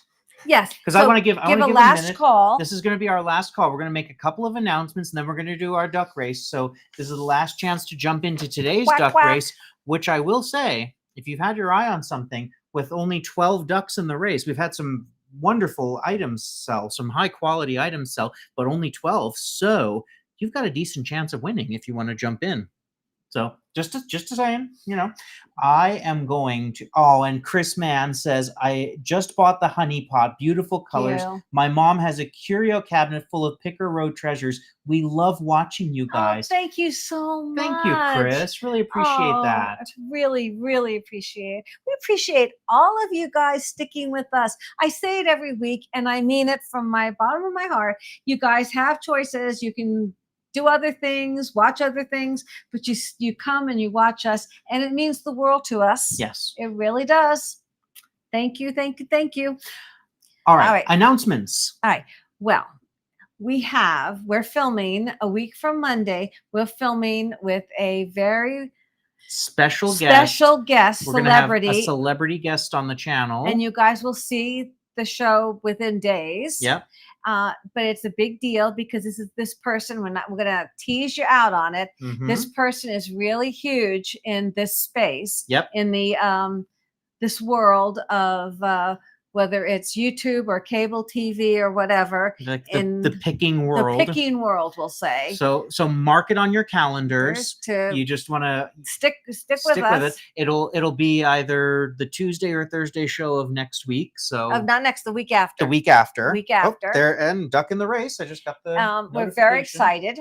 Yes, because I want to give a last call. This is going to be our last call. We're going to make a couple of announcements, and then we're going to do our duck race. So this is the last chance to jump into today's duck race, which I will say, if you've had your eye on something, with only 12 ducks in the race, we've had some wonderful items sell, some high quality items sell, but only 12. So you've got a decent chance of winning if you want to jump in. So just saying, you know, I am going to. Oh, and Chris Mann says, I just bought the honey pot. Beautiful colors. My mom has a curio cabinet full of Picker Road treasures. We love watching you guys. Oh, thank you so much. Thank you, Chris. Really appreciate that. Really, really appreciate it. We appreciate all of you guys sticking with us. I say it every week, and I mean it from my bottom of my heart. You guys have choices. You can do other things, watch other things, but you come and you watch us, and it means the world to us. Yes. It really does. Thank you, thank you, thank you. All right. All right. Announcements. All right. Well, we're filming a week from Monday. We're filming with a very Special guest. We're gonna have a celebrity, celebrity guest on the channel. and you guys will see the show within days. Yep. But it's a big deal because this person. We're gonna tease you out on it. Mhm. This person is really huge in this space. Yep. In the this world of whether it's YouTube or cable TV or whatever, Like in the picking world. the picking world, we'll say. So mark it on your calendars. To You just want to stick with us. it. It'll be either the Tuesday or Thursday show of next week. So Not next, the week after. the week after. Week after. Oh, there and duck in the race. I just got the. We're very notification. excited.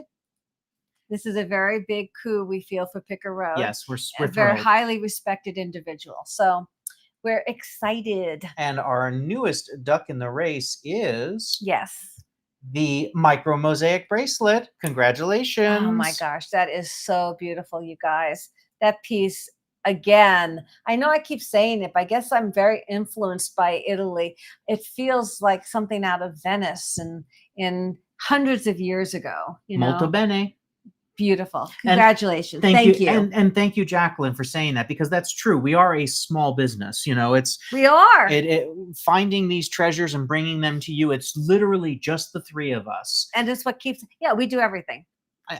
This is a very big coup we feel for Picker Road. Yes, we're a very thrilled. highly respected individual. So we're excited. And our newest duck in the race is Yes. the micro mosaic bracelet. Congratulations. Oh my gosh, that is so beautiful, you guys. That piece, again, I know I keep saying it, but I guess I'm very influenced by Italy. It feels like something out of Venice and in hundreds of years ago. Molto bene. Beautiful. Congratulations. Thank you. you. And thank you, Jacqueline, for saying that, because that's true. We are a small business. We are. Finding these treasures and bringing them to you. It's literally just the three of us. And it's what keeps. Yeah, we do everything.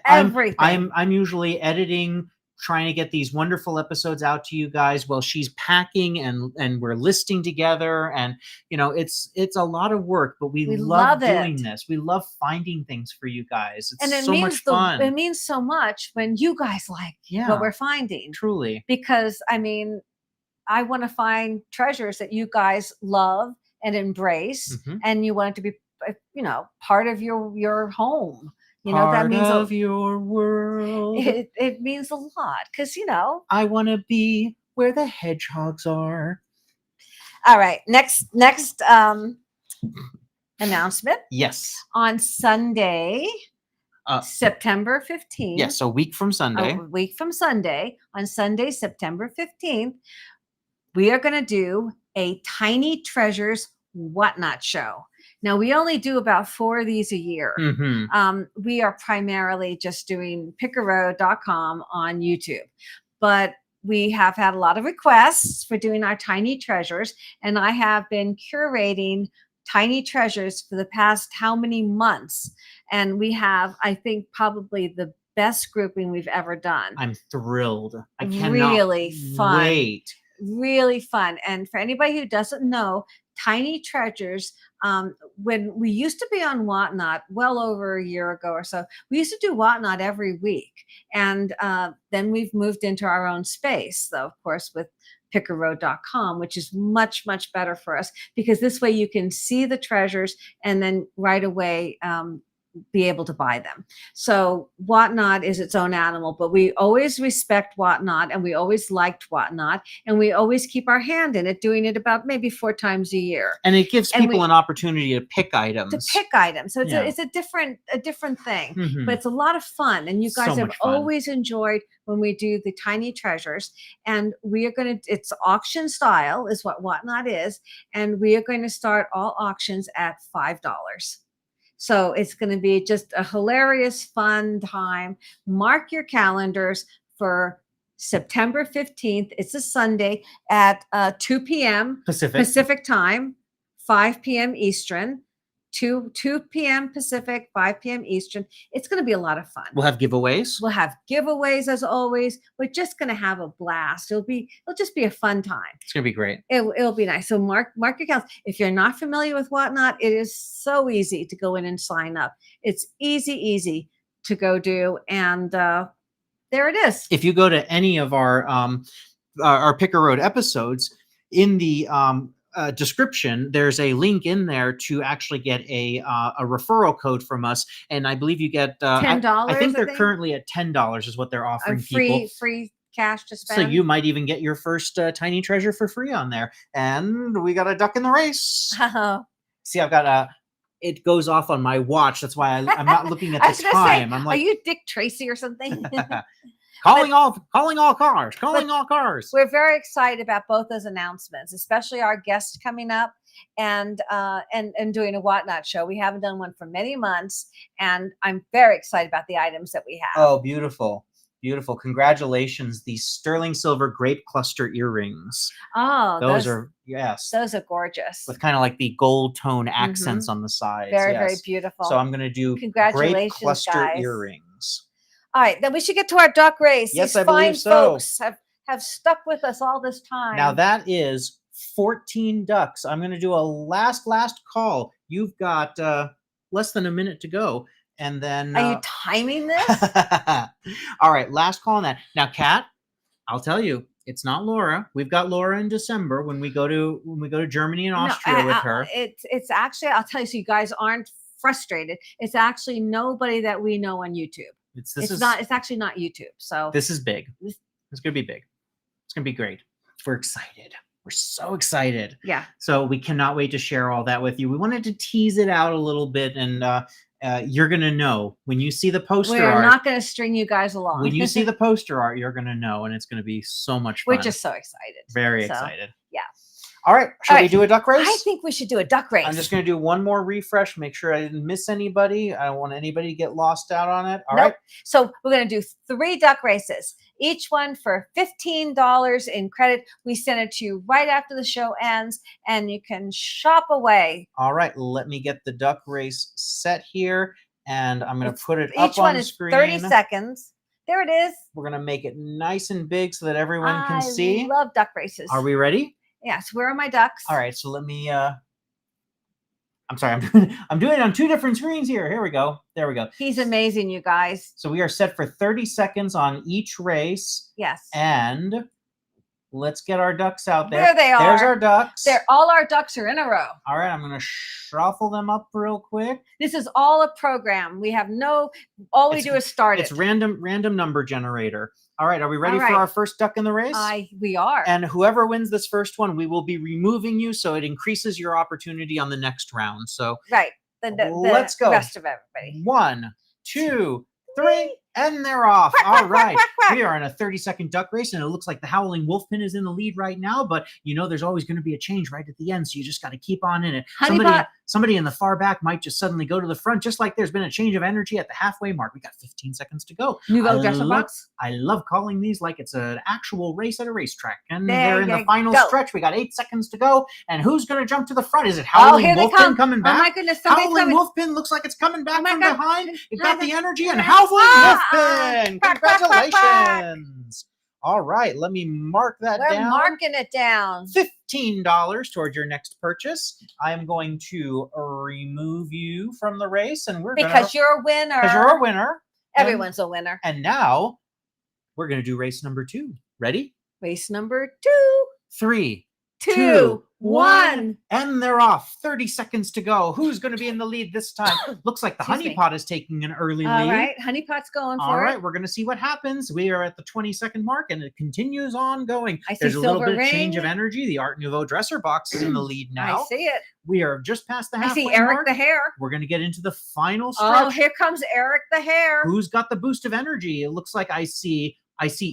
Everything. I'm usually editing, trying to get these wonderful episodes out to you guys while she's packing and we're listing together, and it's a lot of work, but we love doing this. We love finding things for you guys. It's so much fun. It means so much when you guys like what we're finding. Truly. Because I want to find treasures that you guys love and embrace, and you want it to be part of your home. That means of your world. It means a lot because I want to be where the hedgehogs are. All right, next announcement. Yes. On Sunday, September 15th. Yes, a week from Sunday. On Sunday, September 15th, we are going to do a Tiny Treasures Whatnot show. Now, we only do about 4 of these a year. We are primarily just doing pickerroad.com on YouTube. But we have had a lot of requests for doing our Tiny Treasures. And I have been curating Tiny Treasures for the past how many months. And we have, I think, probably the best grouping we've ever done. I'm thrilled. I cannot really fun. Wait. Really fun. And for anybody who doesn't know, Tiny Treasures, when we used to be on Whatnot well over a year ago or so, we used to do Whatnot every week. And then we've moved into our own space, though, of course, with pickerroad.com, which is much, much better for us because this way you can see the treasures and then right away be able to buy them. So Whatnot is its own animal, but we always respect Whatnot and we always liked Whatnot and we always keep our hand in it, doing it about maybe 4 times a year. And it gives people an opportunity to pick items. So it's a different thing, but it's a lot of fun. And you guys have always enjoyed when we do the Tiny Treasures, and we are going to, it's auction style is what Whatnot is. And we are going to start all auctions at $5. So it's going to be just a hilarious, fun time. Mark your calendars for September 15th. It's a Sunday at 2 p.m. Pacific time, 5 p.m. Eastern. 2 p.m. Pacific, 5 p.m. Eastern. It's going to be a lot of fun. We'll have giveaways. As always. We're just going to have a blast. It'll just be a fun time. It's going to be great. It'll be nice. So mark your calendars. If you're not familiar with Whatnot, it is so easy to go in and sign up. It's easy to go do, and there it is. If you go to any of our Picker Road episodes, in the description, there's a link in there to actually get a referral code from us, and I believe you get $10. I think they're currently at $10 is what they're offering people. Free cash to spend. So you might even get your first Tiny Treasure for free on there. And we got a duck in the race. See, I've got it goes off on my watch. That's why I'm not looking at I the was gonna say, time. I'm are like, you Dick Tracy or something? calling all cars, calling all cars. We're very excited about both those announcements, especially our guest coming up and doing a Whatnot show. We haven't done one for many months, and I'm very excited about the items that we have. Oh, beautiful. Beautiful. Congratulations. The sterling silver grape cluster earrings. Oh, Those are, yes. Those are gorgeous. With kind of like the gold tone accents on the sides. Very, yes. very beautiful. So I'm going to do Congratulations, grape cluster guys. earrings. All right, then we should get to our duck race. Yes, These I believe fine so. folks have stuck with us all this time. Now that is 14 ducks. I'm going to do a last call. You've got less than a minute to go. And then are you timing this? All right, last call on that. Now, Kat, I'll tell you, it's not Laura. We've got Laura in December when we go to Germany and Austria with her. It's actually, I'll tell you, so you guys aren't frustrated. It's actually nobody that we know on YouTube. It's actually not YouTube. So this is big. It's gonna be big. It's gonna be great. We're excited. We're so excited. Yeah. So we cannot wait to share all that with you. We wanted to tease it out a little bit, and you're gonna know when you see the poster art. We're not gonna string you guys along. When you see the poster art, you're gonna know, and it's gonna be so much fun. We're just so excited. Very excited. Yeah. All right. Shall we do a duck race? I think we should do a duck race. I'm just going to do one more refresh, make sure I didn't miss anybody. I don't want anybody to get lost out on it. All right. So we're going to do 3 duck races, each one for $15 in credit. We send it to you right after the show ends, and you can shop away. All right. Let me get the duck race set here, and I'm going to put it up on screen. Each one is 30 seconds. There it is. We're going to make it nice and big so that everyone can see. I love duck races. Are we ready? Yes, where are my ducks? All right, so let me I'm sorry, I'm doing it on 2 different screens here. Here we go. There we go. He's amazing, you guys. So we are set for 30 seconds on each race. Yes. And let's get our ducks out there. There they are. There's our ducks. All our ducks are in a row. All right, I'm going to shuffle them up real quick. This is all a program. We have all we do is start it. It's random number generator. All right, are we ready for our first duck in the race? We are. And whoever wins this first one, we will be removing you, so it increases your opportunity on the next round. So right, let's go. The rest of everybody. 1, 2, 3, and they're off. All right. We are in a 30-second duck race, and it looks like the Howling Wolfpin is in the lead right now, but you know there's always going to be a change right at the end, so you just got to keep on in it. Somebody in the far back might just suddenly go to the front, just like there's been a change of energy at the halfway mark. We got 15 seconds to go. Nouveau dresser box. I love calling these like it's an actual race at a racetrack. And they're in the final stretch. We got 8 seconds to go. And who's going to jump to the front? Is it Howling Wolfpin coming back? Oh my goodness. Howling Wolfpin looks like it's coming back from behind. It got the energy, and Howling Wolfpin. Congratulations. All right, let me mark that down. We're marking it down. $15 towards your next purchase. I am going to remove you from the race, and because you're a winner. Because you're a winner. Everyone's a winner. And now we're going to do race number 2. Ready? Race number 2. 3, 2, 1. And they're off. 30 seconds to go. Who's going to be in the lead this time? Looks like the honeypot is taking an early lead. All right, honeypot's going for it. All right, we're going to see what happens. We are at the 20-second mark, and it continues on going. I see There's a little bit ring. of change of energy. The Art Nouveau dresser box is in the lead now. I see it. We are just past the halfway mark. I see Eric the Hare. We're going to get into the final stretch. Oh, here comes Eric the Hare. Who's got the boost of energy? It looks like I see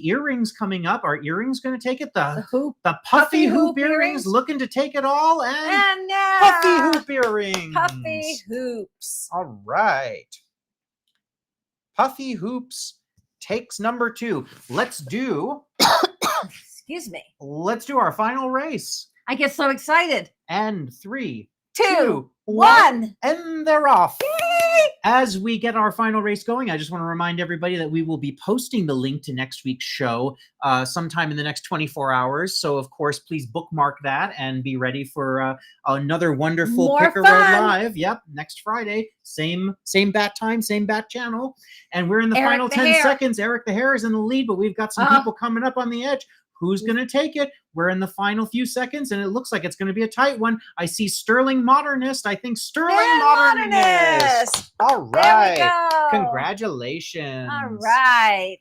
earrings coming up. Are earrings going to take it? The puffy hoop earrings looking to take it all. And puffy hoop earrings. Puffy hoops. All right. Puffy hoops takes number 2. Let's do. Excuse me. Let's do our final race. I get so excited. And 3, 2, 1. And they're off. As we get our final race going, I just want to remind everybody that we will be posting the link to next week's show sometime in the next 24 hours. So, of course, please bookmark that and be ready for another wonderful Picker Road Live. Yep, next Friday. Same bat time, same bat channel. And we're in the final 10 seconds. Eric the Hare is in the lead, but we've got some people coming up on the edge. Who's going to take it? We're in the final few seconds, and it looks like it's going to be a tight one. I see Sterling Modernist. I think Sterling Modernist. All right. There we go. Congratulations. All right.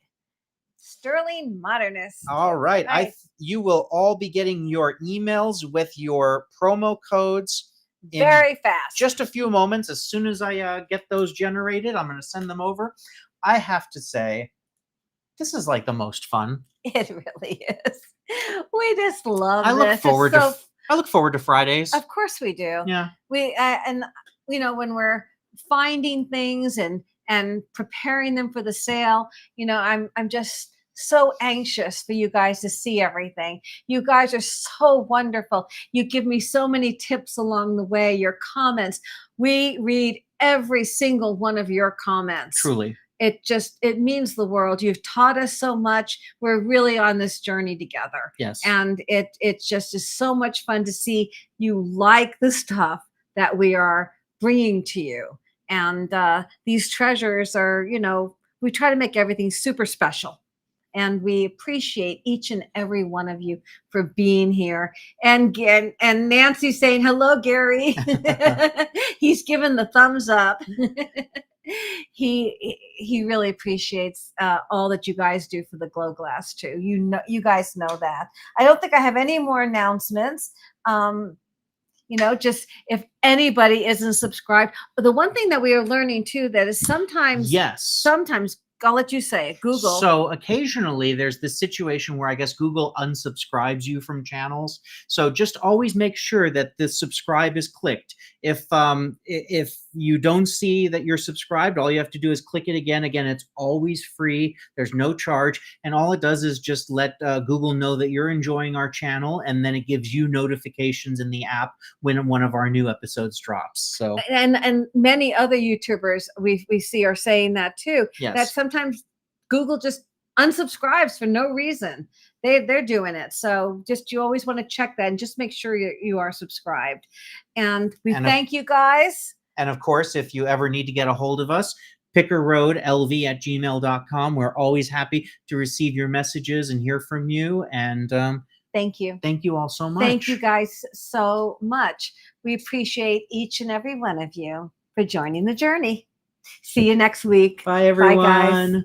Sterling Modernist. All right. Nice. You will all be getting your emails with your promo codes very fast. Just a few moments. As soon as I get those generated, I'm going to send them over. I have to say, this is like the most fun. It really is. We just love I look this. forward It's so, to I look forward to Fridays. of course we do. Yeah. We and when we're finding things and preparing them for the sale, I'm just so anxious for you guys to see everything. You guys are so wonderful. You give me so many tips along the way, your comments. We read every single one of your comments. Truly. It means the world. You've taught us so much. We're really on this journey together. Yes. And it just is so much fun to see you like the stuff that we are bringing to you. And these treasures are, we try to make everything super special. And we appreciate each and every one of you for being here. And Nancy's saying, hello, Gary. He's given the thumbs up. He really appreciates all that you guys do for the Glow Glass too. You guys know that. I don't think I have any more announcements. Just if anybody isn't subscribed. The one thing that we are learning too, that is sometimes I'll let you say it, Google. So occasionally there's this situation where I guess Google unsubscribes you from channels. So just always make sure that the subscribe is clicked. If you don't see that you're subscribed, all you have to do is click it again. Again, it's always free. There's no charge. And all it does is just let Google know that you're enjoying our channel. And then it gives you notifications in the app when one of our new episodes drops. So and many other YouTubers we see are saying that too. Yes. That sometimes Google just unsubscribes for no reason. They're doing it. So you always want to check that and just make sure you are subscribed. And we thank you guys. And of course, if you ever need to get a hold of us, pickerroadlv@gmail.com. We're always happy to receive your messages and hear from you. And thank you. Thank you all so much. Thank you guys so much. We appreciate each and every one of you for joining the journey. See you next week. Bye, everyone. Bye, guys.